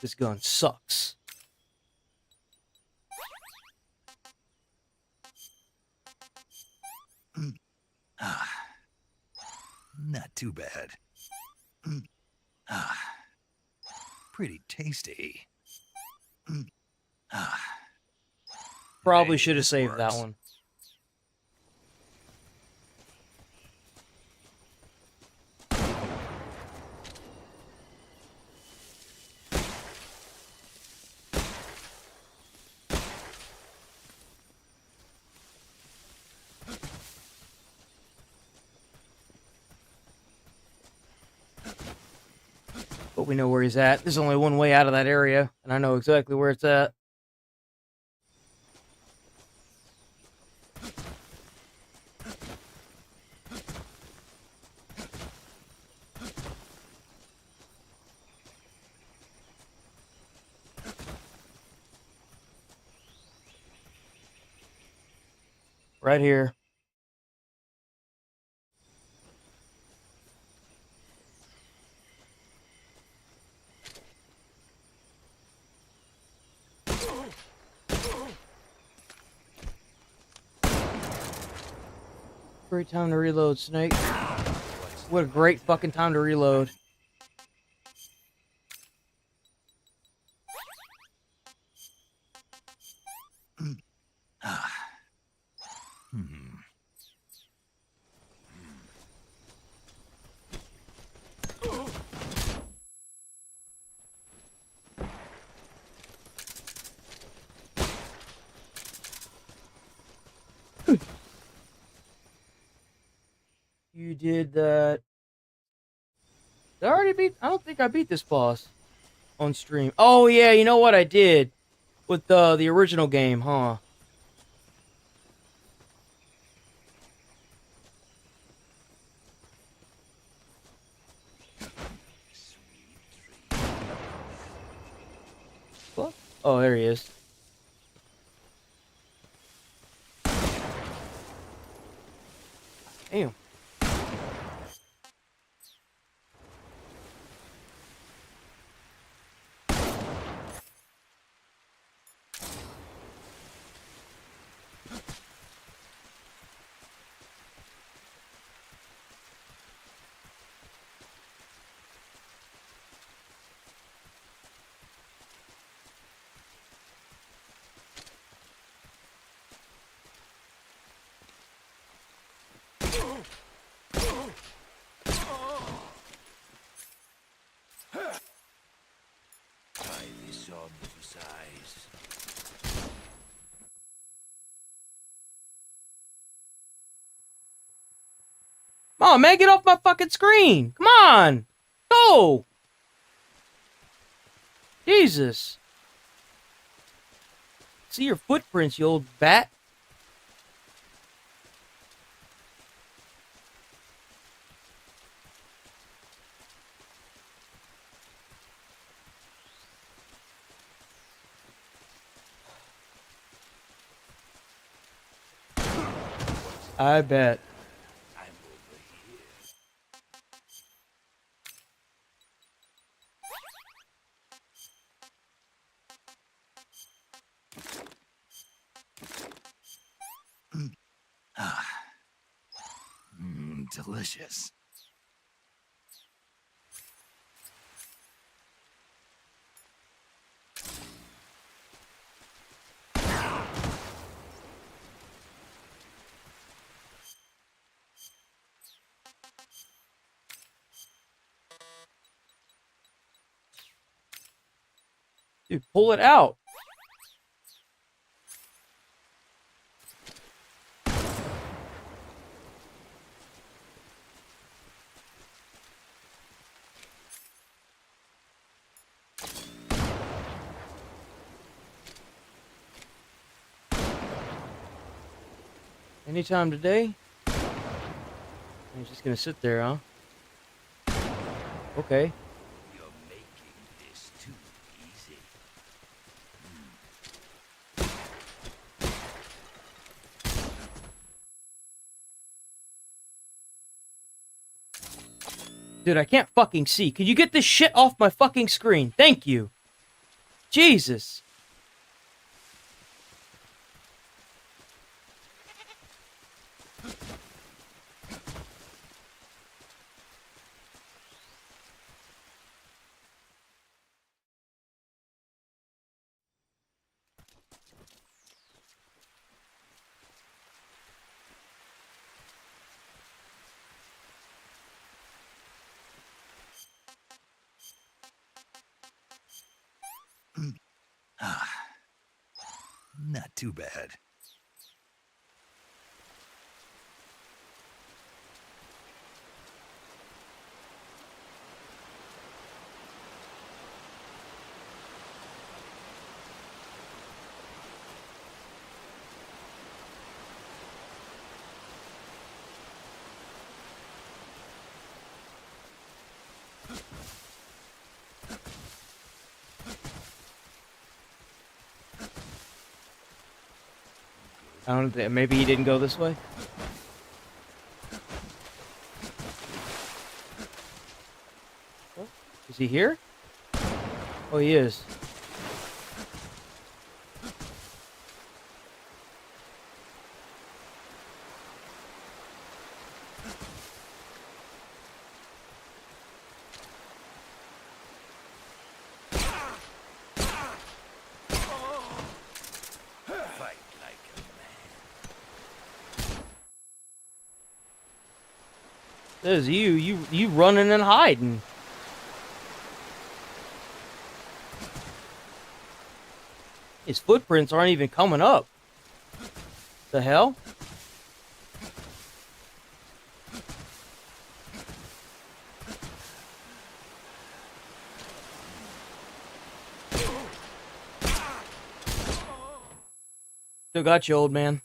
This gun sucks. Not too bad. Pretty tasty. Probably should have saved that one. But we know where he's at. There's only one way out of that area, and I know exactly where it's at. Right here. Great time to reload, Snake. What a great fucking time to reload. You did that. Did I already beat? I don't think I beat this boss on stream. Oh yeah, you know what I did with the original game, huh? What? Oh, there he is. Damn. Come on, man, get off my fucking screen. Come on. Go. Jesus. See your footprints, you old bat. I bet. Delicious. Dude, pull it out. Anytime today? He's just gonna sit there, huh? Okay. You're making this too easy. Dude, I can't fucking see. Could you get this shit off my fucking screen? Thank you. Jesus. Not too bad. I don't know, maybe he didn't go this way? Is he here? Oh, he is. Fight like a man. There's you running and hiding. His footprints aren't even coming up. The hell? Still got you, old man.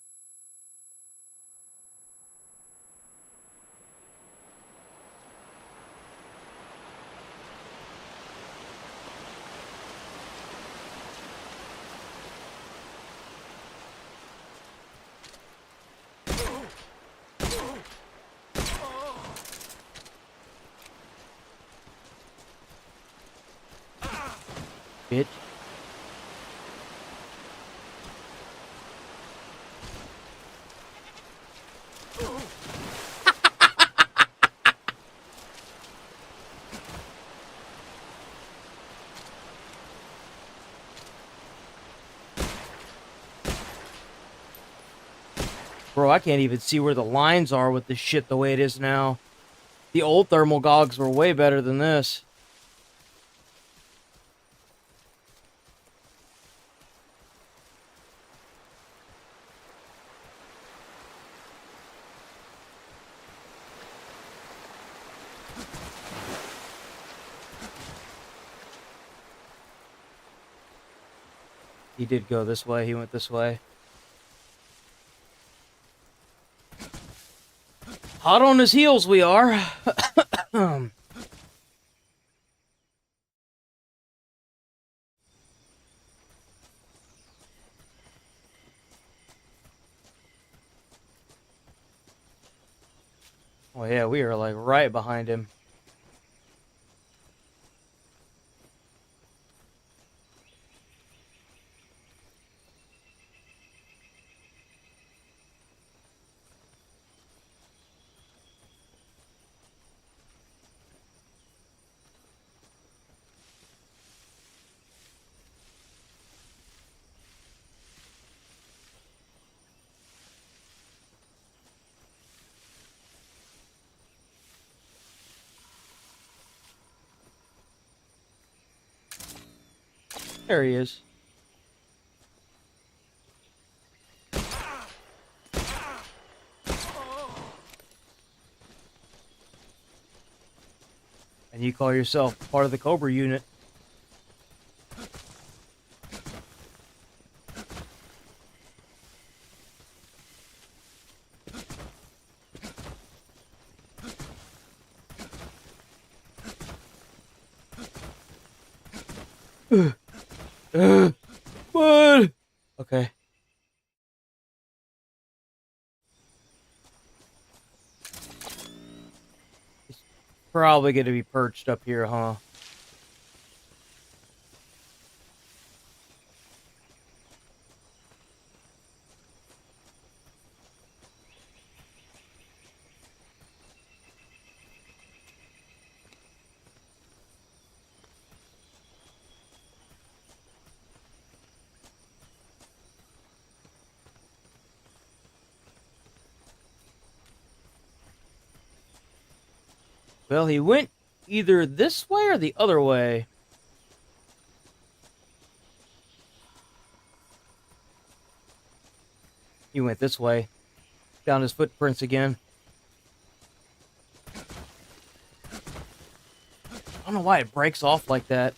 Bitch. Bro, I can't even see where the lines are with this shit the way it is now. The old thermal gogs were way better than this. He did go this way, he went this way. Hot on his heels we are. Oh yeah, we are like right behind him. There he is. And you call yourself part of the Cobra unit. What? Okay. It's probably going to be perched up here, huh? Well, he went either this way or the other way. He went this way. Found his footprints again. I don't know why it breaks off like that.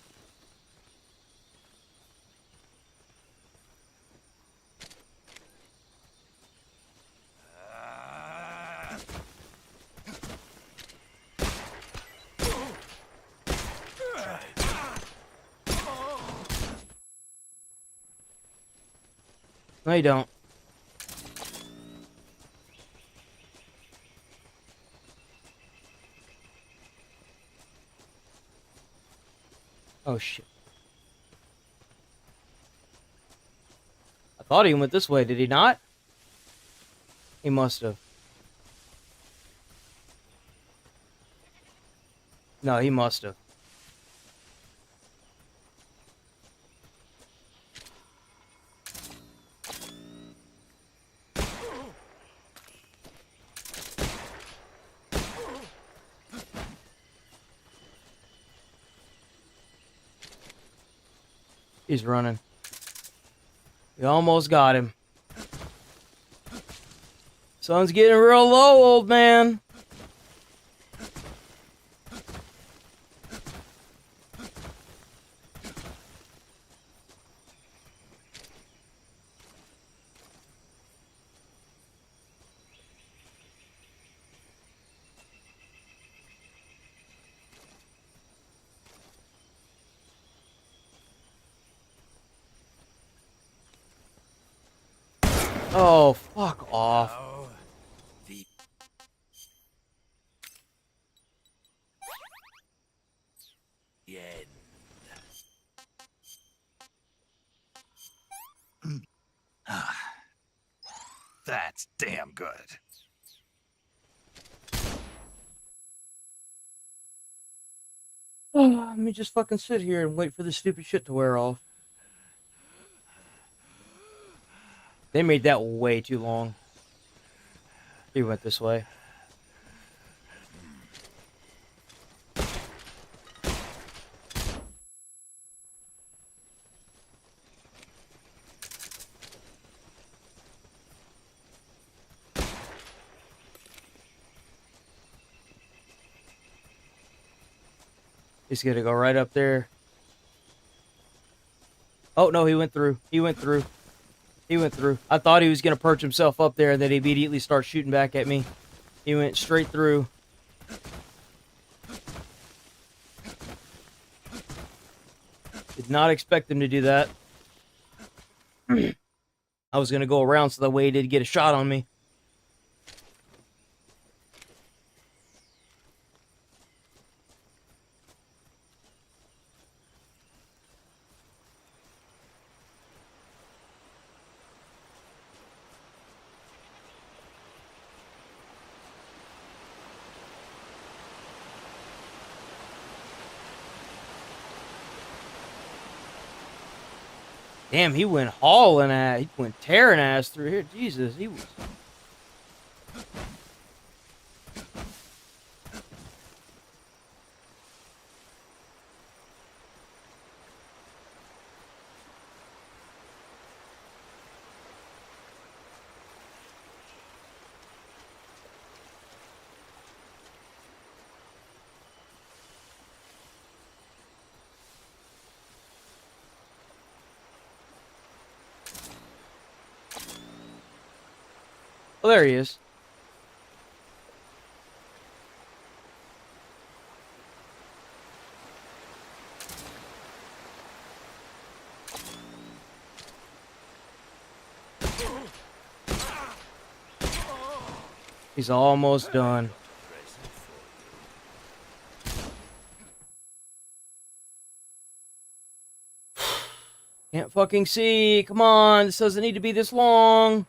No, you don't. Oh, shit. I thought he went this way, did he not? He must have. No, he must have. He's running. We almost got him. Sun's getting real low, old man. Oh, fuck off. The end. That's damn good. Let me just fucking sit here and wait for this stupid shit to wear off. They made that way too long. He went this way. He's gonna go right up there. Oh, no, he went through. He went through. He went through. I thought he was gonna perch himself up there and then immediately start shooting back at me. He went straight through. Did not expect him to do that. I was gonna go around so that way he didn't get a shot on me. Damn, he went hauling ass. He went tearing ass through here. Jesus, he was. Oh, there he is. He's almost done. Can't fucking see. Come on, this doesn't need to be this long.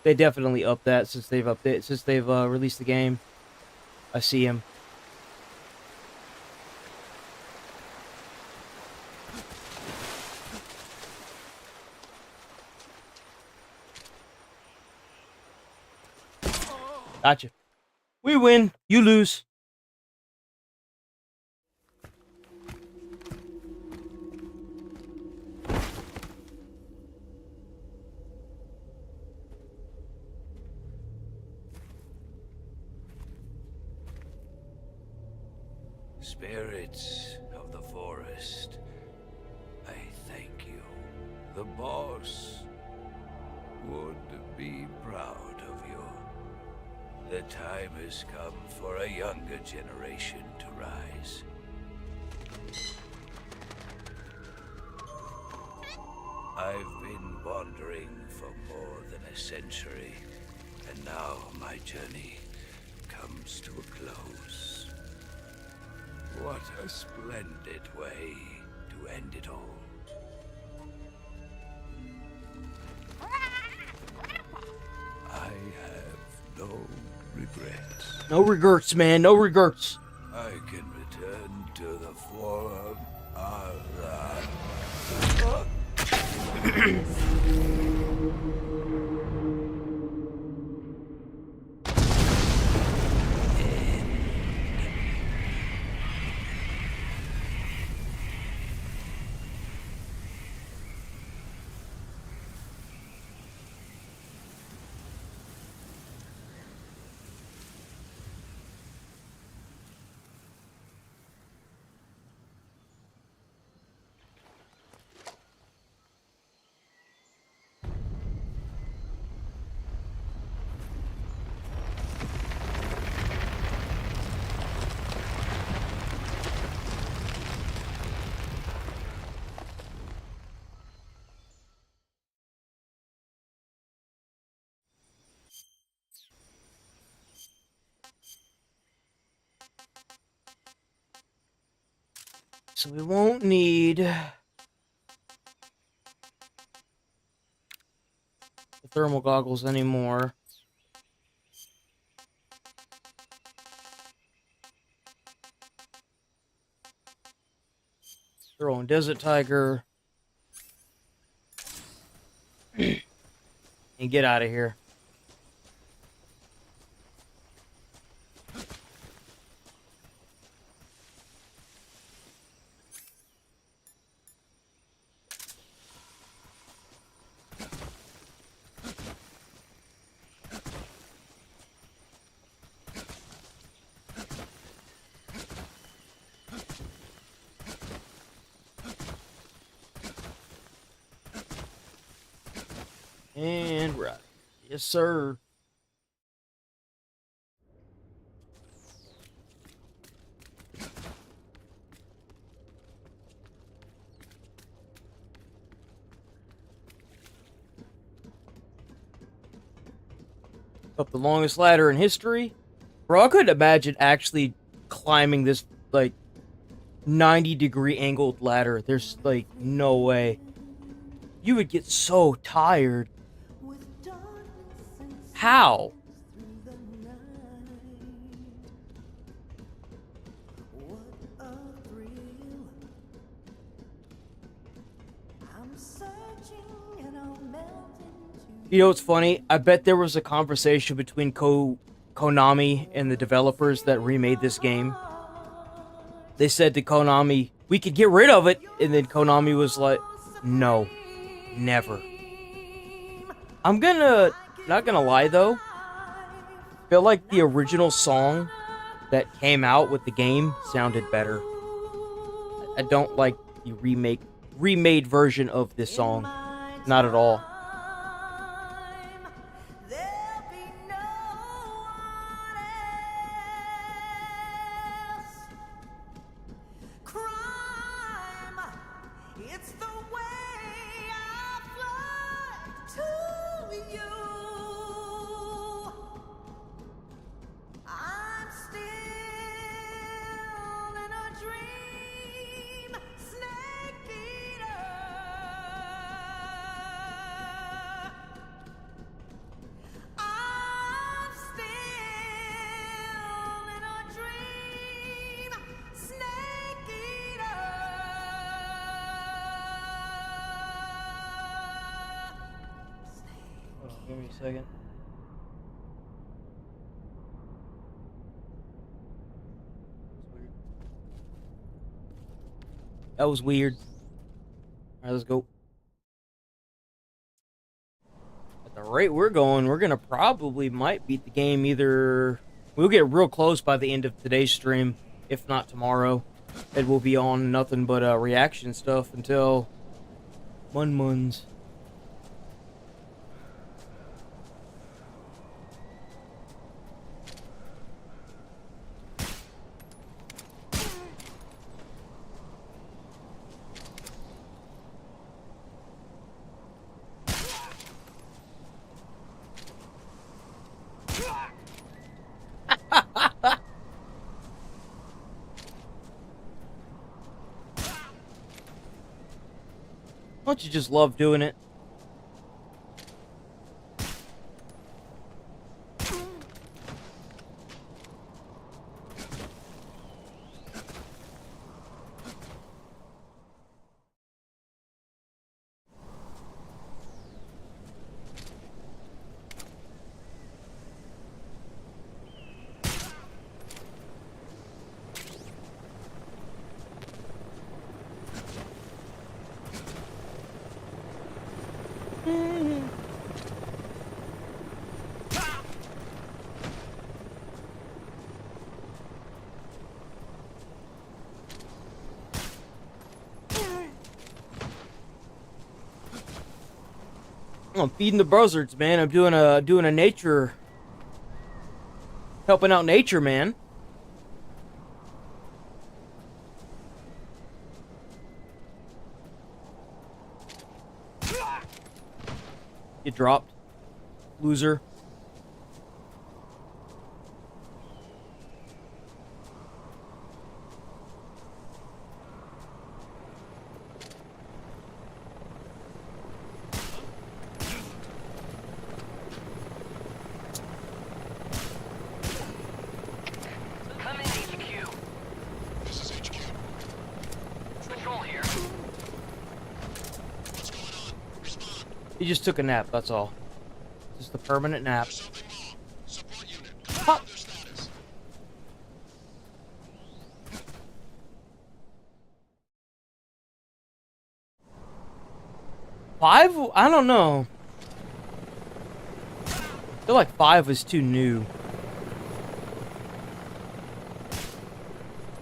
They definitely upped that since they've released the game. I see him. Gotcha. We win. You lose. Spirits of the forest, I thank you. The boss would be proud of you. The time has come for a younger generation to rise. I've been wandering for more than a century, and now my journey comes to a close. What a splendid way to end it all. I have no regrets. No regrets, man. No regrets. I can return to the form Allah. So we won't need the thermal goggles anymore. Throw in Desert Tiger. And get out of here. And right. Yes, sir. Up the longest ladder in history. Bro, I couldn't imagine actually climbing this, like, 90-degree angled ladder. There's, like, no way. You would get so tired. How? You know what's funny? I bet there was a conversation between Konami and the developers that remade this game. They said to Konami, we could get rid of it. And then Konami was like, no, never. Not gonna lie though. I feel like the original song that came out with the game sounded better. I don't like the remade version of this song. Not at all. Give me a second. That was weird. Alright, let's go. At the rate we're going, we're gonna probably might beat the game either. We'll get real close by the end of today's stream, if not tomorrow. It will be on nothing but reaction stuff until Munmuns. Don't you just love doing it? I'm feeding the buzzards, man. I'm doing a nature, helping out nature, man. Get dropped, loser. He just took a nap, that's all. Just a permanent nap. Pop. Five? I don't know. I feel like 5 was too new.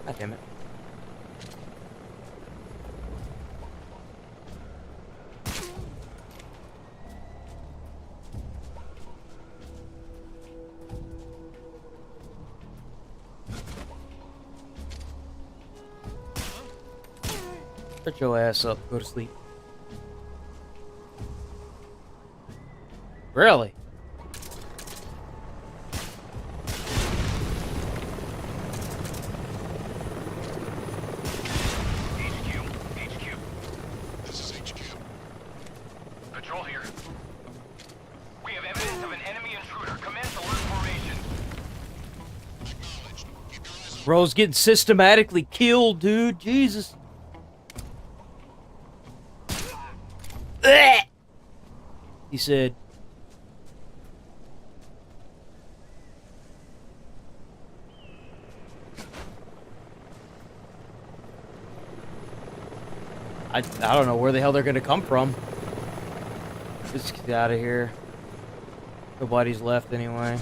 God damn it. Shut your ass up, go to sleep. Really? HQ. This is HQ. Patrol here. We have evidence of an enemy intruder. Commence alert formation. Bro's getting systematically killed, dude. Jesus. He said. I don't know where the hell they're gonna come from. Just get out of here. Nobody's left anyway.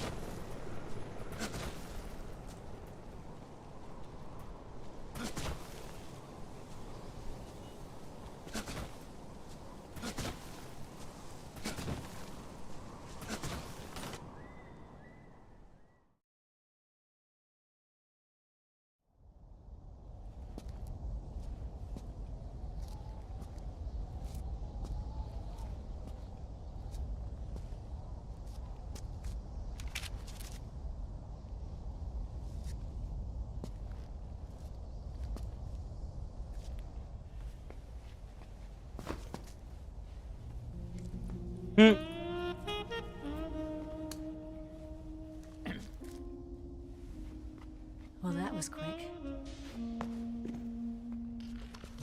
Well, that was quick.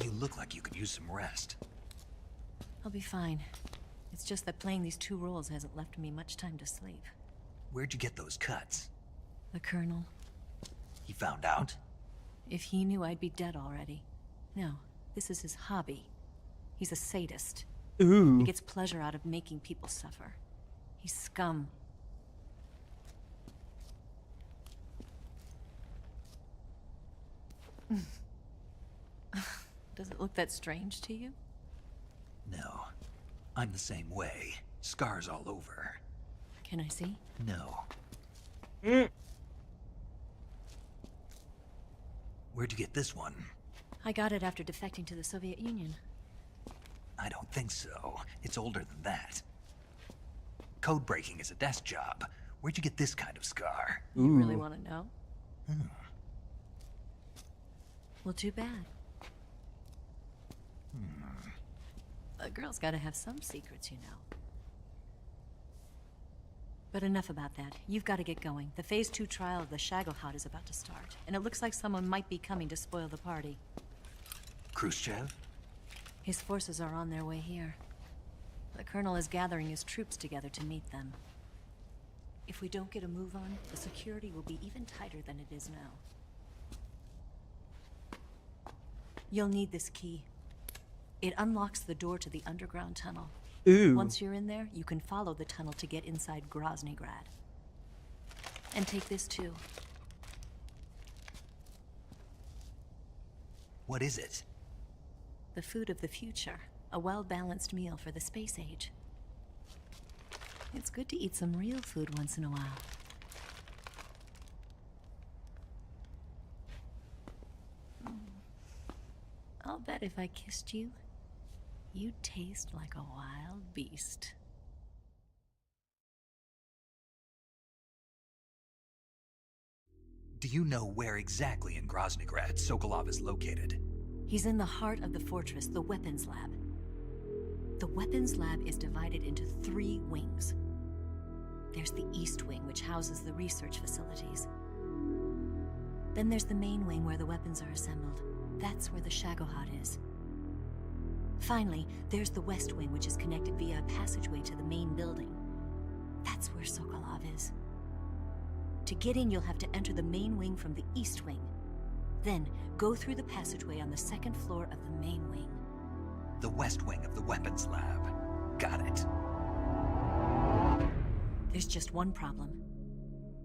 You look like you could use some rest. I'll be fine. It's just that playing these two roles hasn't left me much time to sleep. Where'd you get those cuts? The Colonel. He found out? If he knew, I'd be dead already. No, this is his hobby. He's a sadist. Ooh. He gets pleasure out of making people suffer. He's scum. Does it look that strange to you? No. I'm the same way. Scars all over. Can I see? No. Mm. Where'd you get this one? I got it after defecting to the Soviet Union. I don't think so. It's older than that. Code breaking is a desk job. Where'd you get this kind of scar? You really want to know? Hmm. Well, too bad. A girl's gotta have some secrets, you know. But enough about that. You've got to get going. The Phase 2 trial of the Shagohod is about to start, and it looks like someone might be coming to spoil the party. Khrushchev? His forces are on their way here. The Colonel is gathering his troops together to meet them. If we don't get a move on, the security will be even tighter than it is now. You'll need this key. It unlocks the door to the underground tunnel. Ooh. Once you're in there, you can follow the tunnel to get inside Groznygrad. And take this too. What is it? The food of the future. A well-balanced meal for the space age. It's good to eat some real food once in a while. I'll bet if I kissed you, you'd taste like a wild beast. Do you know where exactly in Groznygrad Sokolov is located? He's in the heart of the fortress, the weapons lab. The weapons lab is divided into 3 wings. There's the East Wing, which houses the research facilities. Then there's the main wing where the weapons are assembled. That's where the Shagohod is. Finally, there's the West Wing, which is connected via a passageway to the main building. That's where Sokolov is. To get in, you'll have to enter the main wing from the East Wing. Then, go through the passageway on the 2nd floor of the main wing. The West Wing of the weapons lab. Got it. There's just one problem.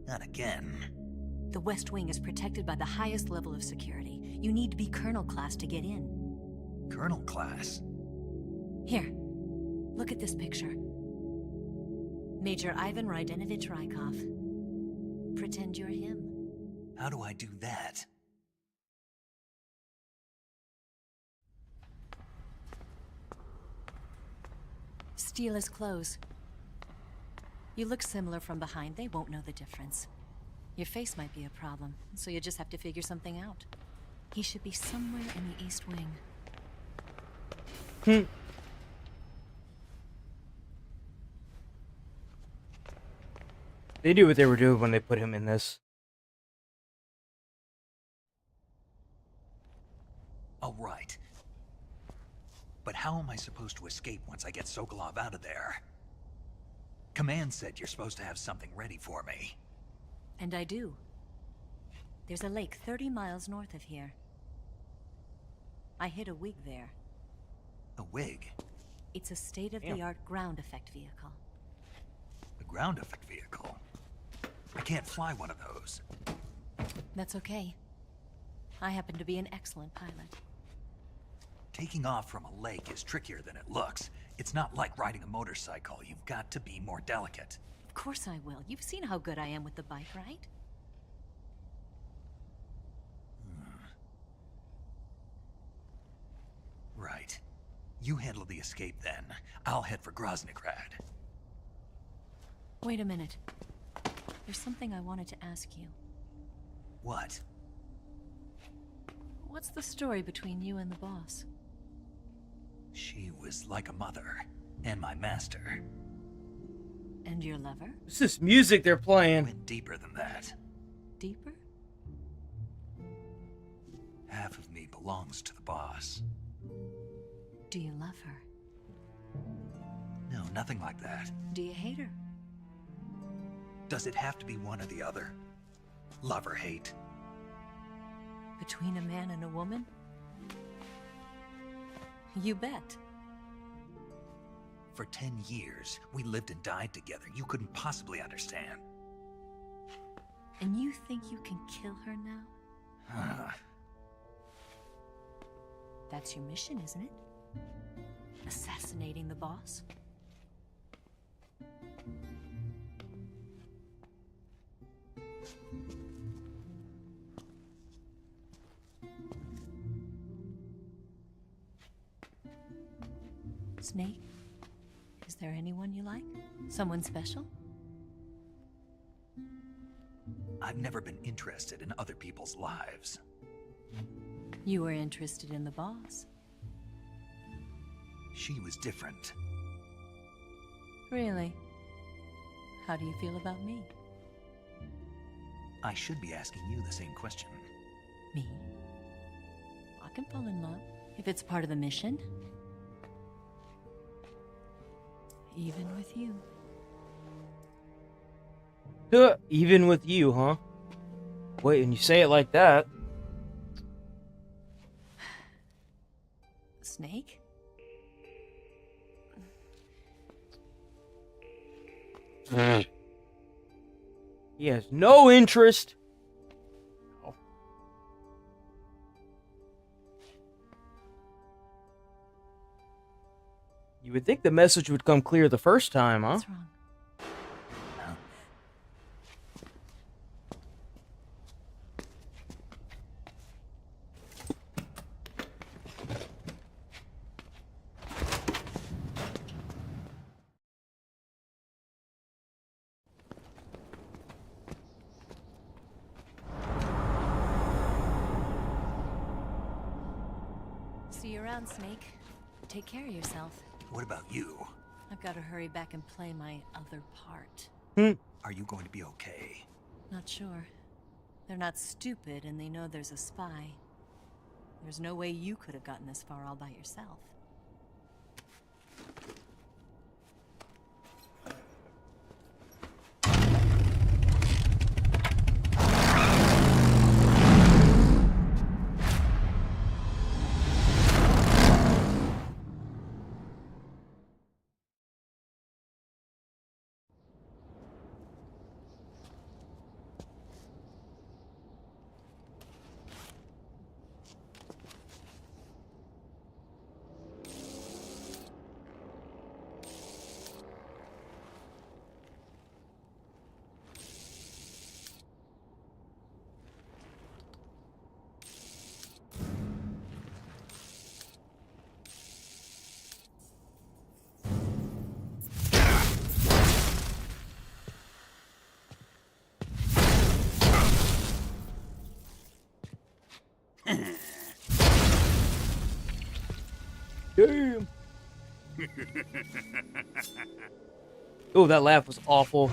Not again. The West Wing is protected by the highest level of security. You need to be Colonel class to get in. Colonel class? Here, look at this picture. Major Ivan Rydenovich Rykov. Pretend you're him. How do I do that? Steal his clothes. You look similar from behind. They won't know the difference. Your face might be a problem, so you just have to figure something out. He should be somewhere in the East Wing. They knew what they were doing when they put him in this. All right. But how am I supposed to escape once I get Sokolov out of there? Command said you're supposed to have something ready for me. And I do. There's a lake 30 miles north of here. I hid a wig there. A wig? It's a state-of-the-art ground effect vehicle. A ground effect vehicle? I can't fly one of those. That's okay. I happen to be an excellent pilot. Taking off from a lake is trickier than it looks. It's not like riding a motorcycle. You've got to be more delicate. Of course I will. You've seen how good I am with the bike, right? Right. You handle the escape then. I'll head for Groznygrad. Wait a minute. There's something I wanted to ask you. What? What's the story between you and the boss? She was like a mother, and my master. And your lover? What's this music they're playing? Went deeper than that. Deeper? Half of me belongs to the boss. Do you love her? No, nothing like that. Do you hate her? Does it have to be one or the other? Love or hate? Between a man and a woman? You bet. For 10 years, we lived and died together. You couldn't possibly understand. And you think you can kill her now? That's your mission, isn't it? Assassinating the boss? Snake, is there anyone you like? Someone special? I've never been interested in other people's lives. You were interested in the boss. She was different. Really? How do you feel about me? I should be asking you the same question. Me? I can fall in love if it's part of the mission. Even with you. Even with you, huh? Wait, and you say it like that. Snake? He has no interest. Oh. You would think the message would come clear the first time, huh? What's wrong? See you around, Snake. Take care of yourself. What about you? I've got to hurry back and play my other part. Are you going to be okay? Not sure. They're not stupid and they know there's a spy. There's no way you could have gotten this far all by yourself. Damn. Oh, that laugh was awful.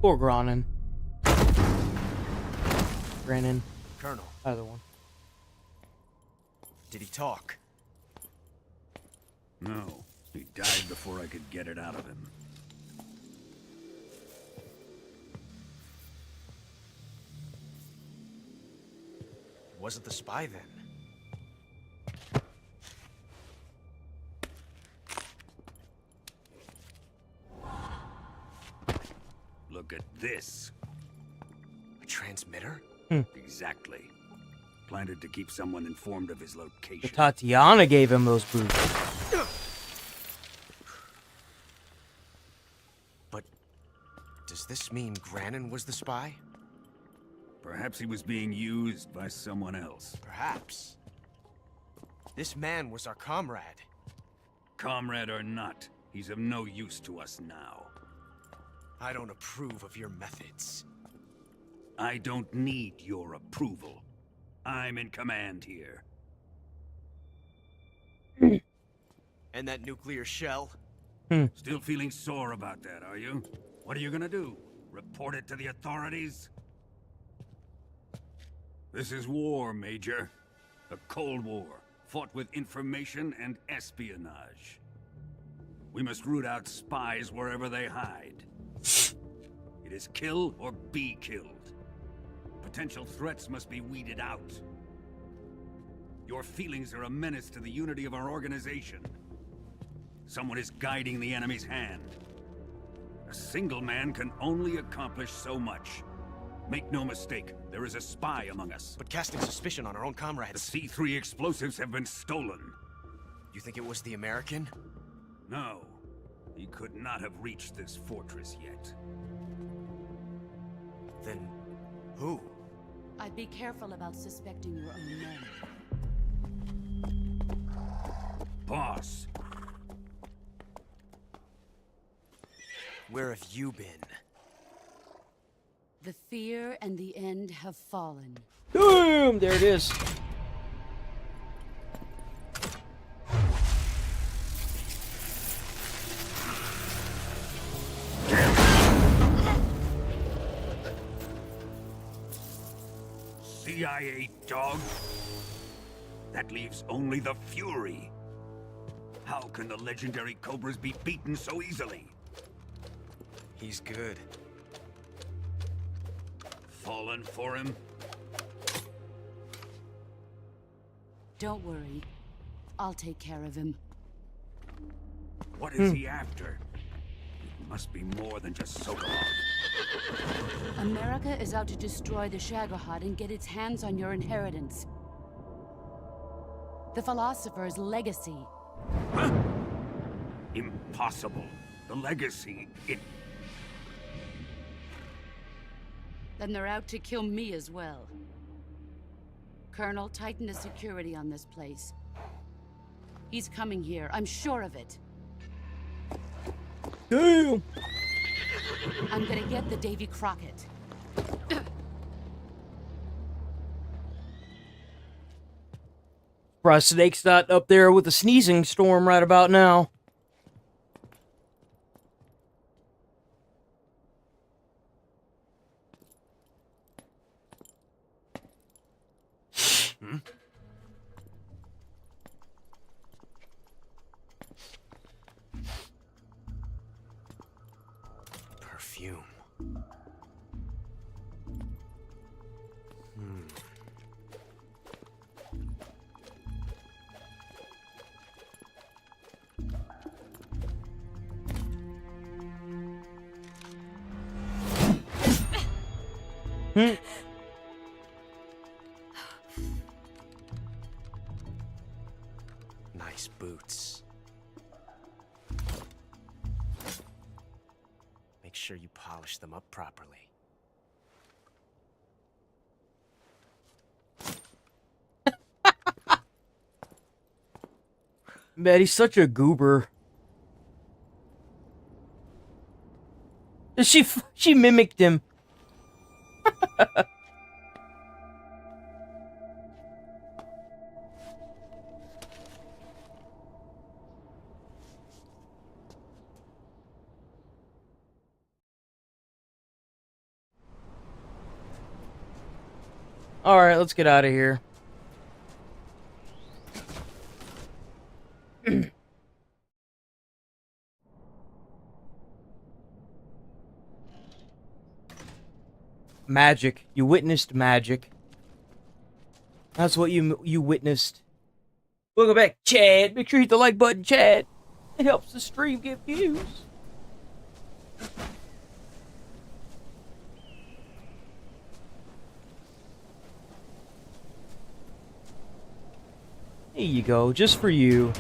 Poor Granin. Granin. Colonel. Either one. Did he talk? No. He died before I could get it out of him. Wasn't the spy then? Look at this. A transmitter? Exactly. Planted to keep someone informed of his location. Tatiana gave him those boots. But does this mean Granin was the spy? Perhaps he was being used by someone else. Perhaps. This man was our comrade. Comrade or not, he's of no use to us now. I don't approve of your methods. I don't need your approval. I'm in command here. And that nuclear shell? Still feeling sore about that, are you? What are you gonna do? Report it to the authorities? This is war, Major. A Cold War, fought with information and espionage. We must root out spies wherever they hide. It is kill or be killed. Potential threats must be weeded out. Your feelings are a menace to the unity of our organization. Someone is guiding the enemy's hand. A single man can only accomplish so much. Make no mistake, there is a spy among us. But casting suspicion on our own comrades. The C3 explosives have been stolen. You think it was the American? No. He could not have reached this fortress yet. Then who? I'd be careful about suspecting your own men. Boss. Where have you been? The fear and the end have fallen. Boom! There it is. CIA dog? That leaves only the Fury. How can the legendary Cobras be beaten so easily? He's good. Fallen for him? Don't worry. I'll take care of him. What is he after? It must be more than just Sokolov. America is out to destroy the Shagohod and get its hands on your inheritance. The philosopher's legacy. Huh? Impossible. The legacy, Then they're out to kill me as well. Colonel, tighten the security on this place. He's coming here, I'm sure of it. Damn! I'm gonna get the Davy Crockett. Bruh, Snake's not up there with a sneezing storm right about now. Hmm? Perfume. Nice boots. Make sure you polish them up properly. Man, he's such a goober. She mimicked him. All right, let's get out of here. Magic. You witnessed magic. That's what you witnessed. Welcome back, Chad. Make sure you hit the like button, Chad. It helps the stream get views. Here you go, just for you.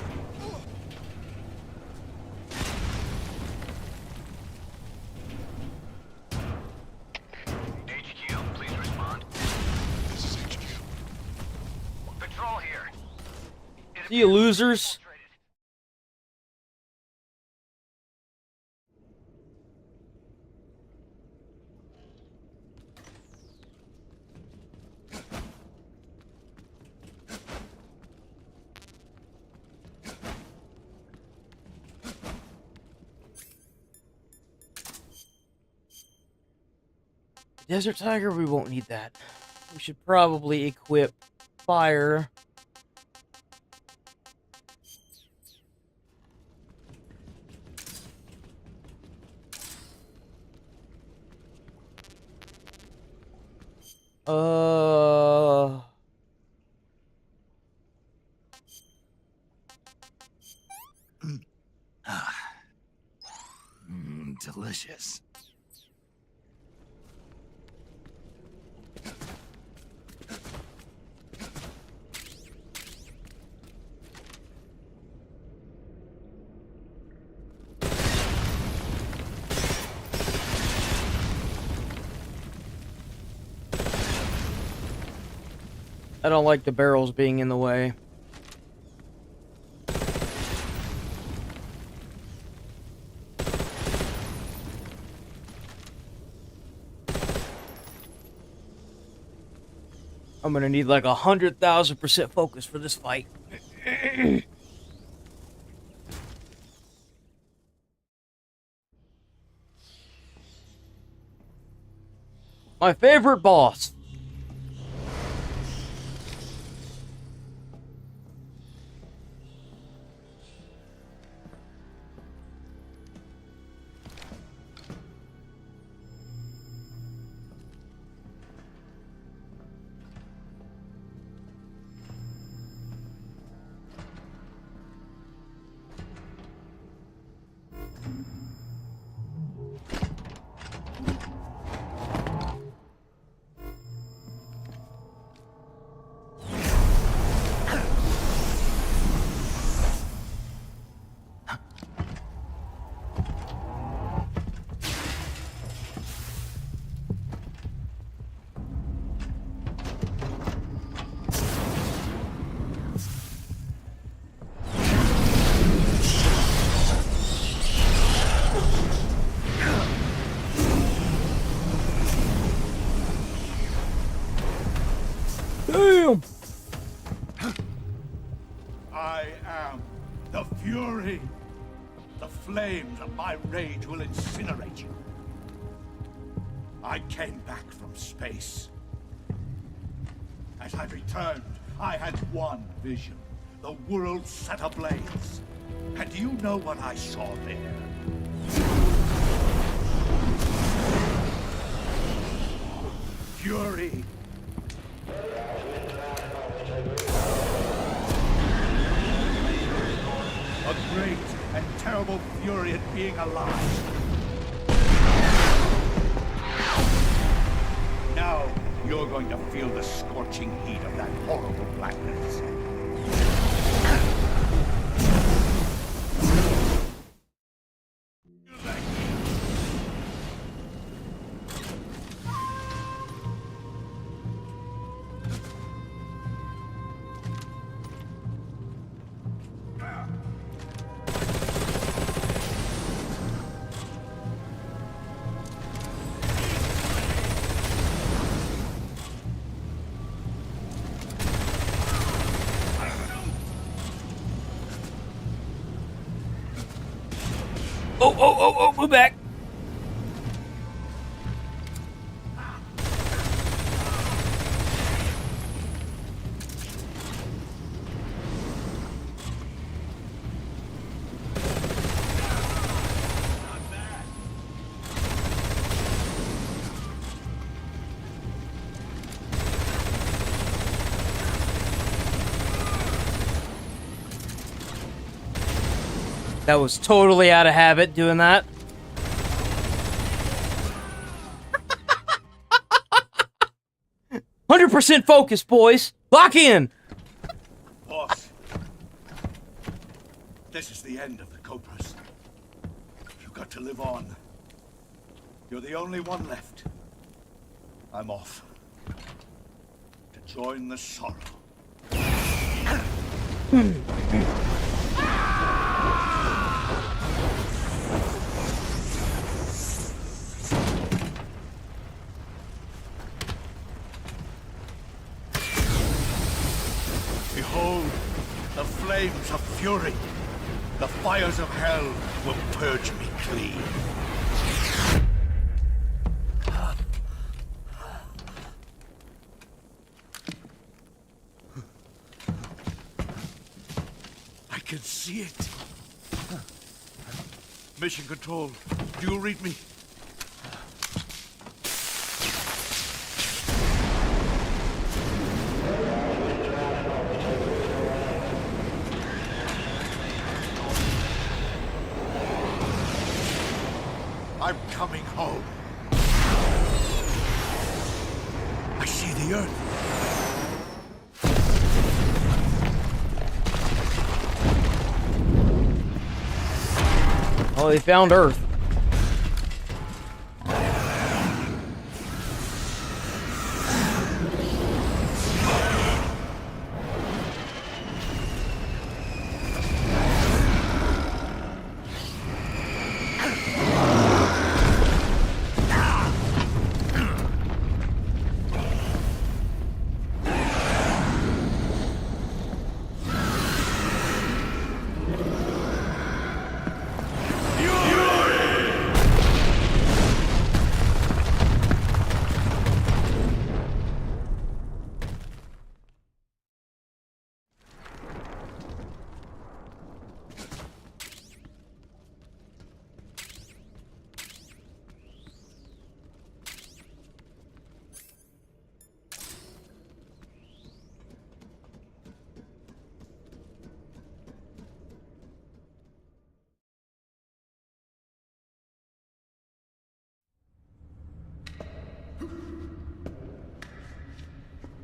HQ, please respond. This is HQ. Patrol here. See you, losers. Desert Tiger, we won't need that. We should probably equip fire. Delicious. I don't like the barrels being in the way. I'm gonna need like 100,000% focus for this fight. My favorite boss. Damn! I am the Fury. The flames of my rage will incinerate you. I came back from space. As I returned, I had one vision. The world set ablaze. And do you know what I saw there? Fury. A great and terrible fury at being alive. Now, you're going to feel the scorching heat of that horrible blackness. Oh, move back. That was totally out of habit doing that. %100% focus, boys. Lock in. Boss, this is the end of the Cobras. You've got to live on. You're the only one left. I'm off to join the sorrow. Behold, the flames of fury. The fires of hell will purge me clean. can see it. Mission Control, do you read me? I'm coming home. I see the Earth. Oh, they found Earth.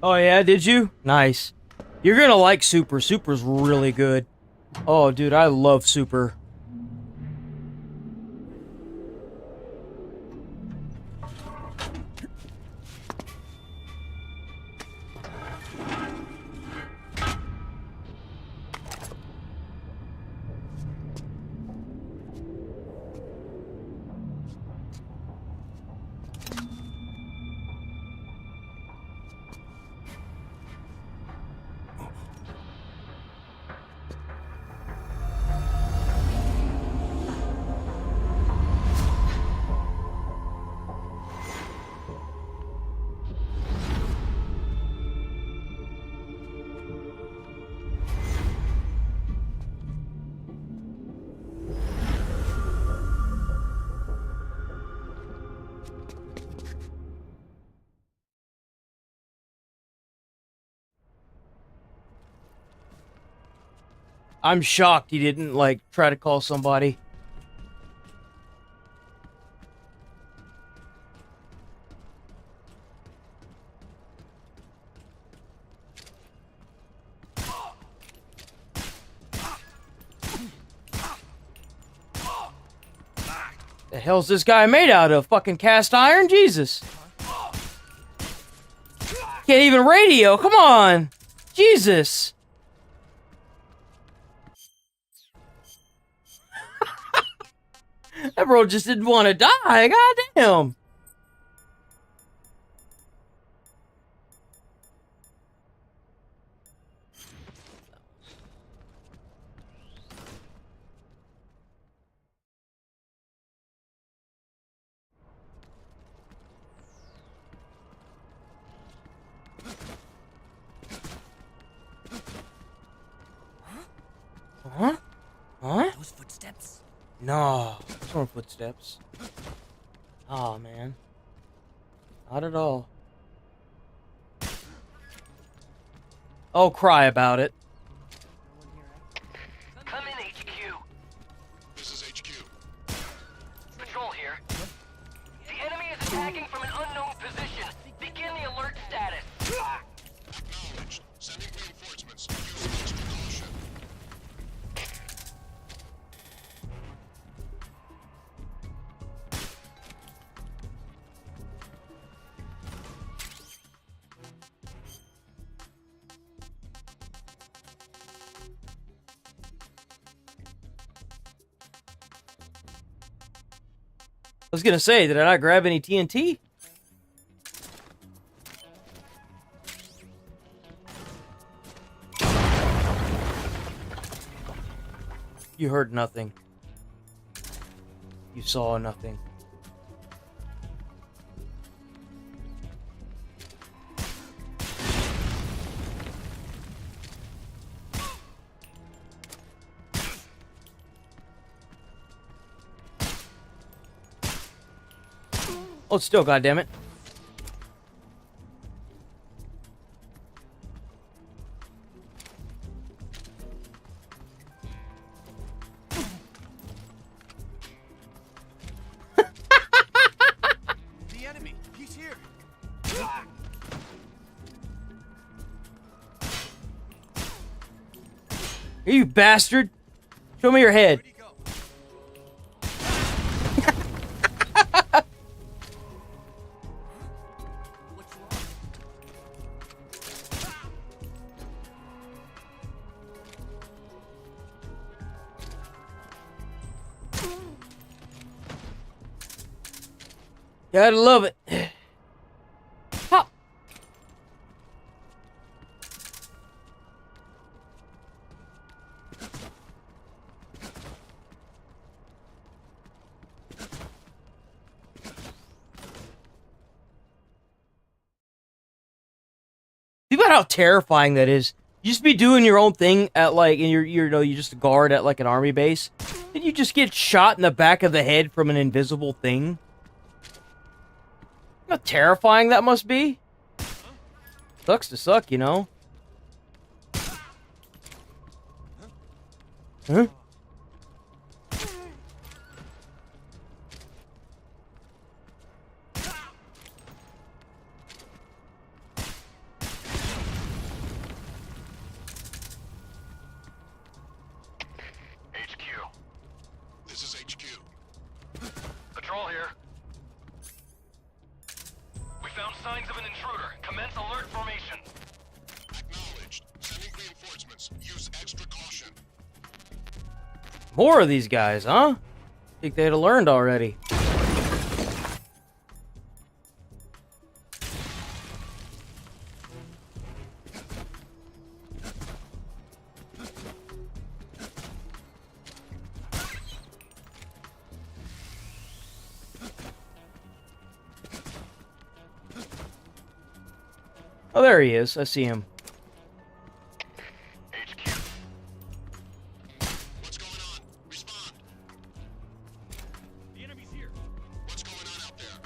Oh yeah, did you? Nice. You're gonna like Super. Super's really good. Oh, dude, I love Super. I'm shocked he didn't, like, try to call somebody. The hell's this guy made out of? Fucking cast iron? Jesus. Can't even radio. Come on. Jesus. That bro just didn't want to die. Goddamn. Huh? Huh? Those footsteps? No. Those weren't footsteps. Oh, man. Not at all. Oh, cry about it. Come in, HQ. This is HQ. Patrol here. The enemy is attacking from an unknown position. Begin the alert status. Acknowledged. Sending reinforcements. Use extra caution. I was gonna say, did I not grab any TNT? You heard nothing. You saw nothing. Hold still, goddammit. The enemy, he's here. You bastard! Show me your head. Gotta love it. Pop. Think about how terrifying that is. You just be doing your own thing at like, and you're just a guard at like an army base, and you just get shot in the back of the head from an invisible thing. How terrifying that must be. Sucks to suck, you know. Huh? HQ. This is HQ. Patrol here. We found signs of an intruder. Commence alert formation. Acknowledged. Sending reinforcements. Use extra caution. More of these guys, huh? Think they'd have learned already. Oh, there he is. I see him. HQ. What's going on? Respond. The enemy's here. What's going on out there?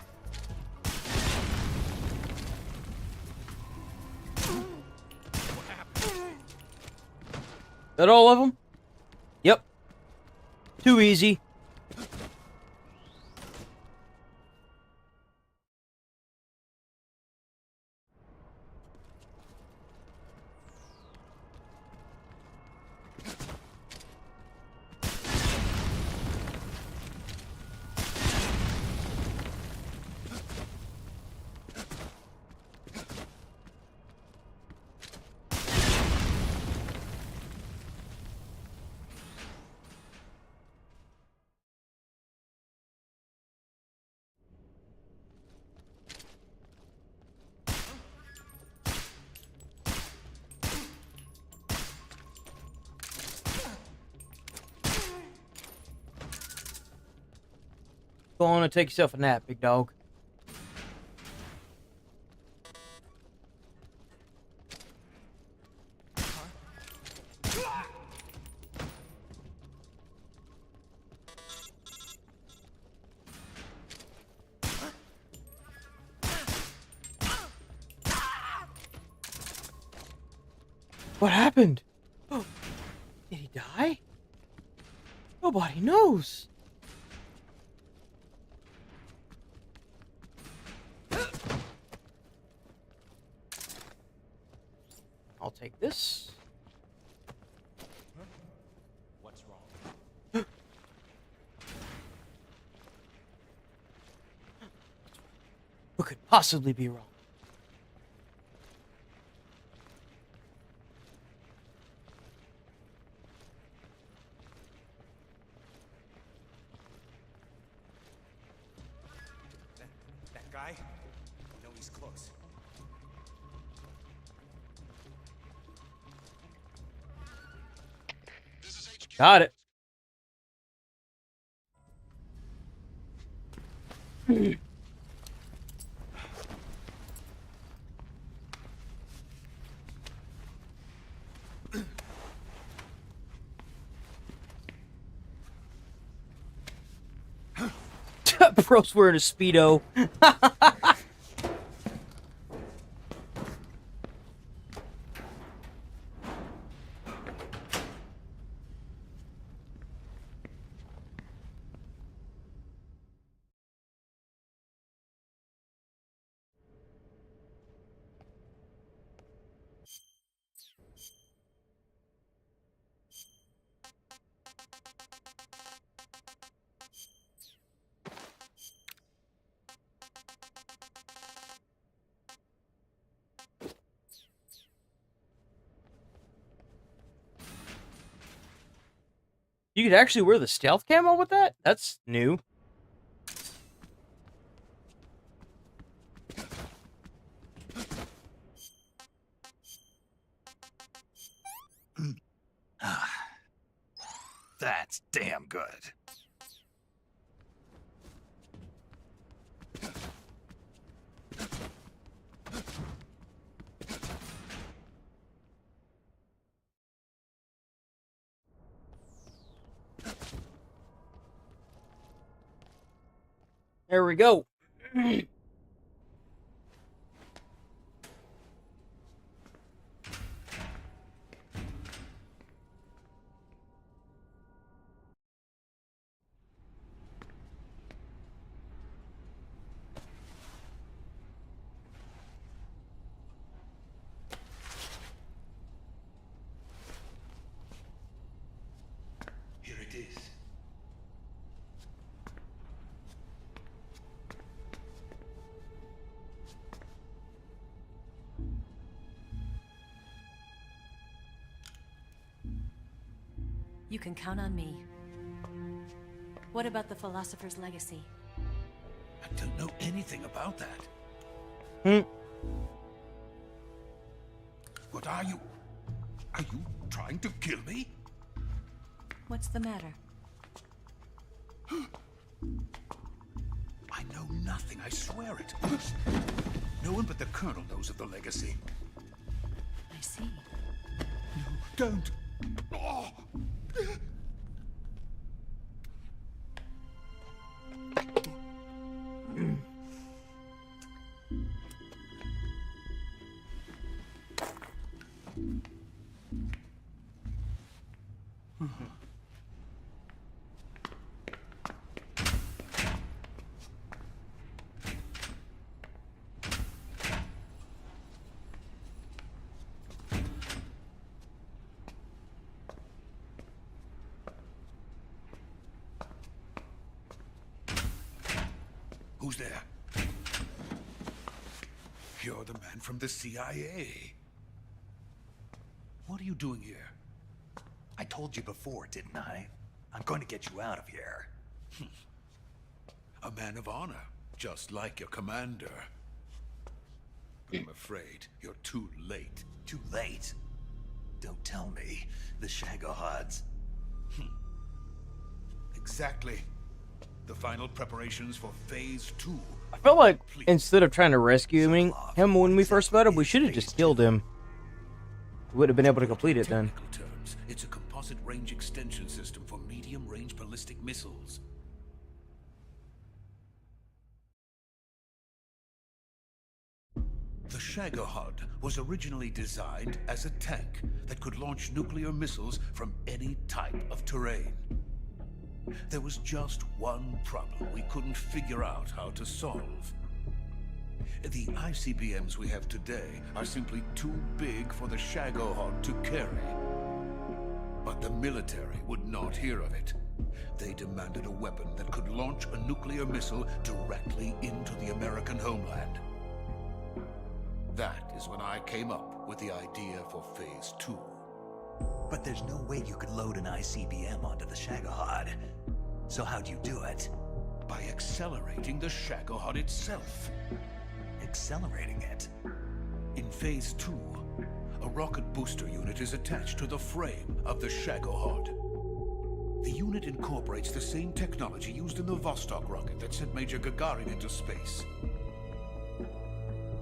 What happened? That all of them? Yep. Too easy. Go on and take yourself a nap, big dog. What happened? Oh, did he die? Nobody knows. I'll take this. What's wrong? What could possibly be wrong? That guy? I know he's close. Got it. Bro's wearing a Speedo. You could actually wear the stealth camo with that? That's new. That's damn good. There we go. Here it is. You can count on me. What about the philosopher's legacy? I don't know anything about that. What are you? Are you trying to kill me? What's the matter? I know nothing, I swear it. No one but the Colonel knows of the legacy. I see. No, don't. Oh. Who's there? You're the man from the CIA. What are you doing here? I told you before, didn't I? I'm going to get you out of here. A man of honor, just like your commander. But I'm afraid you're too late. Too late? Don't tell me. The Shagohods. Exactly. The final preparations for Phase 2. I felt like instead of trying to rescue him when we first met him, we should have just killed him. We would have been able to complete it then. Terms, it's a composite range extension system for medium-range ballistic missiles. The Shagohod was originally designed as a tank that could launch nuclear missiles from any type of terrain. There was just one problem we couldn't figure out how to solve. The ICBMs we have today are simply too big for the Shagohod to carry. But the military would not hear of it. They demanded a weapon that could launch a nuclear missile directly into the American homeland. That is when I came up with the idea for Phase 2. But there's no way you could load an ICBM onto the Shagohod. So how'd you do it? By accelerating the Shagohod itself. Accelerating it? In Phase 2, a rocket booster unit is attached to the frame of the Shagohod. The unit incorporates the same technology used in the Vostok rocket that sent Major Gagarin into space.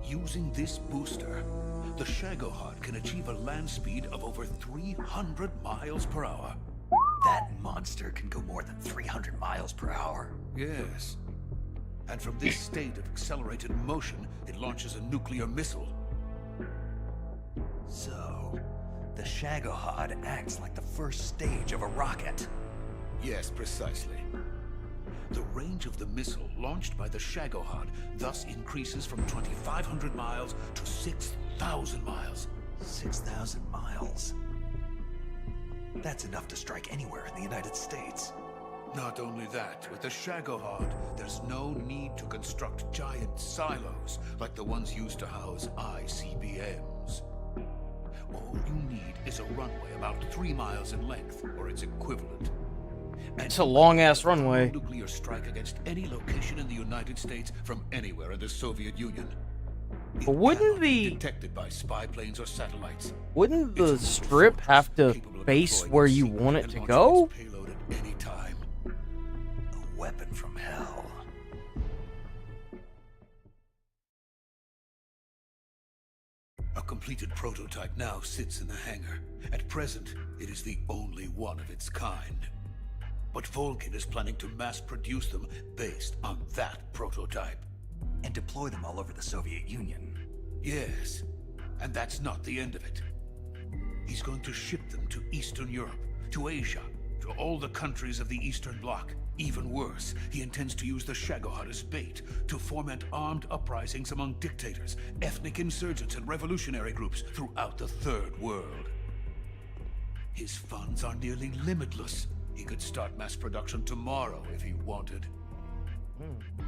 Using this booster, the Shagohod can achieve a land speed of over 300 miles per hour. That monster can go more than 300 miles per hour? Yes. And from this state of accelerated motion, it launches a nuclear missile. So, the Shagohod acts like the first stage of a rocket. Yes, precisely. The range of the missile launched by the Shagohod thus increases from 2,500 miles to 6,000 miles. 6,000 miles? That's enough to strike anywhere in the United States. Not only that, with the Shagohod, there's no need to construct giant silos like the ones used to house ICBMs. All you need is a runway about 3 miles in length, or its equivalent. It's a long-ass runway. Nuclear strike against any location in the United States from anywhere in the Soviet Union. But wouldn't the detected by spy planes or satellites? Wouldn't the strip have to base where you want it to go? Payload at any time. A weapon from hell. A completed prototype now sits in the hangar. At present, it is the only one of its kind. But Volgin is planning to mass produce them based on that prototype. And deploy them all over the Soviet Union. Yes, and that's not the end of it. He's going to ship them to Eastern Europe, to Asia, to all the countries of the Eastern Bloc. Even worse, he intends to use the Shagohod as bait to foment armed uprisings among dictators, ethnic insurgents, and revolutionary groups throughout the Third World. His funds are nearly limitless. He could start mass production tomorrow if he wanted.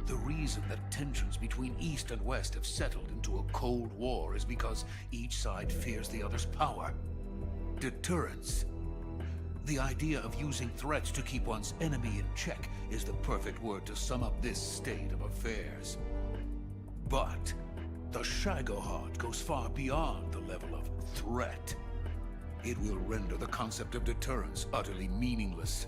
The reason that tensions between East and West have settled into a Cold War is because each side fears the other's power. Deterrence. The idea of using threats to keep one's enemy in check is the perfect word to sum up this state of affairs. But the Shagohod goes far beyond the level of threat. It will render the concept of deterrence utterly meaningless.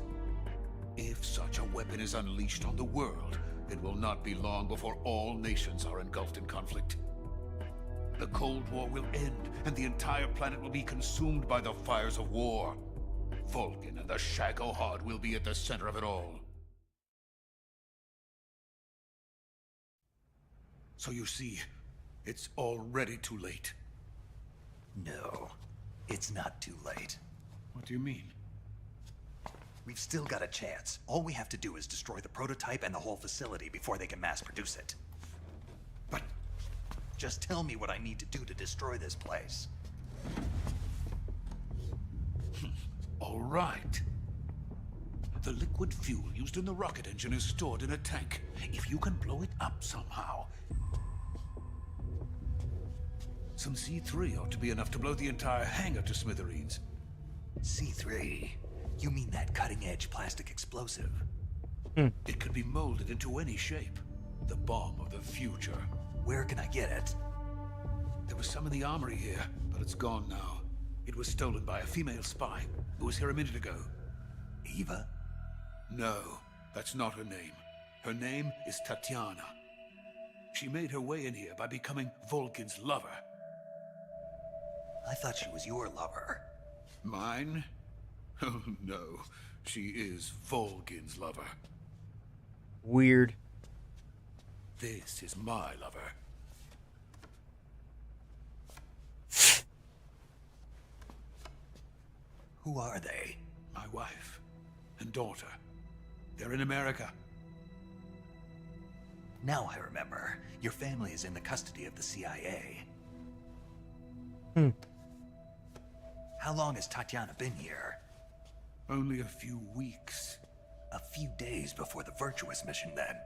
If such a weapon is unleashed on the world, it will not be long before all nations are engulfed in conflict. The Cold War will end, and the entire planet will be consumed by the fires of war. Volgin and the Shagohod will be at the center of it all. So you see, it's already too late. No, it's not too late. What do you mean? We've still got a chance. All we have to do is destroy the prototype and the whole facility before they can mass produce it. But just tell me what I need to do to destroy this place. All right. The liquid fuel used in the rocket engine is stored in a tank. If you can blow it up somehow. Some C3 ought to be enough to blow the entire hangar to smithereens. C3? You mean that cutting-edge plastic explosive? It could be molded into any shape. The bomb of the future. Where can I get it? There was some in the armory here, but it's gone now. It was stolen by a female spy who was here a minute ago. Eva? No, that's not her name. Her name is Tatiana. She made her way in here by becoming Volgin's lover. I thought she was your lover. Mine? Oh no, she is Volgin's lover. Weird. This is my lover. Who are they? My wife and daughter. They're in America. Now I remember. Your family is in the custody of the CIA. How long has Tatiana been here? Only a few weeks. A few days before the Virtuous mission, then.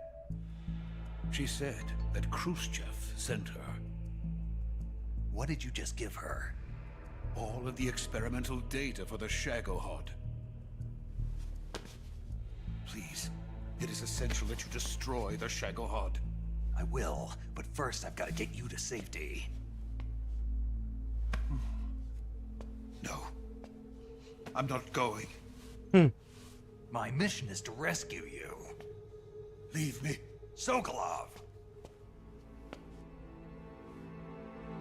She said that Khrushchev sent her. What did you just give her? All of the experimental data for the Shagohod. Please, it is essential that you destroy the Shagohod. I will, but first I've got to get you to safety. No. I'm not going. My mission is to rescue you. Leave me. Sokolov!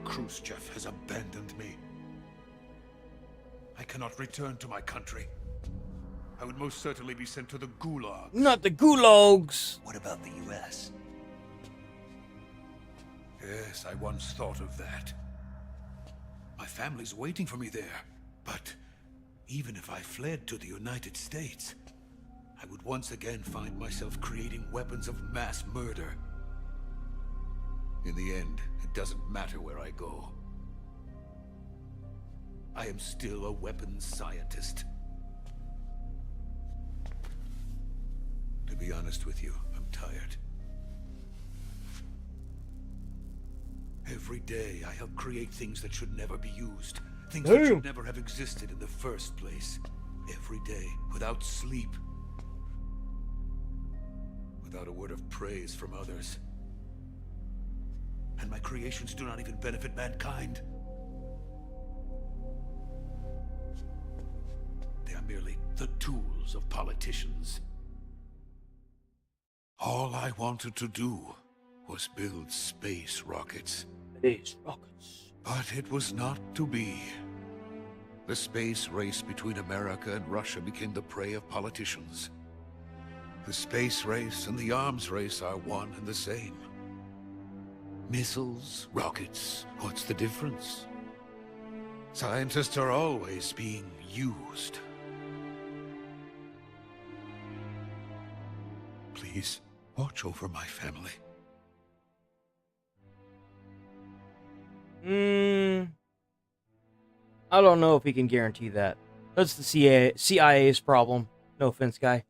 Khrushchev has abandoned me. I cannot return to my country. I would most certainly be sent to the Gulag. Not the gulags. What about the U.S.? Yes, I once thought of that. My family's waiting for me there. But even if I fled to the United States, I would once again find myself creating weapons of mass murder. In the end, it doesn't matter where I go. I am still a weapons scientist. To be honest with you, I'm tired. Every day, I help create things that should never be used. Things that should never have existed in the first place. Every day, without sleep. Without a word of praise from others. And my creations do not even benefit mankind. They are merely the tools of politicians. All I wanted to do was build space rockets. Space rockets. But it was not to be. The space race between America and Russia became the prey of politicians. The space race and the arms race are one and the same. Missiles, rockets, what's the difference? Scientists are always being used. Please, watch over my family. I don't know if he can guarantee that. That's the CIA's problem. No offense, guy.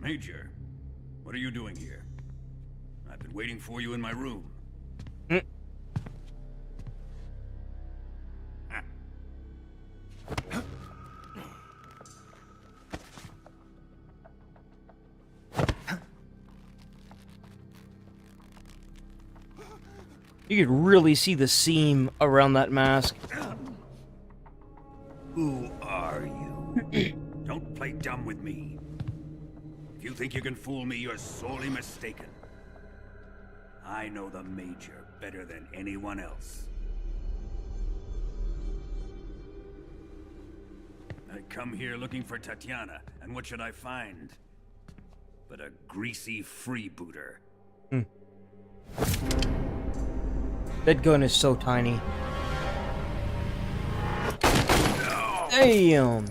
Major, what are you doing here? I've been waiting for you in my room. You could really see the seam around that mask. Who are you? Don't play dumb with me. If you think you can fool me, you're sorely mistaken. I know the Major better than anyone else. I come here looking for Tatiana, and what should I find? But a greasy freebooter. That gun is so tiny. Damn!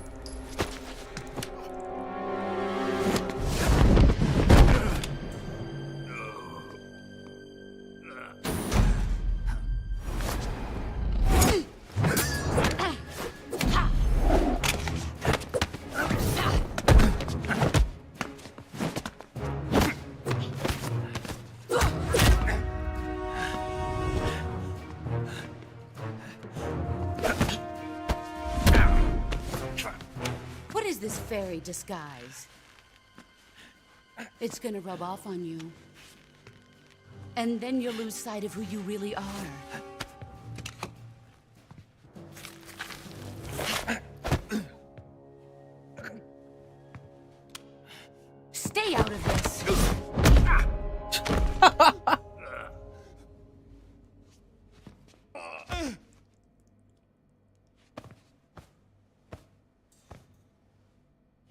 Fairy disguise. It's gonna rub off on you. And then you'll lose sight of who you really are. Stay out of this!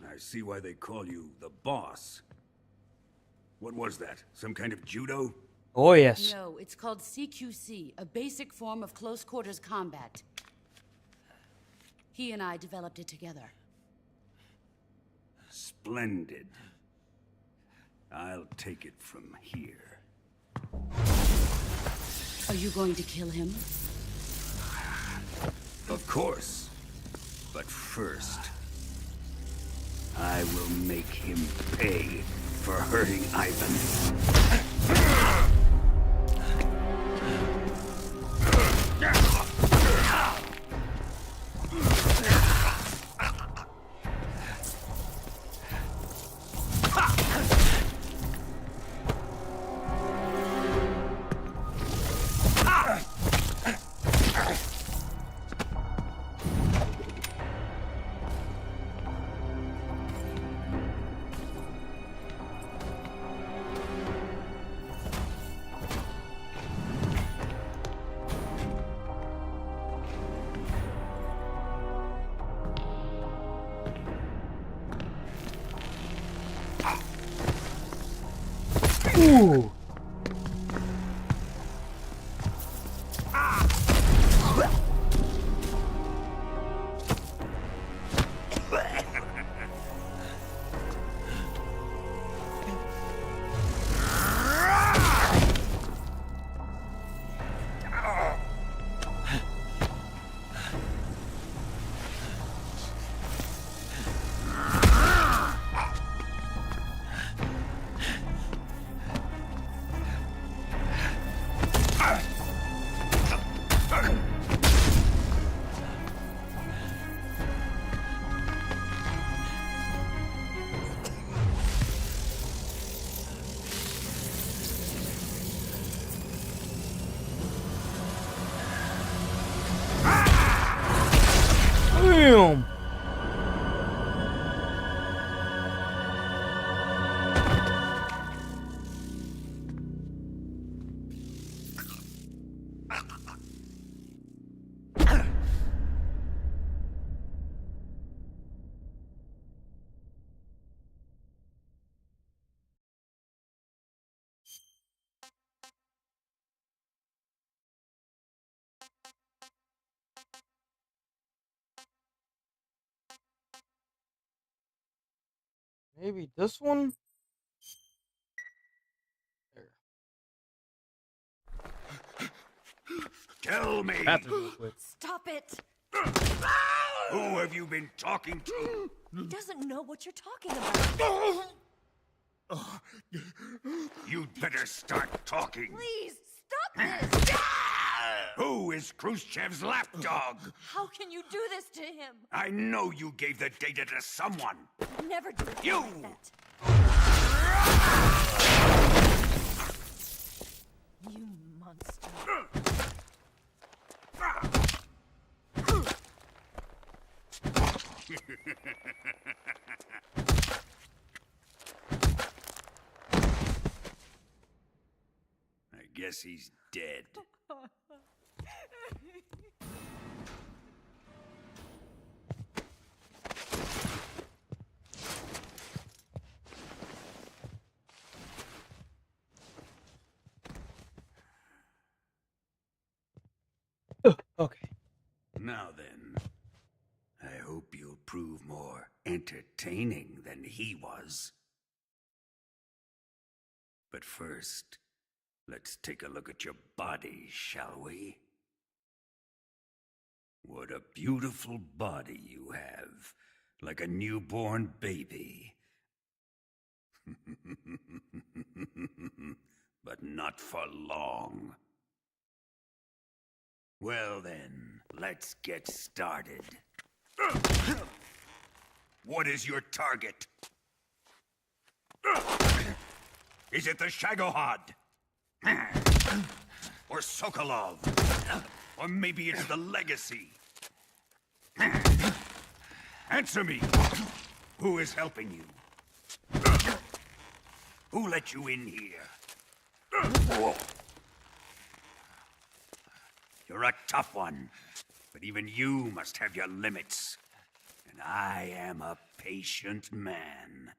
I see why they call you the boss. What was that? Some kind of judo? Oh, yes. No, it's called CQC, a basic form of close quarters combat. He and I developed it together. Splendid. I'll take it from here. Are you going to kill him? Of course. But first, I will make him pay for hurting Ivan. Ooh. Damn. Maybe this one? Tell me. Stop it! Who have you been talking to? He doesn't know what you're talking about. You'd better start talking. Please, stop this! Who is Khrushchev's lapdog? How can you do this to him? I know you gave the data to someone. Never do it You! like that. You monster. I guess he's dead. Okay. Now then, I hope you'll prove more entertaining than he was. But first, let's take a look at your body, shall we? What a beautiful body you have, like a newborn baby. But not for long. Well then, let's get started. What is your target? Is it the Shagohod? Or Sokolov? Or maybe it's the Legacy? Answer me! Who is helping you? Who let you in here? You're a tough one, but even you must have your limits. And I am a patient man.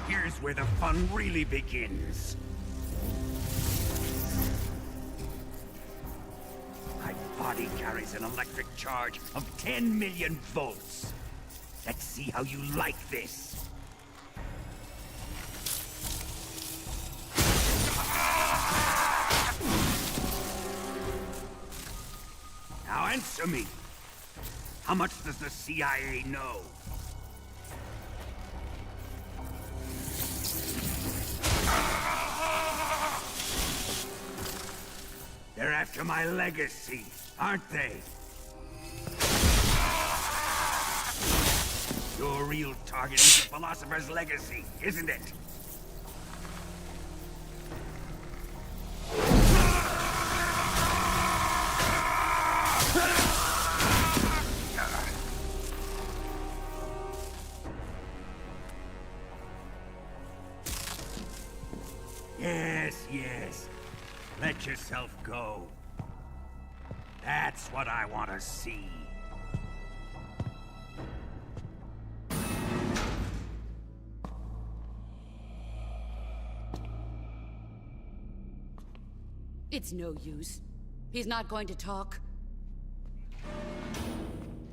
Here's where the fun really begins. My body carries an electric charge of 10 million volts. Let's see how you like this. Now answer me. How much does the CIA know? They're after my legacy, aren't they? Your real target is the philosopher's legacy, isn't it? Yes, yes. Let yourself go. That's what I want to see. It's no use. He's not going to talk.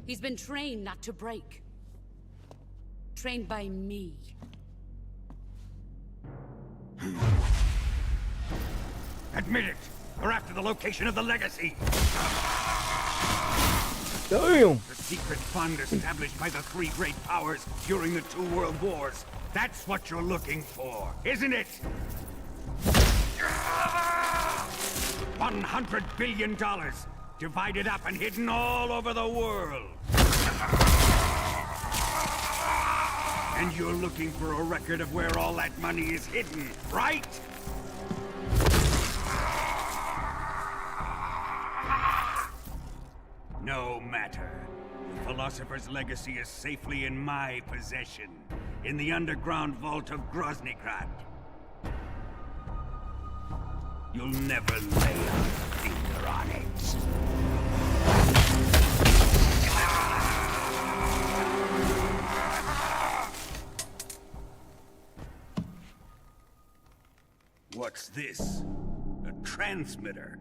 He's been trained not to break. Trained by me. Admit it! We're after the location of the legacy! Damn! The secret fund established by the three great powers during the 2 world wars. That's what you're looking for, isn't it? $100 billion, divided up and hidden all over the world. And you're looking for a record of where all that money is hidden, right? No matter. The Philosopher's legacy is safely in my possession, in the underground vault of Groznygrad. You'll never lay a finger on it. What's this? A transmitter?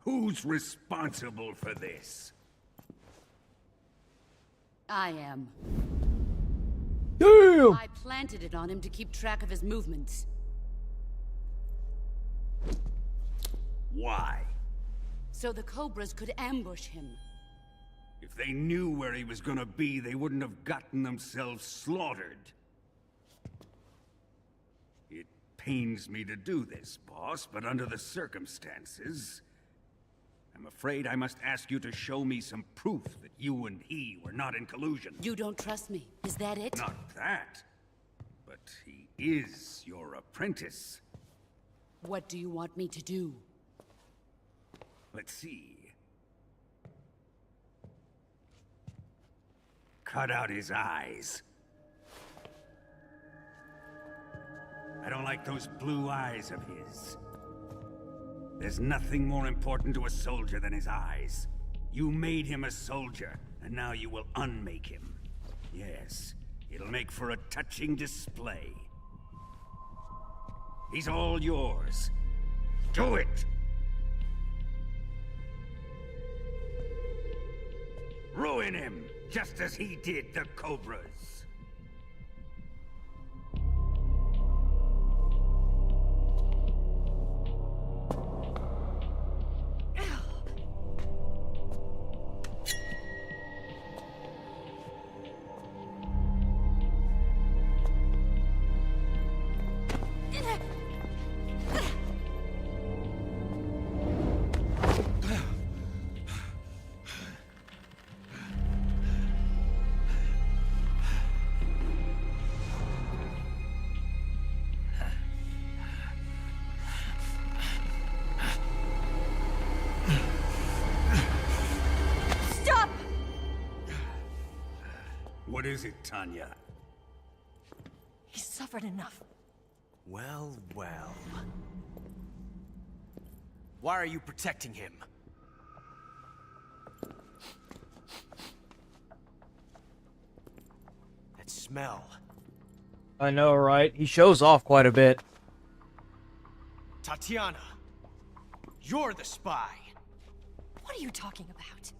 Who's responsible for this? I am. Damn! I planted it on him to keep track of his movements. Why? So the Cobras could ambush him. If they knew where he was gonna be, they wouldn't have gotten themselves slaughtered. It pains me to do this, boss, but under the circumstances, I'm afraid I must ask you to show me some proof that you and he were not in collusion. You don't trust me, is that it? Not that, but he is your apprentice. What do you want me to do? Let's see. Cut out his eyes. I don't like those blue eyes of his. There's nothing more important to a soldier than his eyes. You made him a soldier, and now you will unmake him. Yes, it'll make for a touching display. He's all yours. Do it! Ruin him, just as he did the Cobras. What is it, Tanya? He's suffered enough. Well, well. Why are you protecting him? That smell. I know, right? He shows off quite a bit. Tatiana, you're the spy. What are you talking about?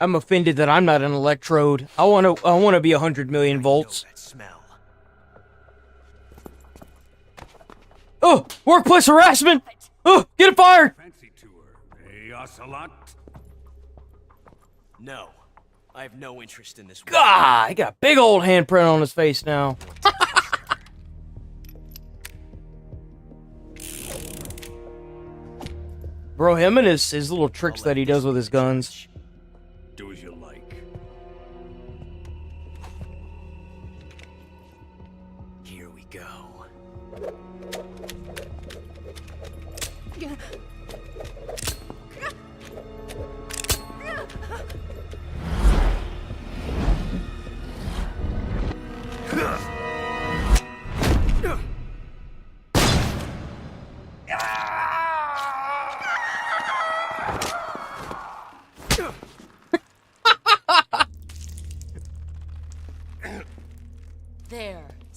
I'm offended that I'm not an electrode. I wanna be 100 million volts. That smell. Oh, workplace harassment! Oh, get it fired! Fancy tour, eh, Ocelot? No, I have no interest in this. God, he got a big old handprint on his face now. Bro, him and his little tricks that he does with his guns. Do as you like. Here we go.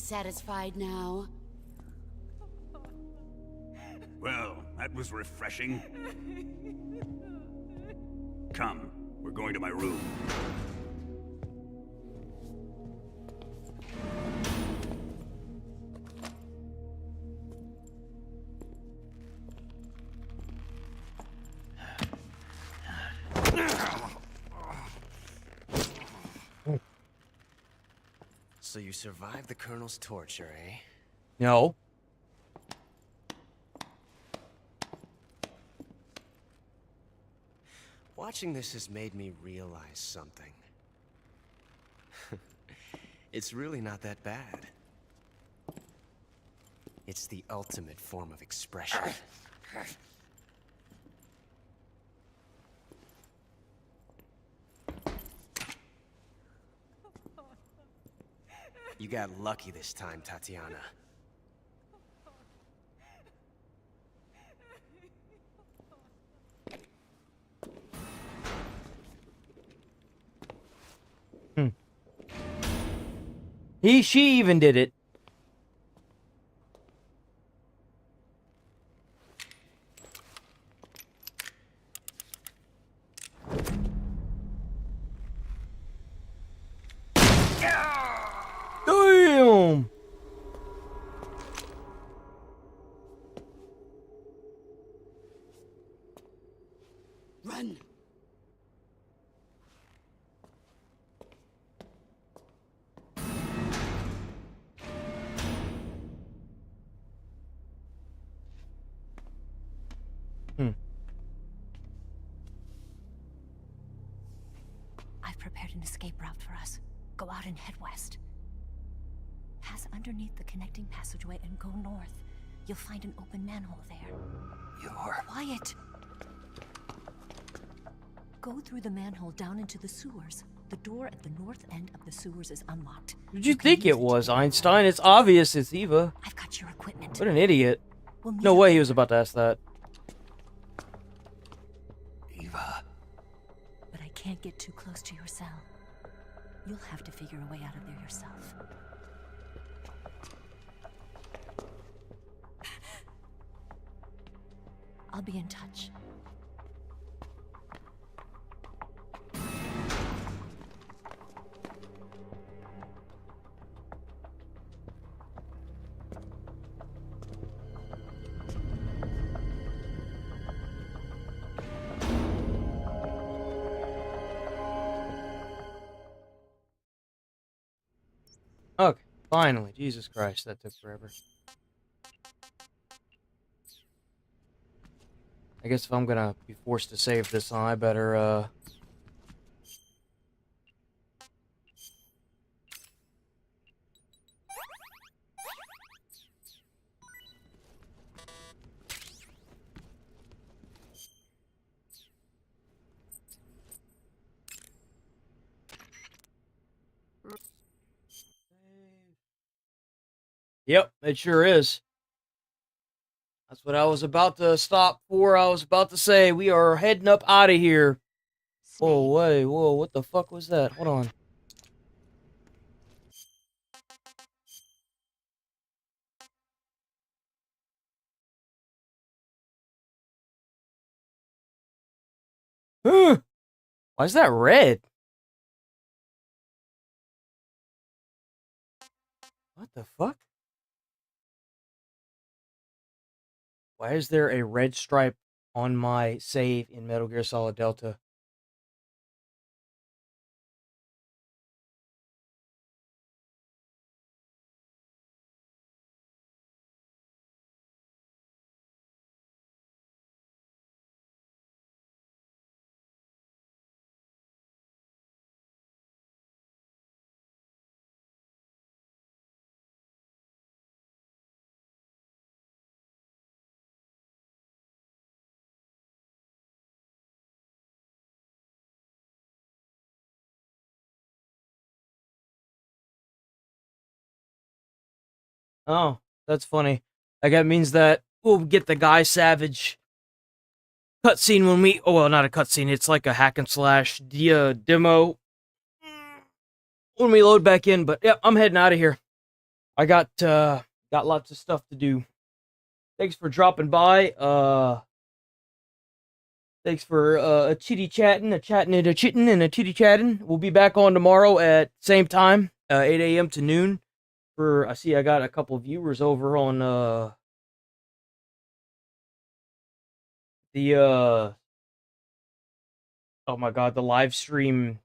satisfied now? Well, that was refreshing. Come, we're going to my room. So you survived the Colonel's torture, eh? No. Watching this has made me realize something. It's really not that bad. It's the ultimate form of expression. You got lucky this time, Tatiana. She even did it. Damn. Run. I've prepared an escape route for us. Go out and head west. Pass underneath the connecting passageway and go north. You'll find an open manhole there. You're... Quiet! Go through the manhole down into the sewers. The door at the north end of the sewers is unlocked. Who'd you think it was, Einstein? It's obvious it's Eva. I've got your equipment. What an idiot. We'll meet No up way he was about to ask that. Eva. But I can't get too close to your cell. You'll have to figure a way out of there yourself. I'll be in touch. Okay, finally. Jesus Christ, that took forever. I guess if I'm gonna be forced to save this, I better, Yep, it sure is. That's what I was about to stop for. I was about to say, we are heading up out of here. Whoa, wait, whoa, what the fuck was that? Hold on. Why is that red? What the fuck? Why is there a red stripe on my save in Metal Gear Solid Delta? Oh, that's funny. Like, that means that we'll get the Guy Savage cutscene when we... Oh, well, not a cutscene. It's like a hack and slash demo when we load back in. But, yeah, I'm heading out of here. I got lots of stuff to do. Thanks for dropping by. Thanks for chitty chatting, a chatting and a chitting and a chitty chatting. We'll be back on tomorrow at same time, 8 a.m. to noon. I see I got a couple of viewers over on the oh my god, the live stream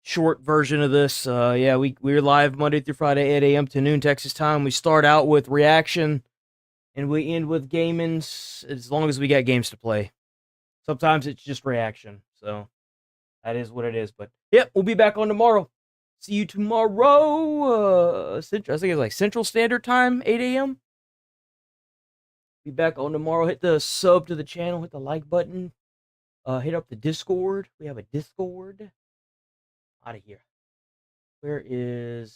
short version of this. Yeah, we're live Monday through Friday, 8 a.m. to noon Texas time. We start out with reaction and we end with gamings as long as we got games to play. Sometimes it's just reaction, so that is what it is. But yep, we'll be back on tomorrow. See you tomorrow. I think it's like Central Standard Time, 8 a.m. Be back on tomorrow. Hit the sub to the channel. Hit the like button. Hit up the Discord. We have a Discord. Out of here. Where is...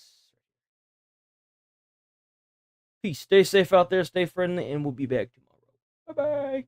Peace. Stay safe out there. Stay friendly. And we'll be back tomorrow. Bye-bye.